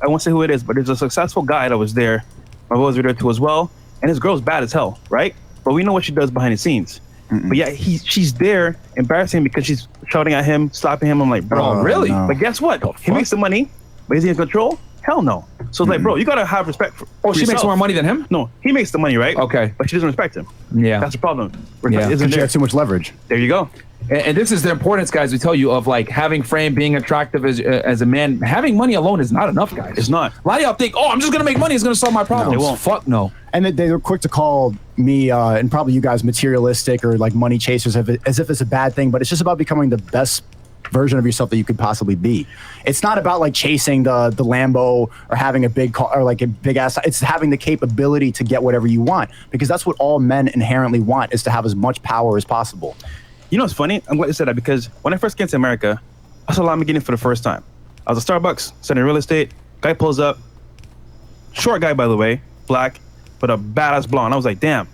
I won't say who it is, but there's a successful guy that was there. My boys were there too as well. And his girl's bad as hell, right? But we know what she does behind the scenes. Mm-mm. But yeah, she's there embarrassing because she's shouting at him, slapping him. I'm like, bro, really? No. But guess what? He makes the money, but is he in control? Hell no. So it's like, bro, you gotta have respect for she yourself. makes more money than him? No, he makes the money, right? Okay. But she doesn't respect him. Yeah. That's the problem. Yeah. She has too much leverage. There you go. And this is the importance, guys, we tell you, of like having frame, being attractive as a man. Having money alone is not enough, guys. It's not. A lot of y'all think, oh, I'm just gonna make money, it's gonna solve my problems. No, it won't. Fuck no. And they were quick to call me and probably you guys materialistic or like money chasers as if it's a bad thing, but it's just about becoming the best version of yourself that you could possibly be. It's not about like chasing the Lambo or having a big car or like a big ass. It's having the capability to get whatever you want, because that's what all men inherently want, is to have as much power as possible. You know what's funny? I'm glad you said that, because when I first came to America, I saw Lamborghini for the first time. I was at Starbucks, studying real estate. Guy pulls up, short guy by the way, black, but a badass blonde. I was like, damn,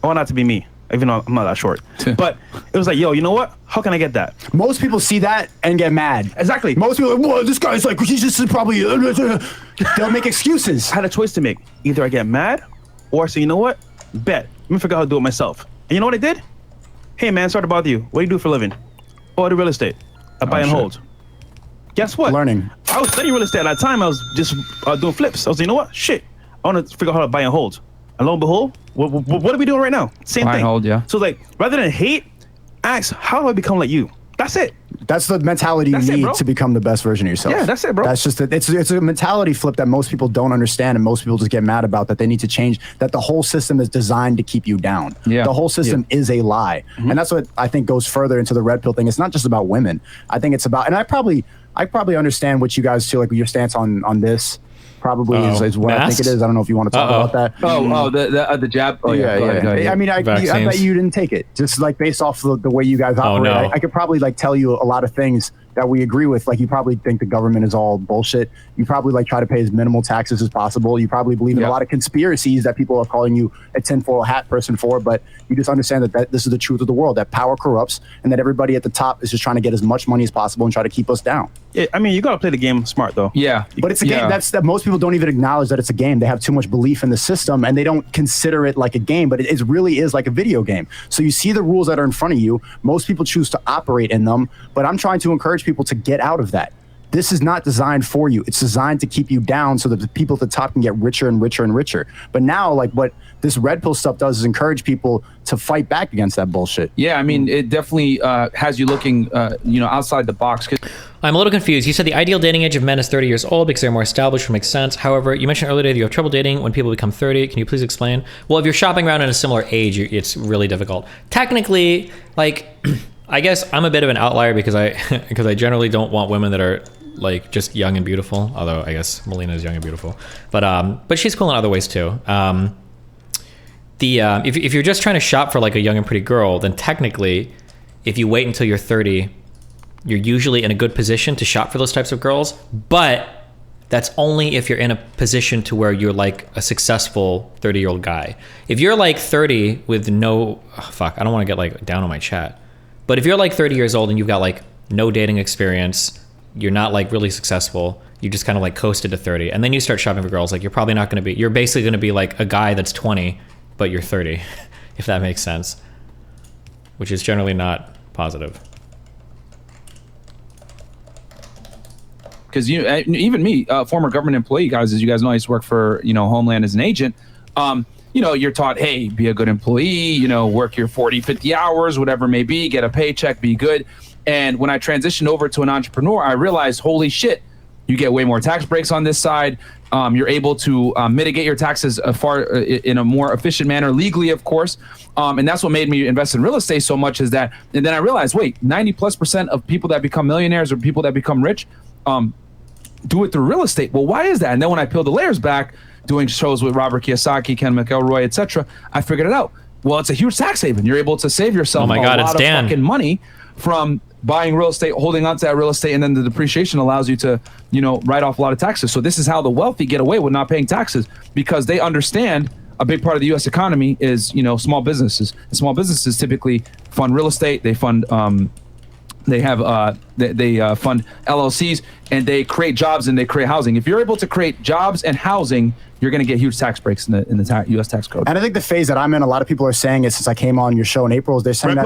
I want that to be me, even though I'm not that short. But it was like, yo, you know what? How can I get that? Most people see that and get mad. Exactly. Most people are like, whoa, this guy's like, he's just probably, they'll make excuses. I had a choice to make. Either I get mad or I say, you know what? Bet. Let me figure out how to do it myself. And you know what I did? Hey man, sorry to bother you. What do you do for a living? Oh, I do real estate. I buy and hold. Guess what? Learning. I was studying real estate at that time. I was just doing flips. I was like, you know what? Shit. I want to figure out how to buy and hold. And lo and behold, what are we doing right now? Same buy thing. And hold, yeah. So like, rather than hate, ask, how do I become like you? That's it. That's the mentality you need to become the best version of yourself. Yeah, that's it, bro. That's just it's a mentality flip that most people don't understand, and most people just get mad about, that they need to change, that the whole system is designed to keep you down. Yeah. The whole system is a lie. Mm-hmm. And that's what I think goes further into the red pill thing. It's not just about women. I think it's about, and I probably understand what you guys feel like your stance on this. Probably is what I think it is. I don't know if you want to talk about that. The jab. Oh yeah. Go ahead. I mean, I bet you didn't take it. Just like based off the way you guys operate, I could probably like tell you a lot of things that we agree with. Like, you probably think the government is all bullshit. You probably like try to pay as minimal taxes as possible. You probably believe in a lot of conspiracies that people are calling you a tinfoil hat person for, but you just understand that this is the truth of the world, that power corrupts and that everybody at the top is just trying to get as much money as possible and try to keep us down. Yeah, I mean, you got to play the game smart, though. Yeah. But it's a game that most people don't even acknowledge that it's a game. They have too much belief in the system and they don't consider it like a game, but it really is like a video game. So you see the rules that are in front of you. Most people choose to operate in them, but I'm trying to encourage people to get out of that. This is not designed for you. It's designed to keep you down so that the people at the top can get richer and richer and richer. But now, like, what this red pill stuff does is encourage people to fight back against that bullshit. Yeah, I mean, it definitely has you looking, outside the box. I'm a little confused. You said the ideal dating age of men is 30 years old because they're more established, which makes sense. However, you mentioned earlier that you have trouble dating when people become 30. Can you please explain? Well, if you're shopping around in a similar age, it's really difficult. Technically, like, I guess I'm a bit of an outlier because I generally don't want women that are like just young and beautiful. Although I guess Melina is young and beautiful, but she's cool in other ways too. If you're just trying to shop for like a young and pretty girl, then technically, if you wait until you're 30, you're usually in a good position to shop for those types of girls. But that's only if you're in a position to where you're like a successful 30-year-old guy. If you're like 30 with no, I don't want to get like down on my chat. But if you're like 30 years old and you've got like no dating experience, you're not like really successful, you just kind of like coasted to 30, and then you start shopping for girls, like you're basically going to be like a guy that's 20, but you're 30, if that makes sense, which is generally not positive. Because even me, former government employee, guys, as you guys know, I used to work for Homeland as an agent. You're taught, hey, be a good employee, work your 40, 50 hours, whatever it may be, get a paycheck, be good. And when I transitioned over to an entrepreneur, I realized, holy shit, you get way more tax breaks on this side. You're able to mitigate your taxes in a more efficient manner, legally, of course. And that's what made me invest in real estate so much is that. And then I realized, wait, 90+% of people that become millionaires or people that become rich do it through real estate. Well, why is that? And then when I peeled the layers back, doing shows with Robert Kiyosaki, Ken McElroy, etc., I figured it out. Well, it's a huge tax haven. You're able to save yourself a lot of fucking money from buying real estate, holding on to that real estate, and then the depreciation allows you to, write off a lot of taxes. So this is how the wealthy get away with not paying taxes, because they understand a big part of the U.S. economy is, small businesses. And small businesses typically fund real estate. They fund, they fund LLCs, and they create jobs and they create housing. If you're able to create jobs and housing, you're going to get huge tax breaks in the U.S. tax code. And I think the phase that I'm in, a lot of people are saying it since I came on your show in April. They're saying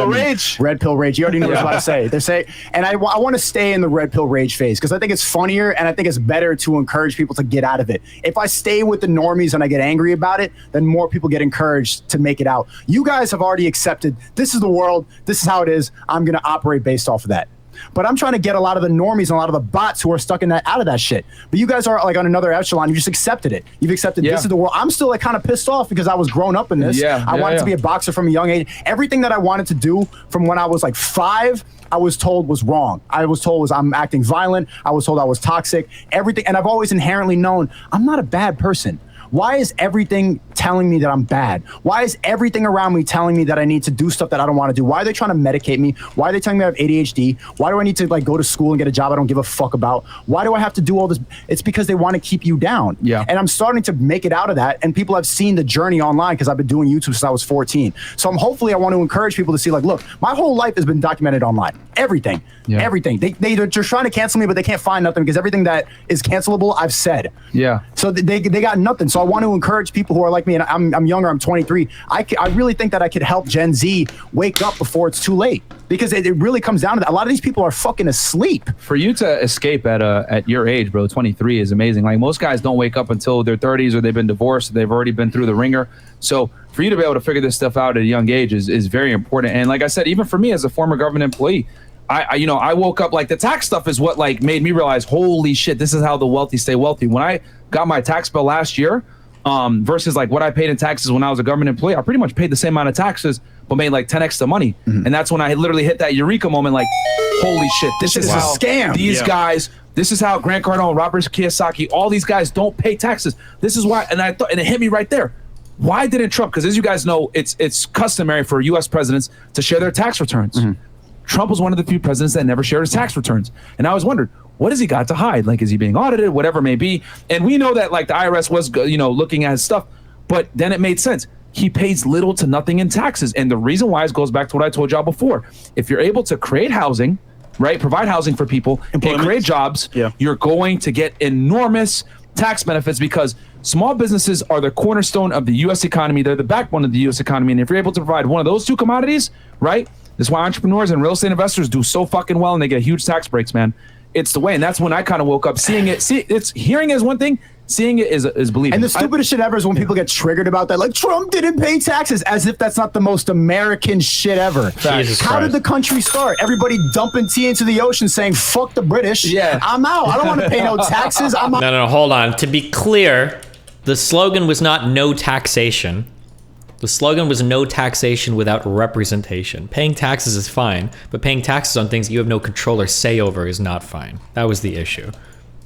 red pill rage. You already know what I was about to say. They're saying, and I want to stay in the red pill rage phase because I think it's funnier and I think it's better to encourage people to get out of it. If I stay with the normies and I get angry about it, then more people get encouraged to make it out. You guys have already accepted this is the world. This is how it is. I'm going to operate based off of that. But I'm trying to get a lot of the normies and a lot of the bots who are stuck in that out of that shit. But you guys are like on another echelon. You just accepted it. You've accepted this is the world. I'm still like kind of pissed off because I was grown up in this. I wanted to be a boxer from a young age. Everything that I wanted to do from when I was like 5, I was told was wrong. I was told I'm acting violent. I was told I was toxic. Everything. And I've always inherently known I'm not a bad person. Why is everything telling me that I'm bad? Why is everything around me telling me that I need to do stuff that I don't want to do? Why are they trying to medicate me? Why are they telling me I have ADHD? Why do I need to like go to school and get a job I don't give a fuck about? Why do I have to do all this? It's because they want to keep you down. Yeah. And I'm starting to make it out of that. And people have seen the journey online because I've been doing YouTube since I was 14. So hopefully I want to encourage people to see like, look, my whole life has been documented online. Everything. Everything. They're trying to cancel me, but they can't find nothing because everything that is cancelable, I've said. Yeah. So they got nothing. So I want to encourage people who are like me, and I'm younger, I'm 23. I really think that I could help Gen Z wake up before it's too late, because it really comes down to that. A lot of these people are fucking asleep. For you to escape at your age, bro, 23 is amazing. Like most guys don't wake up until their 30s or they've been divorced, or they've already been through the ringer. So for you to be able to figure this stuff out at a young age is very important. And like I said, even for me as a former government employee, I woke up, like the tax stuff is what like made me realize, holy shit, this is how the wealthy stay wealthy. When I got my tax bill last year, versus like what I paid in taxes when I was a government employee, I pretty much paid the same amount of taxes, but made like 10x the money. And that's when I literally hit that eureka moment, like, holy shit, this is how a scam. These guys, this is how Grant Cardone, Robert Kiyosaki, all these guys don't pay taxes. This is why, and it hit me right there. Why didn't Trump? Because as you guys know, it's customary for U.S. presidents to share their tax returns. Trump was one of the few presidents that never shared his tax returns. And I always wondered, what has he got to hide? Like, is he being audited? Whatever it may be. And we know that like the IRS was, looking at his stuff, but then it made sense. He pays little to nothing in taxes. And the reason why goes back to what I told y'all before. If you're able to create housing, right, provide housing for people and create jobs, you're going to get enormous tax benefits because small businesses are the cornerstone of the U.S. economy. They're the backbone of the U.S. economy. And if you're able to provide one of those two commodities, right, that's why entrepreneurs and real estate investors do so fucking well and they get huge tax breaks, man. It's the way. And that's when I kind of woke up seeing it. Hearing it is one thing. Seeing it is believing. And the stupidest shit ever is when people get triggered about that. Like, Trump didn't pay taxes, as if that's not the most American shit ever. How did the country start? Everybody dumping tea into the ocean saying, fuck the British. Yeah. I'm out. I don't want to pay no taxes. I'm out. No, hold on. To be clear, the slogan was not no taxation. The slogan was no taxation without representation. Paying taxes is fine, but paying taxes on things you have no control or say over is not fine. That was the issue.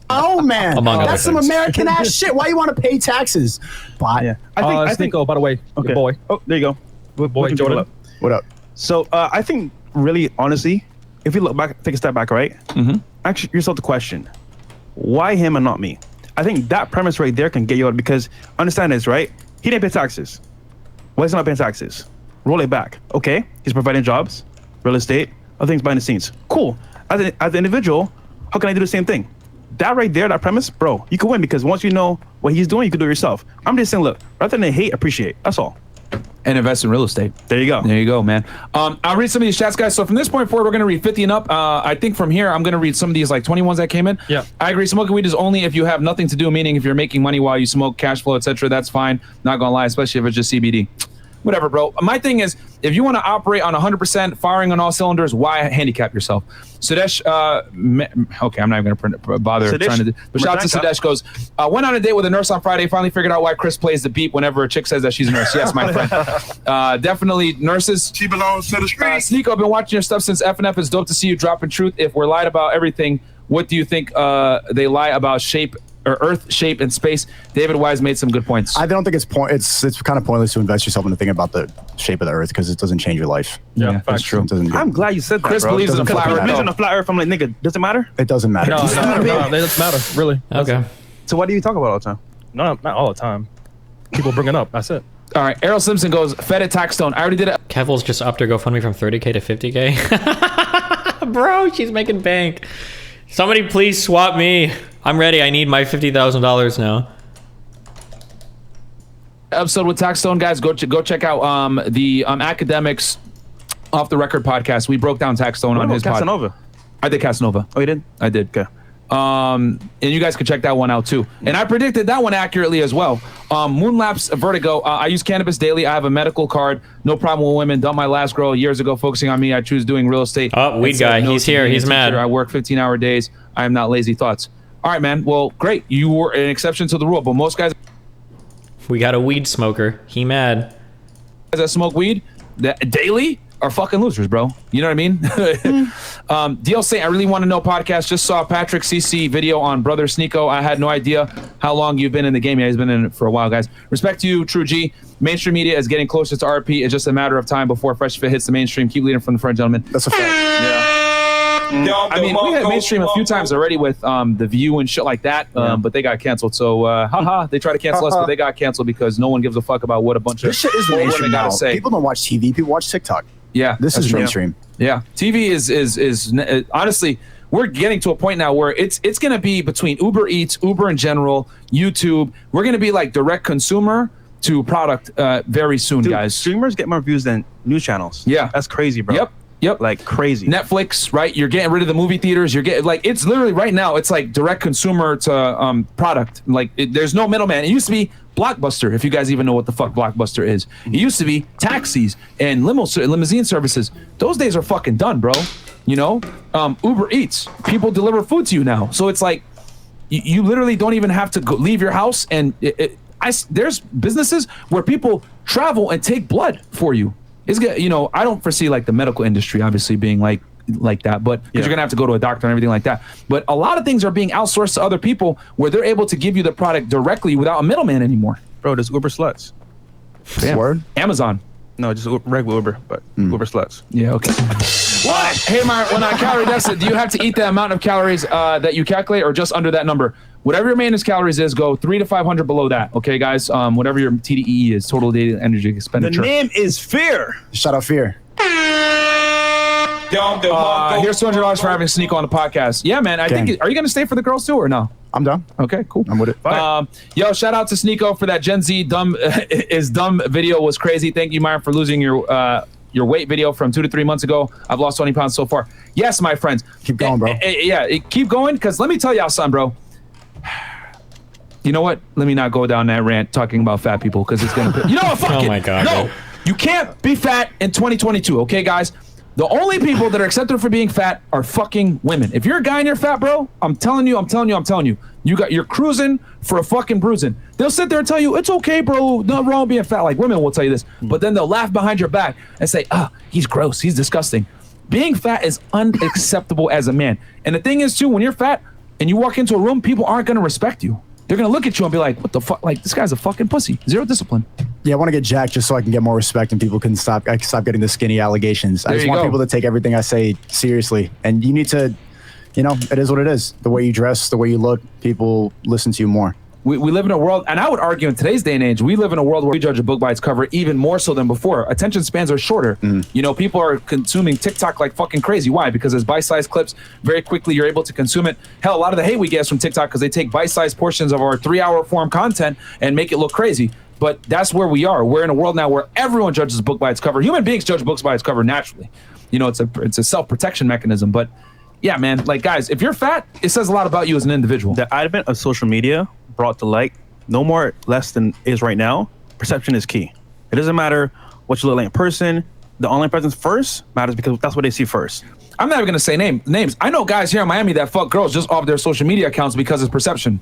Oh man, that's some American ass shit. Why you want to pay taxes? But yeah, I think. Oh, by the way, okay. Boy. Oh, there you go. Good boy, Jordan. What up? So I think, really, honestly, if you look back, take a step back, right? Ask yourself the question: why him and not me? I think that premise right there can get you out because understand this, right? He didn't pay taxes. Why is he not paying taxes? Roll it back. Okay, he's providing jobs, real estate, other things behind the scenes. Cool. As an individual, how can I do the same thing? That right there, that premise, bro, you can win because once you know what he's doing, you can do it yourself. I'm just saying, look, rather than hate, appreciate. That's all. And invest in real estate. There you go. There you go, man. I'll read some of these chats, guys. So from this point forward, we're going to read 50 and up. I think from here, I'm going to read some of these like 21s that came in. Yeah. I agree. Smoking weed is only if you have nothing to do, meaning if you're making money while you smoke, cash flow, etc. That's fine. Not going to lie, especially if it's just CBD. Whatever, bro. My thing is, if you want to operate on 100%, firing on all cylinders, why handicap yourself? Sudesh, okay, I'm not even going to bother Sudesh, trying to do. But shout out to Sudesh goes, went on a date with a nurse on Friday, finally figured out why Chris plays the beep whenever a chick says that she's a nurse. Yes, my friend. Definitely nurses. She belongs to the street. Sneako, I've been watching your stuff since FNF. It's dope to see you dropping truth. If we're lied about everything, what do you think they lie about shape or Earth, shape, and space? David Wise made some good points. I don't think it's kind of pointless to invest yourself into thinking about the shape of the Earth because it doesn't change your life. Yeah, that's true. I'm glad you said that, Chris bro. believes in a flat Earth. Believes in a flat Earth. I'm like, nigga, does it matter? It doesn't matter. No, it doesn't matter, really. Okay. So what do you talk about all the time? No, not all the time. People bring it up. That's it. All right, Errol Simpson goes, Fed at Taxstone. I already did it. Kevil's just upped her GoFundMe from 30K to 50K. Bro, she's making bank. Somebody please swap me. I'm ready. I need my $50,000 now. Episode with Taxstone, guys. Go check out the Academics Off the Record podcast. We broke down Taxstone on his Casanova? I did Casanova. Oh, you did? I did. Okay. And you guys can check that one out too. And I predicted that one accurately as well. Moonlapse Vertigo. I use cannabis daily. I have a medical card. No problem with women. Dumped my last girl years ago. Focusing on me. I choose doing real estate. Oh, weed guy. He's here. He's mad. I work 15-hour days. I am not lazy. Thoughts? All right, man. Well, great. You were an exception to the rule, but most guys. We got a weed smoker. He mad. Guys that smoke weed daily are fucking losers, bro. You know what I mean? DL Saint, I really want to know podcast. Just saw Patrick CC video on Brother Sneako. I had no idea how long you've been in the game. Yeah, he's been in it for a while, guys. Respect to you, True G. Mainstream media is getting closer to RP. It's just a matter of time before Fresh Fit hits the mainstream. Keep leading from the front, gentlemen. That's a fact. Yeah. I mean, we had mainstream a few times already with The View and shit like that, but they got canceled. So, they try to cancel us, but they got canceled because no one gives a fuck about what a bunch of this shit is mainstream now. Say. People don't watch TV. People watch TikTok. Yeah, this is mainstream. Yeah, TV is honestly, we're getting to a point now where it's going to be between Uber Eats, Uber in general, YouTube. We're going to be like direct consumer to product very soon, guys. Streamers get more views than news channels. Yeah, that's crazy, bro. Yep. Like crazy. Netflix, right? You're getting rid of the movie theaters. You're getting like it's literally right now. It's like direct consumer to product. Like there's no middleman. It used to be Blockbuster, if you guys even know what the fuck Blockbuster is. It used to be taxis and limousine services. Those days are fucking done, bro. You know, Uber Eats. People deliver food to you now. So it's like you literally don't even have to leave your house. And there's businesses where people travel and take blood for you. It's good, you know. I don't foresee like the medical industry obviously being like that, but because you're gonna have to go to a doctor and everything like that. But a lot of things are being outsourced to other people where they're able to give you the product directly without a middleman anymore. Bro, there's Uber sluts. Damn. Word? Amazon. No, just regular Uber, but Uber sluts. Yeah, okay. What? Hey, Mark, when I calorie deficit, do you have to eat the amount of calories that you calculate or just under that number? Whatever your maintenance calories is, go 300 to 500 below that. Okay, guys? Whatever your TDE is, total daily energy expenditure. The name is Fear. Shout out Fear. Here's $200 for having Sneako on the podcast. Yeah, man. I think. Are you gonna stay for the girls too or no? I'm done. Okay, cool. I'm with it. Yo, shout out to Sneako for that Gen Z dumb video was crazy. Thank you, Myron, for losing your weight video from 2 to 3 months ago. I've lost 20 pounds so far. Yes, my friends. Keep going, bro. Keep going, because let me tell y'all something, bro. You know what? Let me not go down that rant talking about fat people, because it's gonna. You know what? Fuck it. Oh my God. No, you can't be fat in 2022. Okay, guys. The only people that are accepted for being fat are fucking women. If you're a guy and you're fat, bro, I'm telling you, you're cruising for a fucking bruising. They'll sit there and tell you, it's okay, bro, nothing wrong with being fat. Like, women will tell you this, but then they'll laugh behind your back and say, he's gross, he's disgusting. Being fat is unacceptable as a man. And the thing is, too, when you're fat and you walk into a room, people aren't going to respect you. They're going to look at you and be like, what the fuck? Like, this guy's a fucking pussy. Zero discipline. Yeah, I want to get jacked just so I can get more respect and people can stop getting the skinny allegations. I just want people to take everything I say seriously. And you need to, it is what it is. The way you dress, the way you look, people listen to you more. We live in a world, and I would argue in today's day and age, we live in a world where we judge a book by its cover even more so than before. Attention spans are shorter. People are consuming TikTok like fucking crazy. Why? Because as bite-sized clips, very quickly you're able to consume it. Hell, a lot of the hate we get is from TikTok because they take bite-sized portions of our 3-hour form content and make it look crazy. But that's where we are. We're in a world now where everyone judges a book by its cover. Human beings judge books by its cover naturally. It's a self-protection mechanism. But yeah, man, like, guys, if you're fat, it says a lot about you as an individual. The advent of social media brought to light no more less than is right now. Perception is key. It doesn't matter what you look like in person. The online presence first matters because that's what they see first. I'm not even gonna say names. I know guys here in Miami that fuck girls just off their social media accounts because it's perception.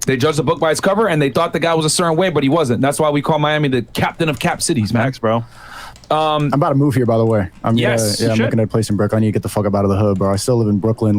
They judged the book by its cover and they thought the guy was a certain way, but he wasn't. That's why we call Miami the captain of cap cities, man. Thanks, bro. I'm about to move here, by the way. I'm looking at a place in Brooklyn. I need to get the fuck up out of the hood, bro. I still live in Brooklyn,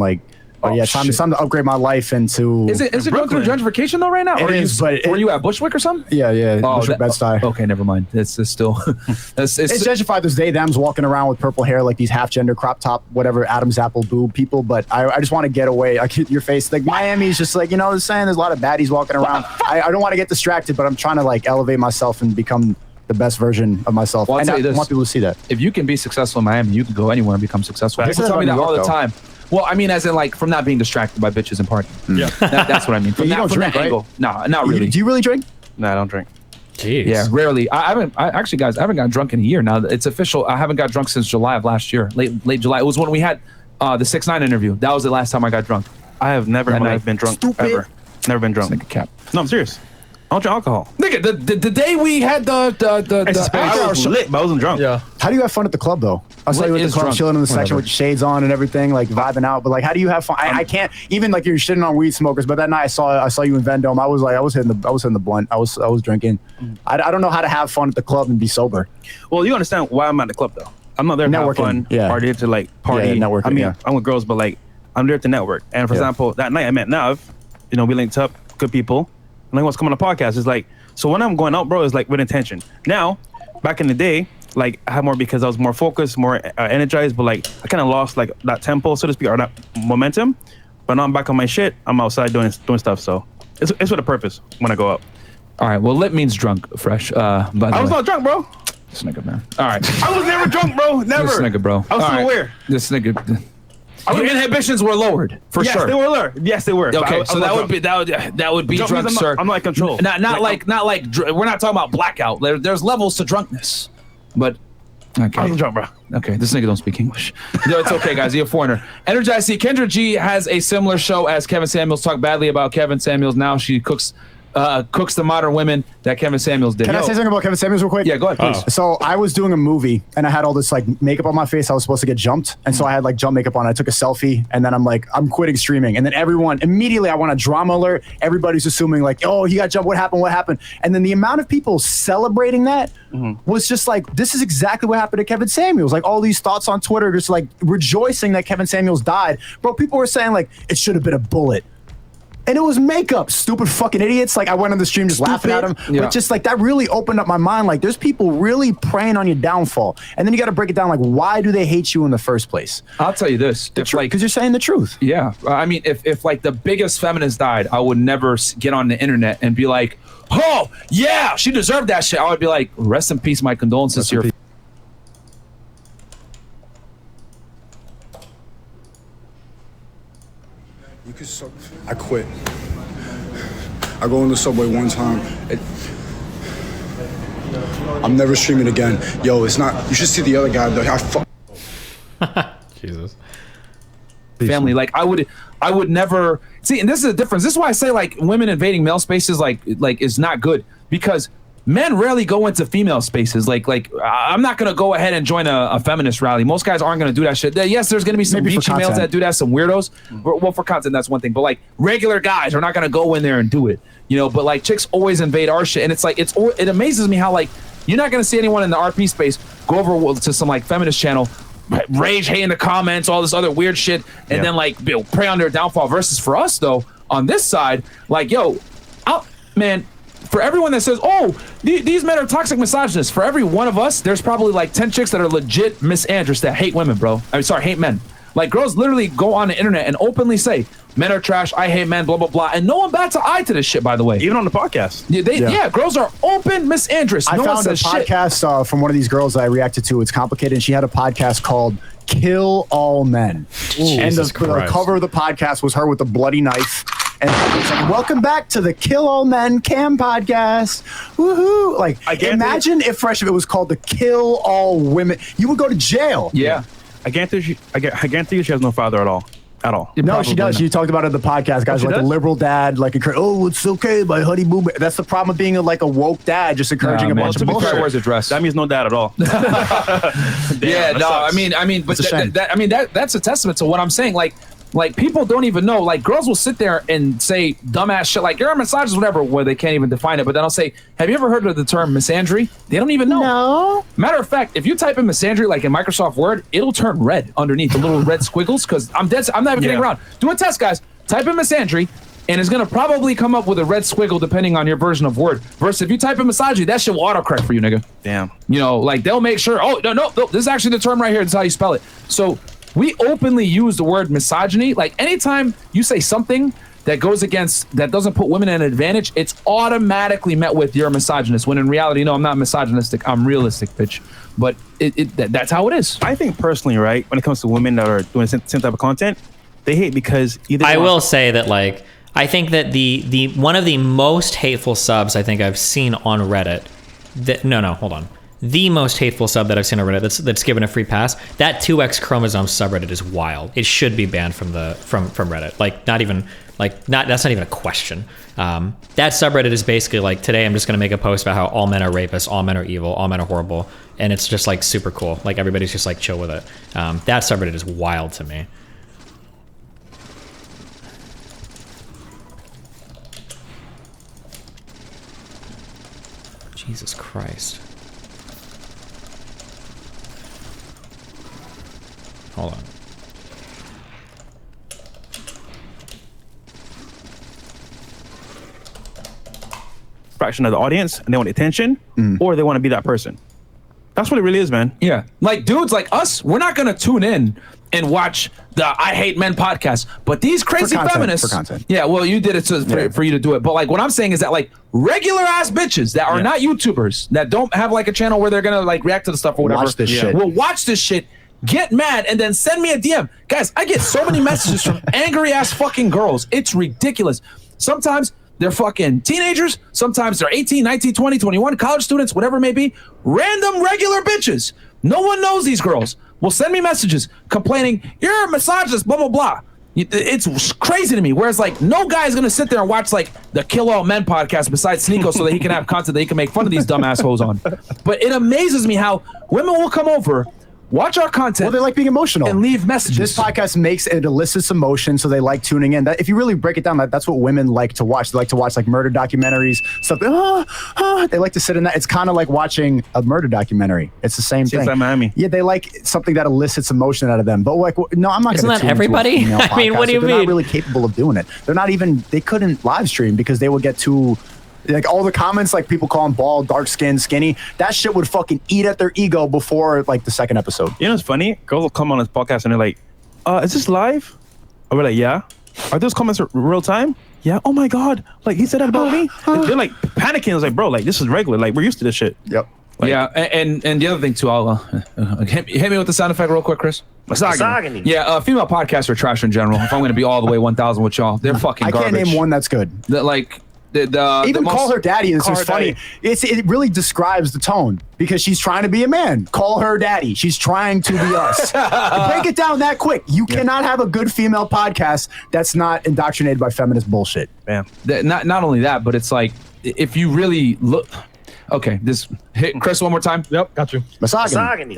time to upgrade my life into. Is it going through gentrification though right now? It is, but were you at Bushwick or something? Yeah. Bushwick, Bed-Stuy. Okay, never mind. It's still. it's gentrified. There's they/thems walking around with purple hair, like these half-gender crop top, whatever, Adam's apple boob people. But I just want to get away. I get your face. Like Miami's just like they're saying there's a lot of baddies walking around. I don't want to get distracted, but I'm trying to elevate myself and become the best version of myself. Well, and I want people to see that. If you can be successful in Miami, you can go anywhere and become successful. People tell me that all the time. Well, I mean, as in from not being distracted by bitches and partying. Yeah, that's what I mean. You don't drink, right? Angle. No, not really. Do you really drink? No, I don't drink. Jeez. Yeah, rarely. I haven't gotten drunk in a year now. It's official. I haven't got drunk since July of last year, late July. It was when we had the 6ix9ine interview. That was the last time I got drunk. I have never been drunk ever. Never been drunk. Like a cap. No, I'm serious. I don't drink alcohol. Nigga, the day we had I was lit, but I wasn't drunk. Yeah. How do you have fun at the club though? I saw you at the club chilling in the section with your shades on and everything, vibing out. But how do you have fun? I can't even you're shitting on weed smokers. But that night I saw you in Vendome. I was hitting the blunt. I was drinking. I don't know how to have fun at the club and be sober. Well, you understand why I'm at the club though. I'm not there to have fun. Party to party. Yeah, networking. I mean, I'm with girls, but I'm there to network. And for example, that night I met Nav. We linked up, good people. And what's coming on the podcast is so when I'm going out, bro, it's with intention. Now, back in the day, I had more because I was more focused, more energized, but I kind of lost that tempo, so to speak, or that momentum. But now I'm back on my shit. I'm outside doing stuff. So it's with a purpose when I go out. All right. Well, lit means drunk, Fresh. I was not drunk, bro. This nigga, man. All right. I was never drunk, bro. Never. This nigga, bro. I was still aware. This nigga. Your inhibitions were lowered for sure. Yes, they were lowered. Yes, they were. Okay, so that would be drunk, sir. I'm not in control. Not like we're not talking about blackout. There's levels to drunkenness, but okay. I was drunk, bro. Okay, this nigga don't speak English. No, it's okay, guys. You're a foreigner. Energize. See, Kendra G has a similar show as Kevin Samuels. Talk badly about Kevin Samuels. Now she cooks the modern women that Kevin Samuels did. Can I say something about Kevin Samuels real quick? Yeah, go ahead, please. So I was doing a movie and I had all this makeup on my face. I was supposed to get jumped. And so I had jump makeup on. I took a selfie and then I'm quitting streaming. And then everyone, immediately I want a drama alert. Everybody's assuming oh, he got jumped. What happened? And then the amount of people celebrating that was just this is exactly what happened to Kevin Samuels. All these thoughts on Twitter, just rejoicing that Kevin Samuels died. Bro, people were saying it should have been a bullet. and it was makeup. Stupid fucking idiots. Like I went on the stream just laughing at them. Yeah. But just like that really opened up my mind. Like there's people really preying on your downfall. And then you got to break it down. Like why do they hate you in the first place? I'll tell you this. Because you're saying the truth. Yeah. I mean, if like the biggest feminist died, I would never get on the internet and be like, oh, yeah, she deserved that shit. I would be like, rest in peace, my condolences to your... I quit. I go in the subway one time. I'm never streaming again. Yo, it's not... You should see the other guy. Jesus. Family, like I would never see, and this is the difference. This is why I say like women invading male spaces like is not good, because men rarely go into female spaces. Like I'm not gonna go ahead and join a feminist rally. Most guys aren't gonna do that shit. Yes, there's gonna be some beachy males that do that, some weirdos. Well, for content, that's one thing. But like regular guys are not gonna go in there and do it, you know. But like chicks always invade our shit, and it's like it amazes me how like you're not gonna see anyone in the RP space go over to some like feminist channel, rage, hate in the comments, all this other weird shit, and then like prey on their downfall. Versus for us though, on this side, like yo, man, for everyone that says, oh, these men are toxic misogynists, for every one of us, there's probably like 10 chicks that are legit misandrous that hate women, bro. I'm sorry, hate men. Like girls literally go on the internet and openly say, men are trash, I hate men, blah, blah, blah. And no one bats an eye to this shit, by the way. Even on the podcast. Yeah, girls are open misandrous. I found a podcast from one of these girls that I reacted to. It's complicated. And she had a podcast called Kill All Men. And the cover of the podcast was her with a bloody knife. And it's like, welcome back to the Kill All Men Cam podcast. Woohoo. Like, imagine if it was called the Kill All Women. You would go to jail. Yeah. I guarantee you she has no father at all. At all. No, she does. She talked about it in the podcast. Guys like the liberal dad, like, oh, it's okay, my honey boo. That's the problem of being a woke dad, just encouraging a bunch of bullshit. Wears a dress. That means no dad at all. Yeah, no, I mean, but that's a testament to what I'm saying. Like people don't even know. Like girls will sit there and say dumbass shit like you're a misogynist, whatever, where they can't even define it. But then I'll say, have you ever heard of the term misandry? They don't even know. No. Matter of fact, if you type in misandry like in Microsoft Word, it'll turn red underneath the little red squiggles. Because I'm not even kidding around. Do a test, guys. Type in misandry, and it's gonna probably come up with a red squiggle depending on your version of Word. Versus if you type in misogyny, that shit will autocorrect for you, nigga. Damn. You know, like they'll make sure. Oh no, this is actually the term right here. This is how you spell it. So we openly use the word misogyny. Like anytime you say something that goes against, that doesn't put women at an advantage, it's automatically met with you're a misogynist. When in reality, no, I'm not misogynistic. I'm realistic, bitch. But that's how it is. I think personally, right, when it comes to women that are doing the same type of content, they hate because either. I will say that like I think that the one of the most hateful subs I think I've seen on Reddit. Hold on. The most hateful sub that I've seen on Reddit that's given a free pass, that 2X chromosome subreddit is wild. It should be banned from Reddit. That's not even a question. That subreddit is basically like, today I'm just gonna make a post about how all men are rapists, all men are evil, all men are horrible, and it's just like super cool. Like everybody's just like chill with it. That subreddit is wild to me. Jesus Christ. Hold on. Fraction of the audience, and they want attention, or they want to be that person. That's what it really is, man. Yeah, like dudes like us, we're not gonna tune in and watch the I Hate Men podcast, but these crazy feminists. For content. Yeah, well, you did it for you to do it, but like what I'm saying is that like regular ass bitches that are not YouTubers, that don't have like a channel where they're gonna like react to the stuff or whatever, watch this shit. will watch this shit, get mad, and then send me a DM. Guys, I get so many messages from angry ass fucking girls. It's ridiculous. Sometimes they're fucking teenagers. Sometimes they're 18, 19, 20, 21, college students, whatever it may be. Random regular bitches. No one knows these girls. Will send me messages complaining, you're a misogynist, blah, blah, blah. It's crazy to me. Whereas like no guy is going to sit there and watch like the Kill All Men podcast besides Sneako so that he can have content that he can make fun of these dumb assholes on. But it amazes me how women will come over, Watch our content. Well, they like being emotional and leave messages. This podcast makes it elicits emotion, so they like tuning in. If you really break it down, that's what women like to watch. They like to watch like murder documentaries, stuff. They like to sit in that. It's kind of like watching a murder documentary. It's the same thing. Miami. Yeah, they like something that elicits emotion out of them. But like, no, I'm not. Isn't that everybody? I mean, what do you mean? They're not really capable of doing it. They're not even. They couldn't live stream because they would get too. Like all the comments, like people call them bald, dark skin, skinny. That shit would fucking eat at their ego before like the second episode. You know what's funny? Girls will come on this podcast and they're like, is this live? And we're like, yeah. Are those comments real time? Yeah. Oh my God. Like he said that about me? They're like panicking. It's like, bro, like this is regular. Like we're used to this shit. Yep. Like, yeah, and the other thing too, I'll hit me with the sound effect real quick, Chris. Misogyny. Yeah, female podcasts are trash in general. If I'm going to be all the way 1,000 with y'all, they're fucking garbage. I can't name one that's good. Even Call Her Daddy is just funny. It really describes the tone because she's trying to be a man. Call her daddy. She's trying to be us. Break it down that quick. You cannot have a good female podcast that's not indoctrinated by feminist bullshit. Bam. Not only that, but it's like if you really look. Okay, hit Chris one more time. Yep, got you. Misogyny.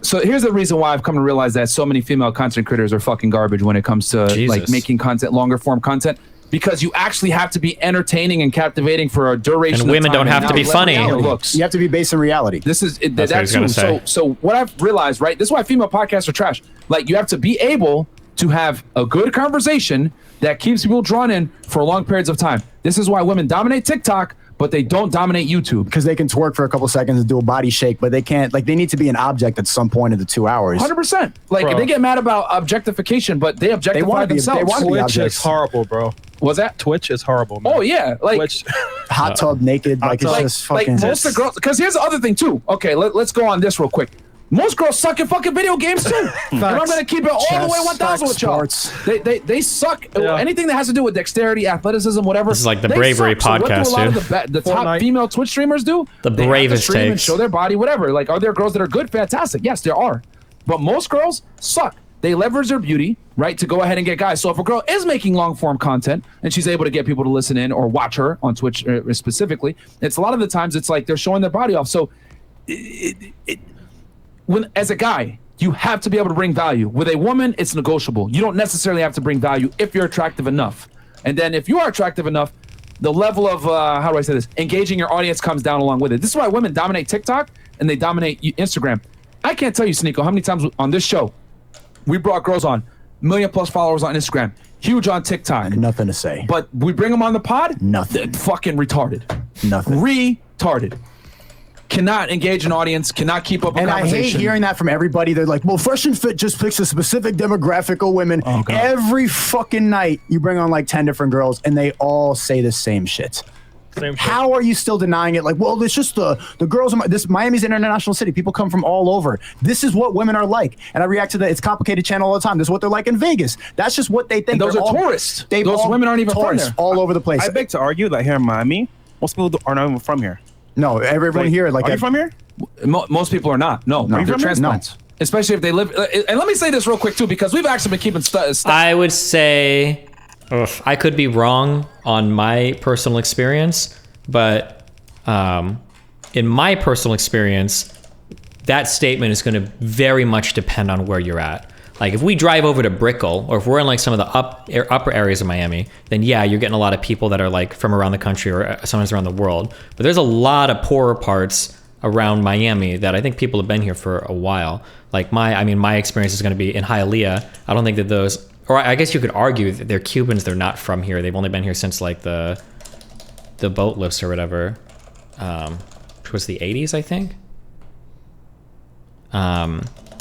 So here's the reason why I've come to realize that so many female content creators are fucking garbage when it comes to like making content, longer form content. Because you actually have to be entertaining and captivating for a duration. And women don't have to be funny. You have to be based in reality. This is that's true. So what I've realized, right? This is why female podcasts are trash. Like you have to be able to have a good conversation that keeps people drawn in for long periods of time. This is why women dominate TikTok, but they don't dominate YouTube. Because they can twerk for a couple seconds and do a body shake, but they can't, like, they need to be an object at some point in the 2 hours. 100%. Like, they get mad about objectification, but they objectify themselves. Twitch is horrible, bro. Was that? Twitch is horrible, man. Oh, yeah. Like, Twitch. Hot tub naked. Like, it's just fucking. Like, most of the girls, because here's the other thing, too. Okay, let's go on this real quick. Most girls suck at fucking video games too. And I'm gonna keep it all the way 1,000 with y'all. They suck. Yeah. Anything that has to do with dexterity, athleticism, whatever. This is like the bravery podcast, so what do a lot of the top female Twitch streamers do? The bravest takes. And show their body, whatever. Like, are there girls that are good? Fantastic. Yes, there are. But most girls suck. They leverage their beauty, right, to go ahead and get guys. So if a girl is making long form content and she's able to get people to listen in or watch her on Twitch specifically, it's a lot of the times it's like they're showing their body off. So when as a guy, you have to be able to bring value. With a woman, it's negotiable. You don't necessarily have to bring value if you're attractive enough. And then if you are attractive enough, the level of, how do I say this, engaging your audience comes down along with it. This is why women dominate TikTok and they dominate Instagram. I can't tell you, Sneako, how many times on this show we brought girls on, 1 million+ followers on Instagram, huge on TikTok. Nothing to say. But we bring them on the pod? Nothing. Fucking retarded. Nothing. Retarded. Cannot engage an audience, cannot keep up a conversation. And I hate hearing that from everybody. They're like, well, Fresh and Fit just picks a specific demographic of women. Oh, every fucking night, you bring on like 10 different girls, and they all say the same shit. How are you still denying it? Like, well, it's just the girls. Miami's an international city. People come from all over. This is what women are like. And I react to that. It's complicated channel all the time. This is what they're like in Vegas. That's just what they think. And those are tourists. Those women aren't even from there. All over the place. I beg to argue that here in Miami, most people are not even from here. No, everyone here. Like, are you from here? Most people are not. No, they're transplants. No. Especially if they live. And let me say this real quick too, because we've actually been keeping I would say, I could be wrong on my personal experience, but in my personal experience, that statement is going to very much depend on where you're at. Like if we drive over to Brickell, or if we're in like some of the upper areas of Miami, then yeah, you're getting a lot of people that are like from around the country or sometimes around the world. But there's a lot of poorer parts around Miami that I think people have been here for a while. Like my experience is going to be in Hialeah. I don't think that those, or I guess you could argue that they're Cubans. They're not from here. They've only been here since like the boat lifts or whatever, which was the 80s, I think.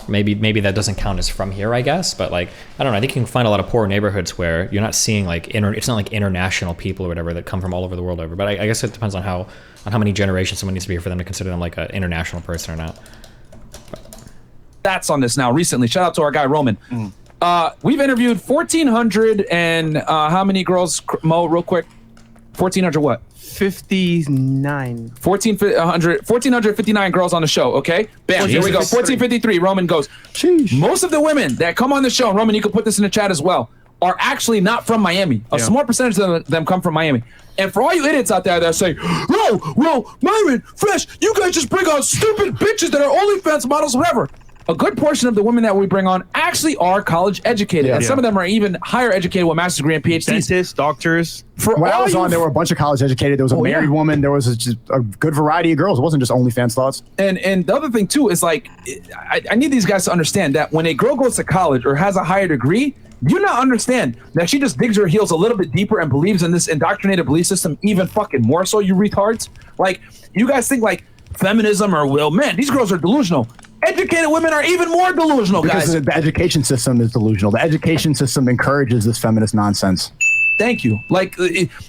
Maybe that doesn't count as from here, I guess, but like I don't know. I think you can find a lot of poor neighborhoods where you're not seeing like it's not like international people or whatever that come from all over the world over. But I guess it depends on how many generations someone needs to be here for them to consider them like an international person or not. Stats on this now recently. Shout out to our guy Roman. We've interviewed 1,400 and how many girls, Mo, real quick? 1,400 what? 59. 1,459 girls on the show, okay? Bam, here we go. 1,453. Roman goes. Sheesh. Most of the women that come on the show, and Roman, you can put this in the chat as well, are actually not from Miami. A small percentage of them come from Miami. And for all you idiots out there that say, oh, well, Myron, Fresh, you guys just bring out stupid bitches that are OnlyFans models, whatever. a good portion of the women that we bring on actually are college educated, and some of them are even higher educated with master's degree and PhDs. Dentists, doctors. When I was on, there were a bunch of college educated. There was a married woman. There was just a good variety of girls. It wasn't just OnlyFans thoughts. And the other thing too is like, I need these guys to understand that when a girl goes to college or has a higher degree, you not understand that she just digs her heels a little bit deeper and believes in this indoctrinated belief system even fucking more so, you retards. Like, you guys think like feminism or, well, man, these girls are delusional. Educated women are even more delusional, guys. Because the education system is delusional. The education system encourages this feminist nonsense. Thank you. Like,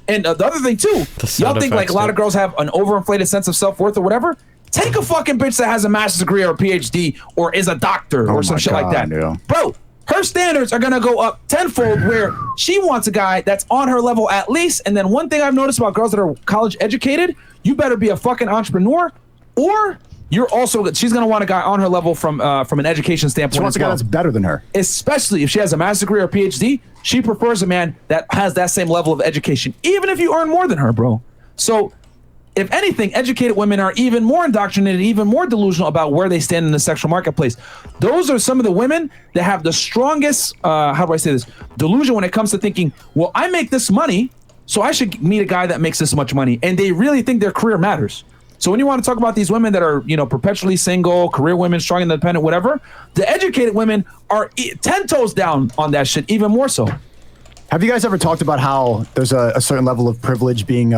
and the other thing too, y'all think like a lot of girls have an overinflated sense of self-worth or whatever? Take a fucking bitch that has a master's degree or a PhD or is a doctor or some shit like that. Bro, her standards are gonna go up tenfold where she wants a guy that's on her level at least. And then one thing I've noticed about girls that are college educated, you better be a fucking entrepreneur, or you're also, she's gonna want a guy on her level from an education standpoint. She wants a guy that's better than her. Especially if she has a master's degree or PhD, she prefers a man that has that same level of education, even if you earn more than her, bro. So if anything, educated women are even more indoctrinated, even more delusional about where they stand in the sexual marketplace. Those are some of the women that have the strongest, how do I say this, delusion when it comes to thinking, well, I make this money, so I should meet a guy that makes this much money. And they really think their career matters. So when you want to talk about these women that are, you know, perpetually single, career women, strong, independent, whatever, the educated women are 10 toes down on that shit, even more so. Have you guys ever talked about how there's a certain level of privilege being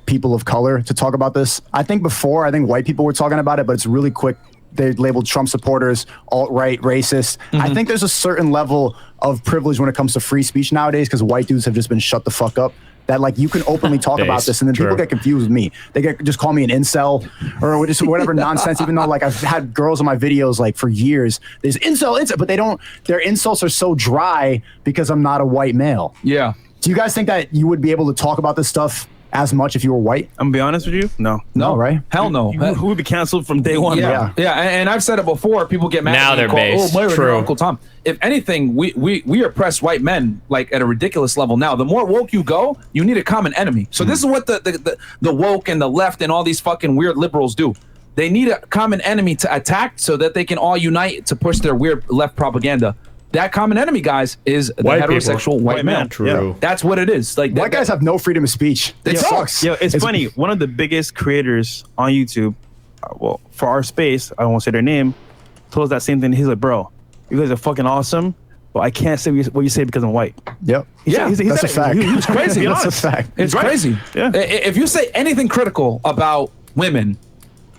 people of color to talk about this? I think white people were talking about it, but it's really quick. They labeled Trump supporters alt-right, racist. I think there's a certain level of privilege when it comes to free speech nowadays because white dudes have just been shut the fuck up. That like you can openly talk about this, and then people get confused with me. They just call me an incel or just whatever nonsense. Even though like I've had girls in my videos like for years, there's incel, but they don't. Their insults are so dry because I'm not a white male. Yeah. Do you guys think that you would be able to talk about this stuff as much if you were white? I'm gonna be honest with you. No, right? Hell no. Who would be canceled from day one? Yeah, and I've said it before. People get mad. Now at me they're and call, based. Oh, Moira, True. you're Uncle Tom. If anything, we oppress white men like at a ridiculous level. Now, the more woke you go, you need a common enemy. So this is what the woke and the left and all these fucking weird liberals do. They need a common enemy to attack so that they can all unite to push their weird left propaganda. That common enemy, guys, is the heterosexual white male. True. Yeah. That's what it is. Like white guys have no freedom of speech. It sucks. Yo, it's funny. One of the biggest creators on YouTube, well, for our space, I won't say their name, told us that same thing. He's like, bro, you guys are fucking awesome, but I can't say what you say because I'm white. Yep. That's a fact. It's crazy. That's a fact. It's crazy. Yeah. If you say anything critical about women,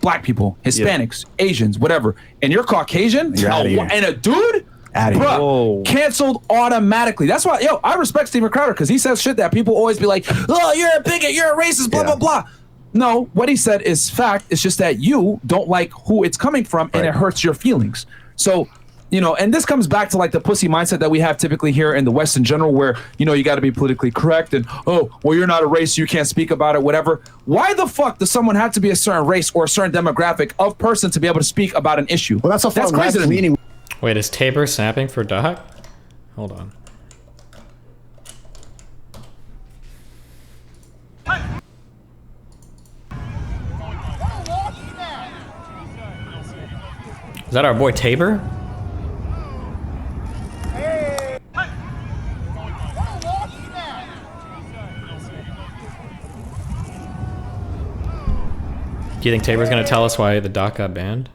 black people, Hispanics, Asians, whatever, and you're Caucasian, and a dude, bruh, canceled automatically. That's why, I respect Steven Crowder because he says shit that people always be like, oh, you're a bigot, you're a racist, blah, blah, blah. No, what he said is fact. It's just that you don't like who it's coming from and it hurts your feelings. So, and this comes back to like the pussy mindset that we have typically here in the West in general, where, you got to be politically correct and, oh, well, you're not a race, you can't speak about it, whatever. Why the fuck does someone have to be a certain race or a certain demographic of person to be able to speak about an issue? Well, that's crazy to me. Wait, is Tabor snapping for Doc? Hold on. Is that our boy Tabor? Do you think Tabor's gonna tell us why the doc got banned?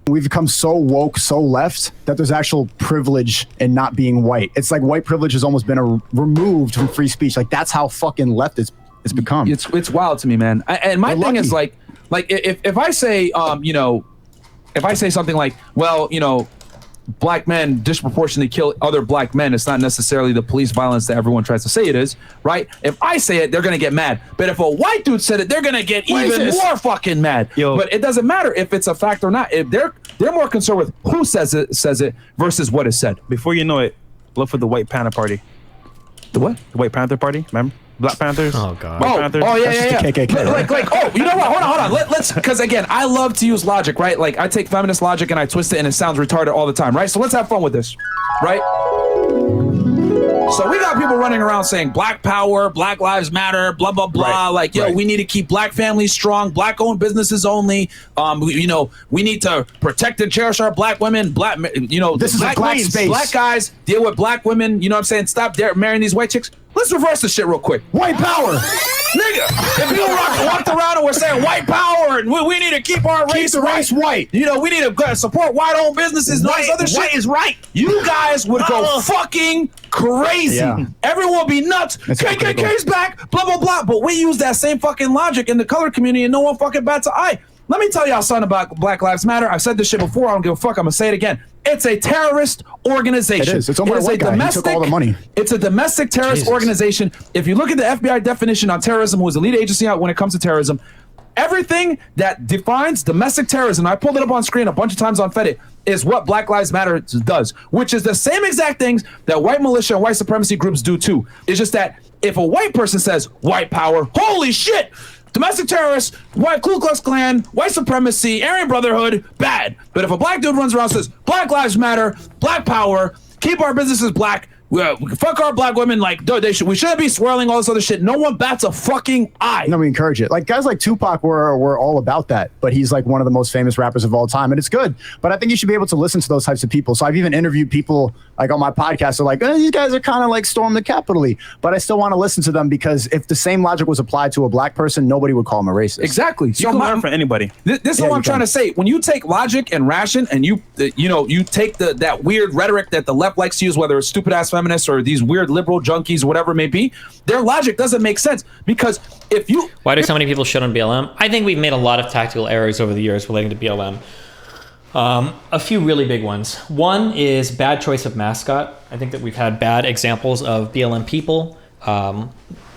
We've become so woke, so left, that there's actual privilege in not being white. It's like white privilege has almost been removed from free speech. Like that's how fucking left it's become. It's wild to me, man. And my thing is like if I say if I say something like, well, black men disproportionately kill other black men, it's not necessarily the police violence that everyone tries to say it is, right? If I say it, they're gonna get mad. But if a white dude said it, they're gonna get even more fucking mad. But it doesn't matter if it's a fact or not. If they're more concerned with who says it versus what is said. Before you know it, look for the White Panther Party. The what? The White Panther Party, remember? Black Panthers. Oh god. Panthers. Yeah. KKK. Like, oh, you know what? Hold on. Let's, because again, I love to use logic, right? Like I take feminist logic and I twist it and it sounds retarded all the time, right? So let's have fun with this, right? So we got people running around saying Black Power, Black Lives Matter, blah blah blah. Like, yo, we need to keep Black families strong, Black-owned businesses only. We need to protect and cherish our Black women. This is Black Black space. Black guys deal with Black women. You know what I'm saying? Stop marrying these white chicks. Let's reverse this shit real quick. White power, nigga. If people walked around and were saying white power and we need to keep our race white. You know, we need to support white-owned businesses. And all this other shit. White is right. You guys would go fucking crazy. Yeah. Everyone will be nuts. KKK's back. Blah blah blah. But we use that same fucking logic in the color community, and no one fucking bats an eye. Let me tell y'all something about Black Lives Matter. I've said this shit before. I don't give a fuck. I'm gonna say it again. It's a terrorist organization. It is. It's owned by a white guy. He took all the money. It's a domestic terrorist organization. If you look at the FBI definition on terrorism, who is the lead agency out when it comes to terrorism, everything that defines domestic terrorism, I pulled it up on screen a bunch of times on Fedit, is what Black Lives Matter does, which is the same exact things that white militia and white supremacy groups do too. It's just that if a white person says white power, holy shit, domestic terrorists, white Ku Klux Klan, white supremacy, Aryan Brotherhood, bad. But if a Black dude runs around and says Black Lives Matter, Black Power, keep our businesses Black, we fuck our Black women, like we shouldn't be swirling all this other shit. No one bats a fucking eye. No, we encourage it. Like guys like Tupac were all about that, but he's like one of the most famous rappers of all time, and it's good. But I think you should be able to listen to those types of people. So I've even interviewed people like on my podcast. They're like, these guys are kind of like storm the Capitol-y, but I still want to listen to them because if the same logic was applied to a Black person, nobody would call him a racist. Exactly. You can learn from anybody. This is what I'm trying to say. When you take logic and ration, and you take that weird rhetoric that the left likes to use, whether it's stupid ass feminists or these weird liberal junkies, whatever it may be, their logic doesn't make sense. Because if you... Why do so many people shit on BLM? I think we've made a lot of tactical errors over the years relating to BLM. A few really big ones. One is bad choice of mascot. I think that we've had bad examples of BLM people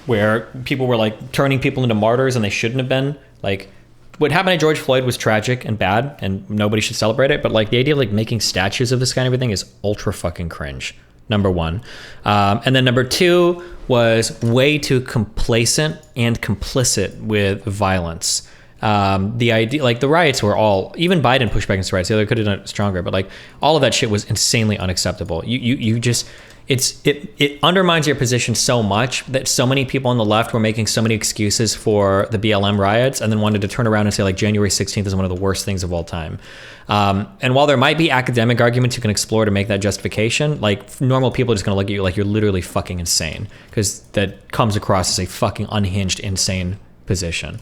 where people were like turning people into martyrs and they shouldn't have been. Like what happened to George Floyd was tragic and bad and nobody should celebrate it. But like the idea of like making statues of this kind of everything is ultra fucking cringe. Number one. And then number two was way too complacent and complicit with violence. The idea, like the riots were all, even Biden pushed back against the riots. The other could have done it stronger, but like all of that shit was insanely unacceptable. You just, it undermines your position so much that so many people on the left were making so many excuses for the BLM riots and then wanted to turn around and say like January 16th is one of the worst things of all time. And while there might be academic arguments you can explore to make that justification, like normal people are just going to look at you like you're literally fucking insane because that comes across as a fucking unhinged, insane position.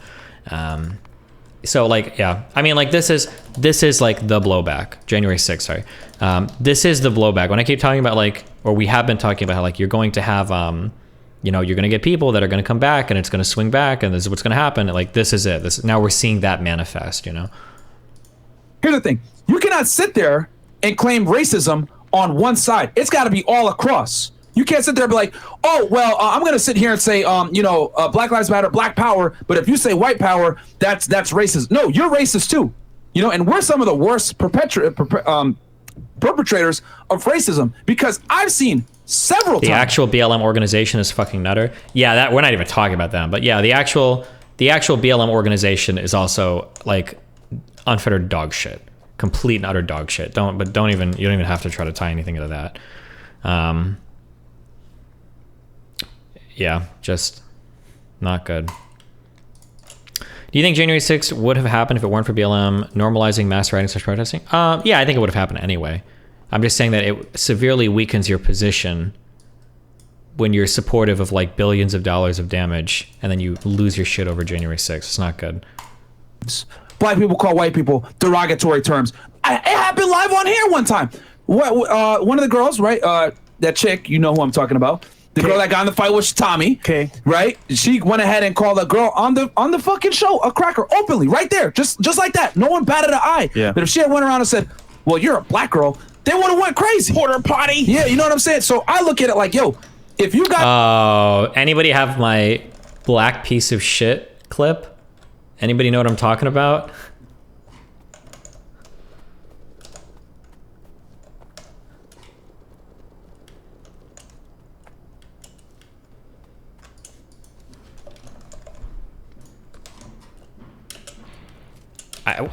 So like, yeah, I mean like this is like the blowback, January 6th, sorry. This is the blowback. When I keep talking about like, or we have been talking about how like you're going to have, you're going to get people that are going to come back and it's going to swing back and this is what's going to happen. Like, this is it. Now we're seeing that manifest, Here's the thing. You cannot sit there and claim racism on one side. It's got to be all across. You can't sit there and be like, oh, well, I'm going to sit here and say, Black Lives Matter, Black Power. But if you say white power, that's racist. No, you're racist too. And we're some of the worst perpetrators of racism because I've seen several times. The actual BLM organization is fucking nutter. Yeah, that we're not even talking about them. But yeah, the actual BLM organization is also like unfettered dog shit. Complete and utter dog shit. You don't even have to try to tie anything into that. Yeah, just not good. Do you think January 6th would have happened if it weren't for BLM normalizing mass rioting / protesting? Yeah, I think it would have happened anyway. I'm just saying that it severely weakens your position when you're supportive of like billions of dollars of damage and then you lose your shit over January 6th. It's not good. Black people call white people derogatory terms. It happened live on here one time. One of the girls, right? That chick, you know who I'm talking about. The girl that got in the fight with Tommy, right? She went ahead and called a girl on the fucking show a cracker openly, right there, just like that. No one batted an eye. Yeah. But if she had went around and said, "Well, you're a black girl," they would have went crazy. Porter potty. Yeah, you know what I'm saying. So I look at it like, yo, if you got anybody have my black piece of shit clip? Anybody know what I'm talking about?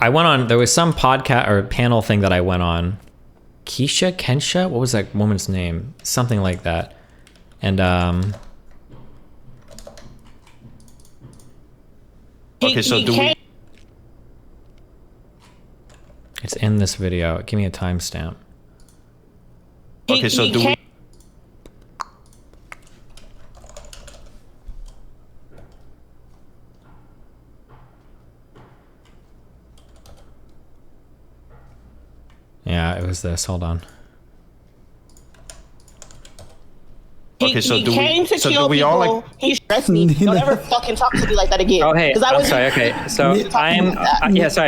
I went on, there was some podcast or panel thing that I went on. Kensha? What was that woman's name? Something like that. And okay, so do we? it's in this video. Give me a timestamp. Okay, so do we? Yeah, it was this. Hold on. Okay, so do we? To So kill do we all like? He stressed me. Don't ever fucking talk to me like that again. Oh, hey, I I'm was sorry. Okay, so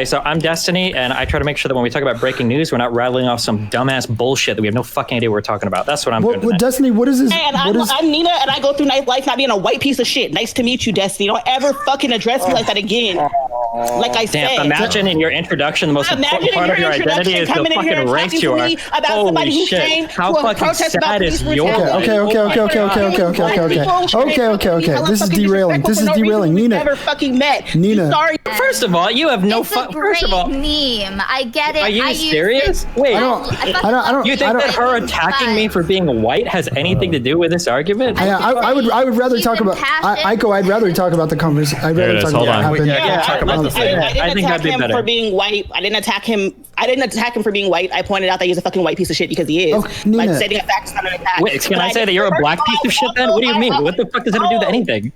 so I'm Destiny, and I try to make sure that when we talk about breaking news, we're not rattling off some dumbass bullshit that we have no fucking idea what we're talking about. That's what I'm doing. What, Destiny, what is this? And I'm Nina, and I go through life not being a white piece of shit. Nice to meet you, Destiny. Don't ever fucking address me like that again. Like I said. Imagine in your introduction, the most important part of your identity is the fucking race you are. Holy shit! How fucking sad is your life? Okay. This is derailing. Nina. Never fucking met. Nina. Sorry. First of all, you have no fun. First of all, meme. I get it. Are you serious? Wait, I don't. You think that her attacking me for being white has anything to do with this argument? I would rather talk about. Aiko, I'd rather talk about the conversation. I'd rather talk about what happened. I didn't attack him for being white. I didn't attack him for being white. I pointed out that he's a fucking white piece of shit because he is. Like setting a fact is not an attack. Wait, can I say that you're a black piece of shit then? What do you mean? What the fuck does that have to do with anything?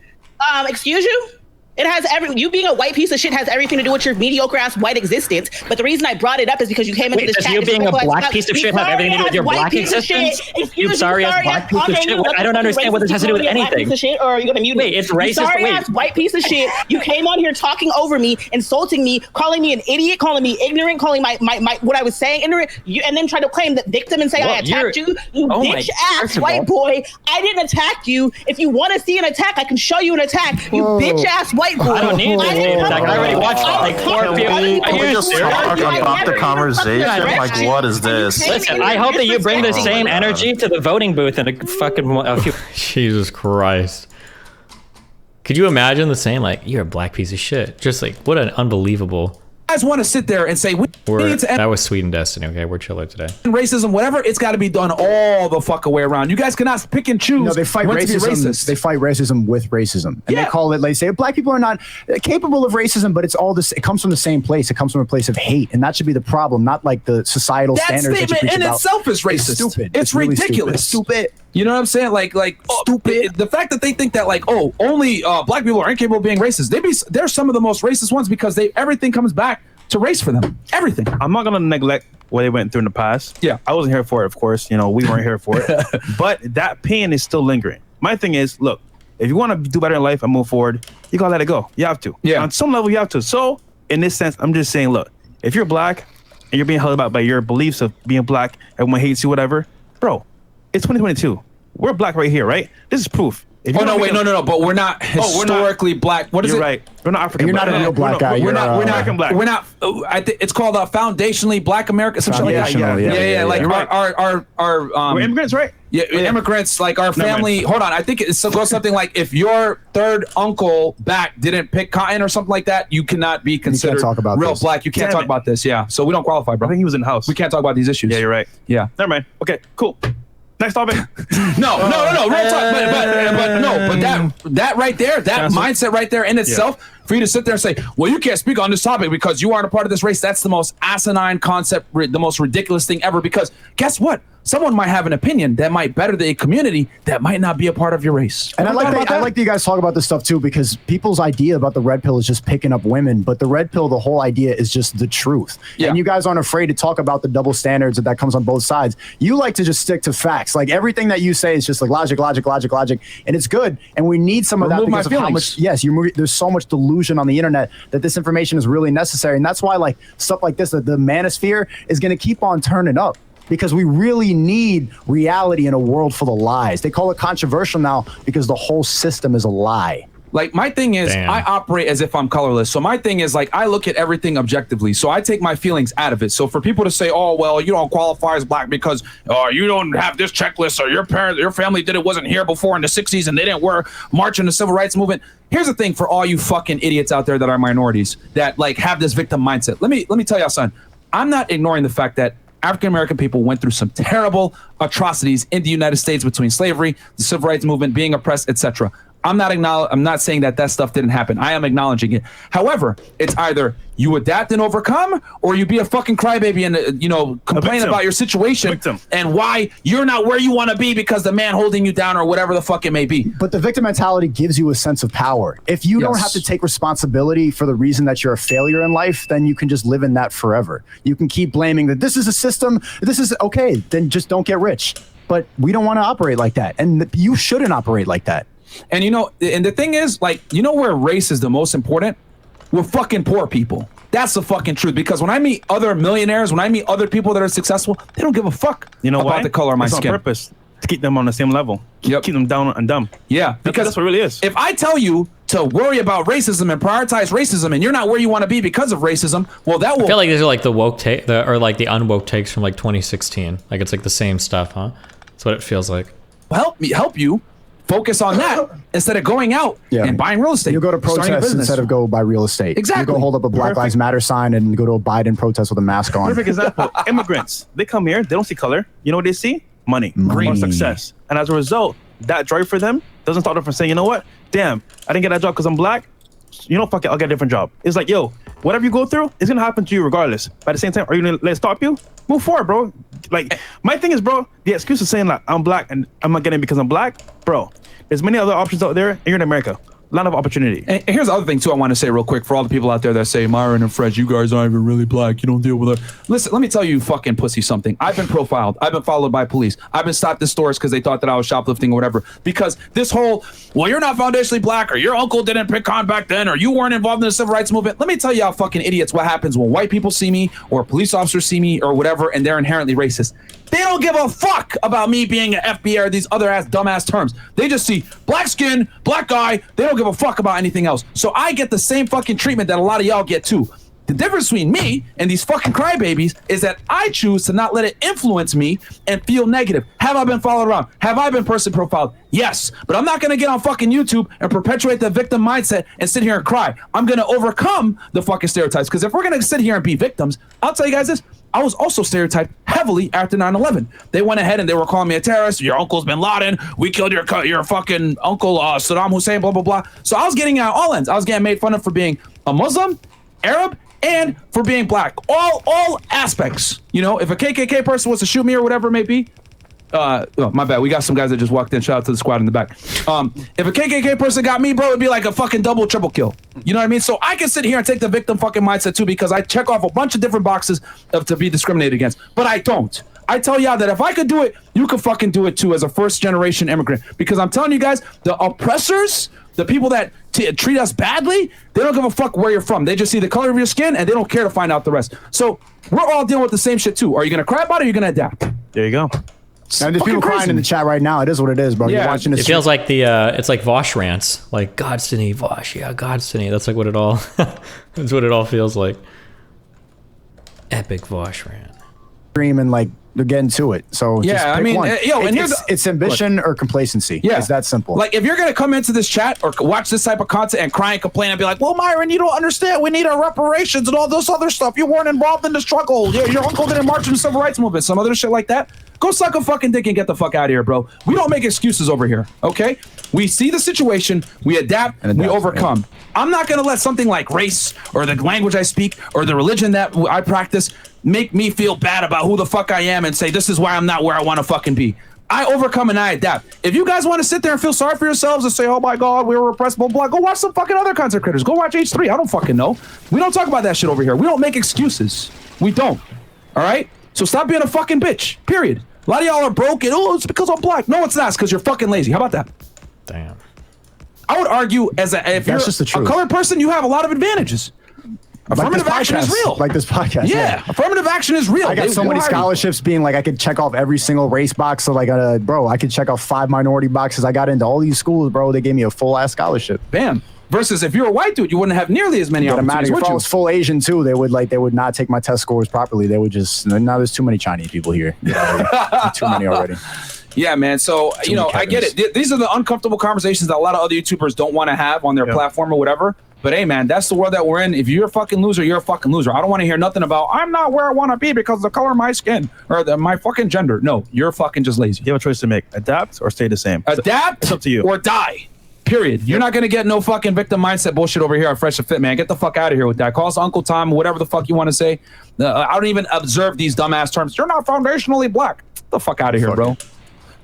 Excuse you? It has you being a white piece of shit has everything to do with your mediocre ass white existence. But the reason I brought it up is because you came into this chat. Does you being a black piece of shit have everything to do with your black existence? You sorry ass black piece of shit? I don't understand what this has to do with anything. Or are you gonna mute me? Wait, it's racist. Sorry ass white piece of shit. You came on here talking over me, insulting me, calling me an idiot, calling me ignorant, calling my what I was saying ignorant, and then try to claim the victim and say I attacked you. You bitch ass white boy. I didn't attack you. If you want to see an attack, I can show you an attack. You bitch ass white boy. I don't need to. I already watched like 4 people. Can we just talk about the conversation? Like, what is this? Listen, I hope that you bring the same energy to the voting booth in a few. Jesus Christ. Could you imagine the same? Like, you're a black piece of shit. Just like, what an unbelievable. Guys want to sit there and say that was sweet and Destiny. Okay, we're chiller today. Racism, whatever, it's got to be done all the fucking way around. You guys cannot pick and choose. No, they fight racism. They fight racism with racism, and they call it. They say black people are not capable of racism, but it's all this. It comes from the same place. It comes from a place of hate, and that should be the problem, not like the societal standards. That statement in itself is racist. It's stupid. It's really ridiculous. Stupid. You know what I'm saying? Like stupid. The fact that they think that only black people are incapable of being racist. They're some of the most racist ones because everything comes back to race for them. Everything. I'm not gonna neglect what they went through in the past. Yeah. I wasn't here for it, of course. We weren't here for it. But that pain is still lingering. My thing is, look, if you want to do better in life and move forward, you gotta let it go. You have to. Yeah. On some level, you have to. So, in this sense, I'm just saying, look, if you're black and you're being held about by your beliefs of being black, everyone hates you, whatever, bro, it's 2022. We're black right here, right? This is proof. No. But we're not historically black. What is it? You're right. We're not African. You're not a real black guy. We're not African black. We're not. I think it's called foundationally Black America. Something like that. Yeah. Like we're immigrants, right? Yeah, immigrants. Like our family. Hold on. I think it goes something like if your third uncle back didn't pick cotton or something like that, you cannot be considered real black. You can't talk about this. Yeah. So we don't qualify, bro. I think he was in the house. We can't talk about these issues. Yeah, you're right. Yeah. Never mind. Okay. Cool. Next topic. No. Real talk. But that right there, that mindset right there in itself, for you to sit there and say, well, you can't speak on this topic because you aren't a part of this race. That's the most asinine concept, the most ridiculous thing ever. Because guess what? Someone might have an opinion that might better the community that might not be a part of your race. And I like that you guys talk about this stuff too, because people's idea about the red pill is just picking up women, but the red pill, the whole idea is just the truth. Yeah. And you guys aren't afraid to talk about the double standards that comes on both sides. You like to just stick to facts. Like everything that you say is just like logic, and it's good. And we need some of that because of how much. Yes, there's so much delusion on the internet that this information is really necessary, and that's why like stuff like this, the manosphere is going to keep on turning up. Because we really need reality in a world full of lies. They call it controversial now because the whole system is a lie. Like my thing is, I operate as if I'm colorless. So my thing is like I look at everything objectively. So I take my feelings out of it. So for people to say, "Oh well, you don't qualify as black because you don't have this checklist, or your family wasn't here before in the '60s and they didn't march in the civil rights movement." Here's the thing for all you fucking idiots out there that are minorities that like have this victim mindset. Let me tell y'all, son. I'm not ignoring the fact that African American people went through some terrible atrocities in the United States between slavery, the civil rights movement, being oppressed, etc. I'm not saying that stuff didn't happen. I am acknowledging it. However, it's either you adapt and overcome, or you be a fucking crybaby and complain about your situation and why you're not where you want to be because the man holding you down or whatever the fuck it may be. But the victim mentality gives you a sense of power. If you don't have to take responsibility for the reason that you're a failure in life, then you can just live in that forever. You can keep blaming that this is a system, this is okay, then just don't get rich. But we don't want to operate like that, and you shouldn't operate like that. And and the thing is, like, where race is the most important? We're fucking poor people. That's the fucking truth. Because when I meet other millionaires, when I meet other people that are successful, they don't give a fuck about the color of my skin. On purpose to keep them on the same level. Keep them down and dumb. Yeah, because that's what it really is. If I tell you to worry about racism and prioritize racism, and you're not where you want to be because of racism, well, that will. I feel like these are like the woke take, or like the unwoke takes from like 2016. Like it's like the same stuff, huh? That's what it feels like. Help you. Focus on that instead of going out and buying real estate. You go to protest instead of go buy real estate. Exactly. You go hold up a Black Lives Matter sign and go to a Biden protest with a mask on. Perfect example. Immigrants, they come here, they don't see color. You know what they see? Money. Or success. And as a result, that drive for them doesn't stop them from saying, you know what? Damn, I didn't get that job because I'm black. Fuck it, I'll get a different job. It's like, yo, whatever you go through, it's gonna happen to you regardless. But at the same time, are you gonna let it stop you? Move forward, bro. Like, my thing is, bro, the excuse of saying like I'm black and I'm not getting it because I'm black, bro. There's many other options out there, and you're in America. A lot of opportunity. And here's the other thing, too, I want to say real quick for all the people out there that say, Myron and Fred, you guys aren't even really black. You don't deal with it. Listen, let me tell you fucking pussy something. I've been profiled. I've been followed by police. I've been stopped in stores because they thought that I was shoplifting or whatever. Because this whole, well, you're not foundationally black, or your uncle didn't pick on back then, or you weren't involved in the civil rights movement. Let me tell you how fucking idiots what happens when white people see me or police officers see me or whatever, and they're inherently racist. They don't give a fuck about me being an FBI or these other dumbass terms. They just see black skin, black guy. They don't give a fuck about anything else. So I get the same fucking treatment that a lot of y'all get too. The difference between me and these fucking crybabies is that I choose to not let it influence me and feel negative. Have I been followed around? Have I been person profiled? Yes, but I'm not going to get on fucking YouTube and perpetuate the victim mindset and sit here and cry. I'm going to overcome the fucking stereotypes, because if we're going to sit here and be victims, I'll tell you guys this. I was also stereotyped heavily after 9/11. They went ahead and they were calling me a terrorist. Your uncle's bin Laden. We killed your fucking uncle Saddam Hussein, blah, blah, blah. So I was getting out all ends. I was getting made fun of for being a Muslim, Arab, and for being black. All aspects. If a KKK person was to shoot me or whatever it may be, oh, my bad. We got some guys that just walked in. Shout out to the squad in the back. If a KKK person got me, bro, it'd be like a fucking double, triple kill. You know what I mean? So I can sit here and take the victim fucking mindset too, because I check off a bunch of different boxes to be discriminated against. But I don't. I tell y'all that if I could do it, you could fucking do it too as a first-generation immigrant. Because I'm telling you guys, the oppressors, the people that treat us badly, they don't give a fuck where you're from. They just see the color of your skin, and they don't care to find out the rest. So we're all dealing with the same shit too. Are you going to cry about it, or are you going to adapt? There you go. And there's people crying in the chat right now. It is what it is, bro. Yeah. You're watching this. It feels like it's like Vosh rants, like Godstiny, Vosh, yeah, Godstiny. That's like what it all. That's what it all feels like. Epic Vosh rant. Dream and like they're getting to it. So yeah, just pick I mean, one. and it's ambition or complacency. Yeah, it's that simple. Like if you're gonna come into this chat or watch this type of content and cry and complain and be like, "Well, Myron, you don't understand. We need our reparations and all this other stuff. You weren't involved in the struggle. Your uncle didn't march in the civil rights movement. Some other shit like that." Go suck a fucking dick and get the fuck out of here, bro. We don't make excuses over here, okay? We see the situation, we adapt, we overcome. Yeah. I'm not gonna let something like race or the language I speak or the religion that I practice make me feel bad about who the fuck I am and say this is why I'm not where I want to fucking be. I overcome and I adapt. If you guys want to sit there and feel sorry for yourselves and say, oh my God, we were repressed, blah, blah, go watch some fucking other content creators. Go watch H3. I don't fucking know. We don't talk about that shit over here. We don't make excuses. We don't. All right? So stop being a fucking bitch, period. A lot of y'all are broken. Oh, it's because I'm black. No, it's not. It's because you're fucking lazy. How about that? Damn. I would argue if you're a colored person, you have a lot of advantages. Affirmative action is real. Like this podcast. Yeah, affirmative action is real. I got so many scholarships being like I could check off every single race box. So like, bro, I could check off 5 minority boxes. I got into all these schools, bro. They gave me a full ass scholarship. Bam. Versus if you're a white dude, you wouldn't have nearly as many opportunities. If I was full Asian too, they would not take my test scores properly. They would just now there's too many Chinese people here. Too many already. Yeah, man. So I get it. These are the uncomfortable conversations that a lot of other YouTubers don't want to have on their platform or whatever. But hey, man, that's the world that we're in. If you're a fucking loser, you're a fucking loser. I don't want to hear nothing about I'm not where I want to be because of the color of my skin or my fucking gender. No, you're fucking just lazy. You have a choice to make: adapt or stay the same. Adapt. It's up to you. Or die. Period. You're not gonna get no fucking victim mindset bullshit over here at Fresh and Fit, man. Get the fuck out of here with that. Call us Uncle Tom, whatever the fuck you want to say. I don't even observe these dumbass terms. You're not foundationally black. Get the fuck out of here, bro.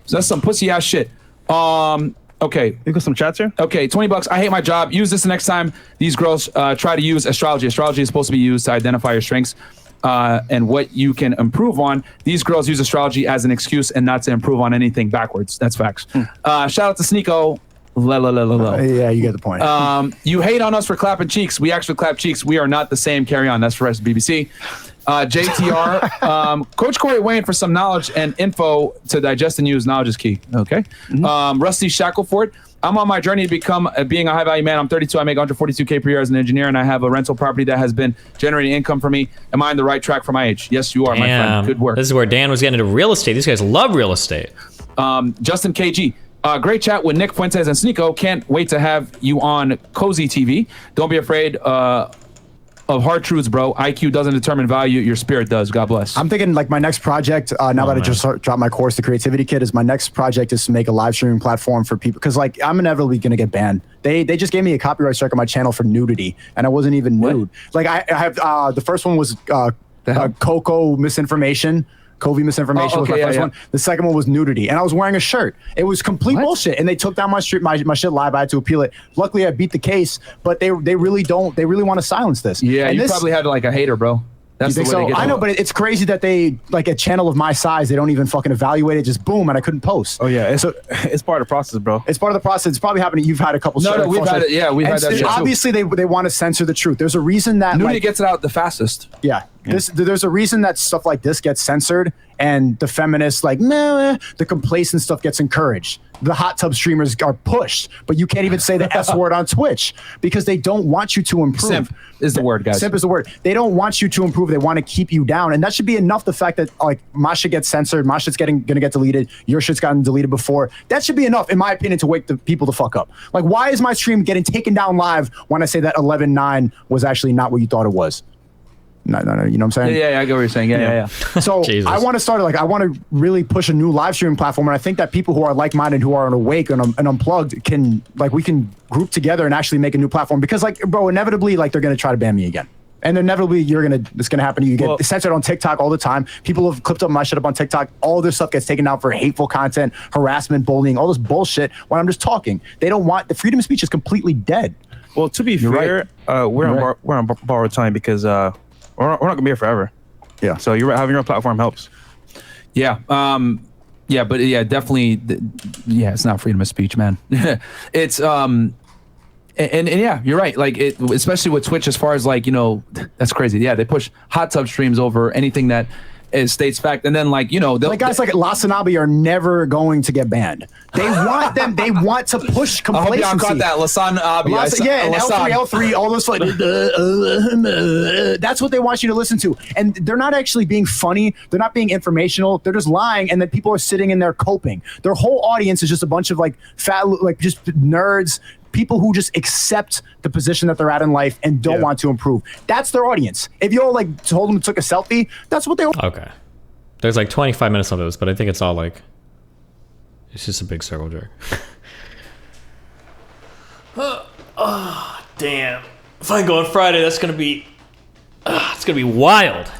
So that's some pussy ass shit. Okay. You got some chats here? Okay, $20. I hate my job. Use this the next time these girls try to use astrology. Astrology is supposed to be used to identify your strengths and what you can improve on. These girls use astrology as an excuse and not to improve on anything backwards. That's facts. Shout out to Sneako. Yeah, you get the point. You hate on us for clapping cheeks. We actually clap cheeks. We are not the same. Carry on. That's for us, BBC. JTR. Coach Corey Wayne for some knowledge and info to digest and use. Knowledge is key. Okay. Rusty Shackleford. I'm on my journey to become being a high value man. I'm 32. I make 142K per year as an engineer, and I have a rental property that has been generating income for me. Am I on the right track for my age? Yes, you are, my friend. Good work. This is where Dan was getting into real estate. These guys love real estate. Justin KG. Great chat with Nick Fuentes and Sneako. Can't wait to have you on Cozy TV. Don't be afraid of hard truths, bro. IQ doesn't determine value. Your spirit does. God bless. I'm thinking like my next project, now that I just dropped my course, The Creativity Kit, is my next project is to make a live streaming platform for people. Because like I'm inevitably going to get banned. They just gave me a copyright strike on my channel for nudity. And I wasn't even nude. Like I have, the first one was Coco misinformation. Covey misinformation was my first one. The second one was nudity, and I was wearing a shirt. It was complete bullshit, and they took down my shit live. I had to appeal it. Luckily, I beat the case, but they really don't. They really want to silence this. Yeah, and you probably had like a hater, bro. That's the way so? they get I know, but it's crazy that they like a channel of my size. They don't even fucking evaluate it. Just boom, and I couldn't post. Oh yeah, it's part of the process, bro. It's part of the process. It's probably happening. You've had a couple. No, we've had it. Yeah, we've had that shit too. Obviously, they want to censor the truth. There's a reason that nudity gets it out the fastest. Yeah. There's a reason that stuff like this gets censored, and the feminists like the complacent stuff gets encouraged. The hot tub streamers are pushed, but you can't even say the S word on Twitch because they don't want you to improve. Simp is the word, guys. Simp is the word. They don't want you to improve. They want to keep you down, and that should be enough. The fact that like my shit gets censored, my shit's gonna get deleted, your shit's gotten deleted before. That should be enough, in my opinion, to wake the people the fuck up. Like, why is my stream getting taken down live when I say that 11.9 was actually not what you thought it was? No, you know what I'm saying? Yeah, I get what you're saying. Yeah. So I want to start I want to really push a new live streaming platform, and I think that people who are like-minded, who are awake and unplugged, can we can group together and actually make a new platform. Because bro, inevitably they're gonna try to ban me again, and inevitably it's gonna happen to you. You get censored on TikTok all the time. People have clipped up my shit up on TikTok. All this stuff gets taken out for hateful content, harassment, bullying, all this bullshit. When I'm just talking, they don't want the freedom of speech is completely dead. Well, to be fair, we're on borrowed time because we're not gonna be here forever. Yeah. So having your own platform helps. Yeah. Yeah, but yeah, definitely. Yeah, it's not freedom of speech, man. It's and yeah, you're right. Like especially with Twitch, as far as that's crazy. Yeah, they push hot tub streams over anything that states fact, and then guys like Lasanabi are never going to get banned. They want them. They want to push complacency. I hope y'all got that Lasanabi. Yeah, and L3, all those that's what they want you to listen to, and they're not actually being funny. They're not being informational. They're just lying, and then people are sitting in there coping. Their whole audience is just a bunch of fat, just nerds. People who just accept the position that they're at in life and don't want to improve. That's their audience. If you all told them to took a selfie, that's what they want. Okay. There's 25 minutes of this, but I think it's all it's just a big circle jerk. Oh, damn. If I go on Friday, that's gonna be it's gonna be wild.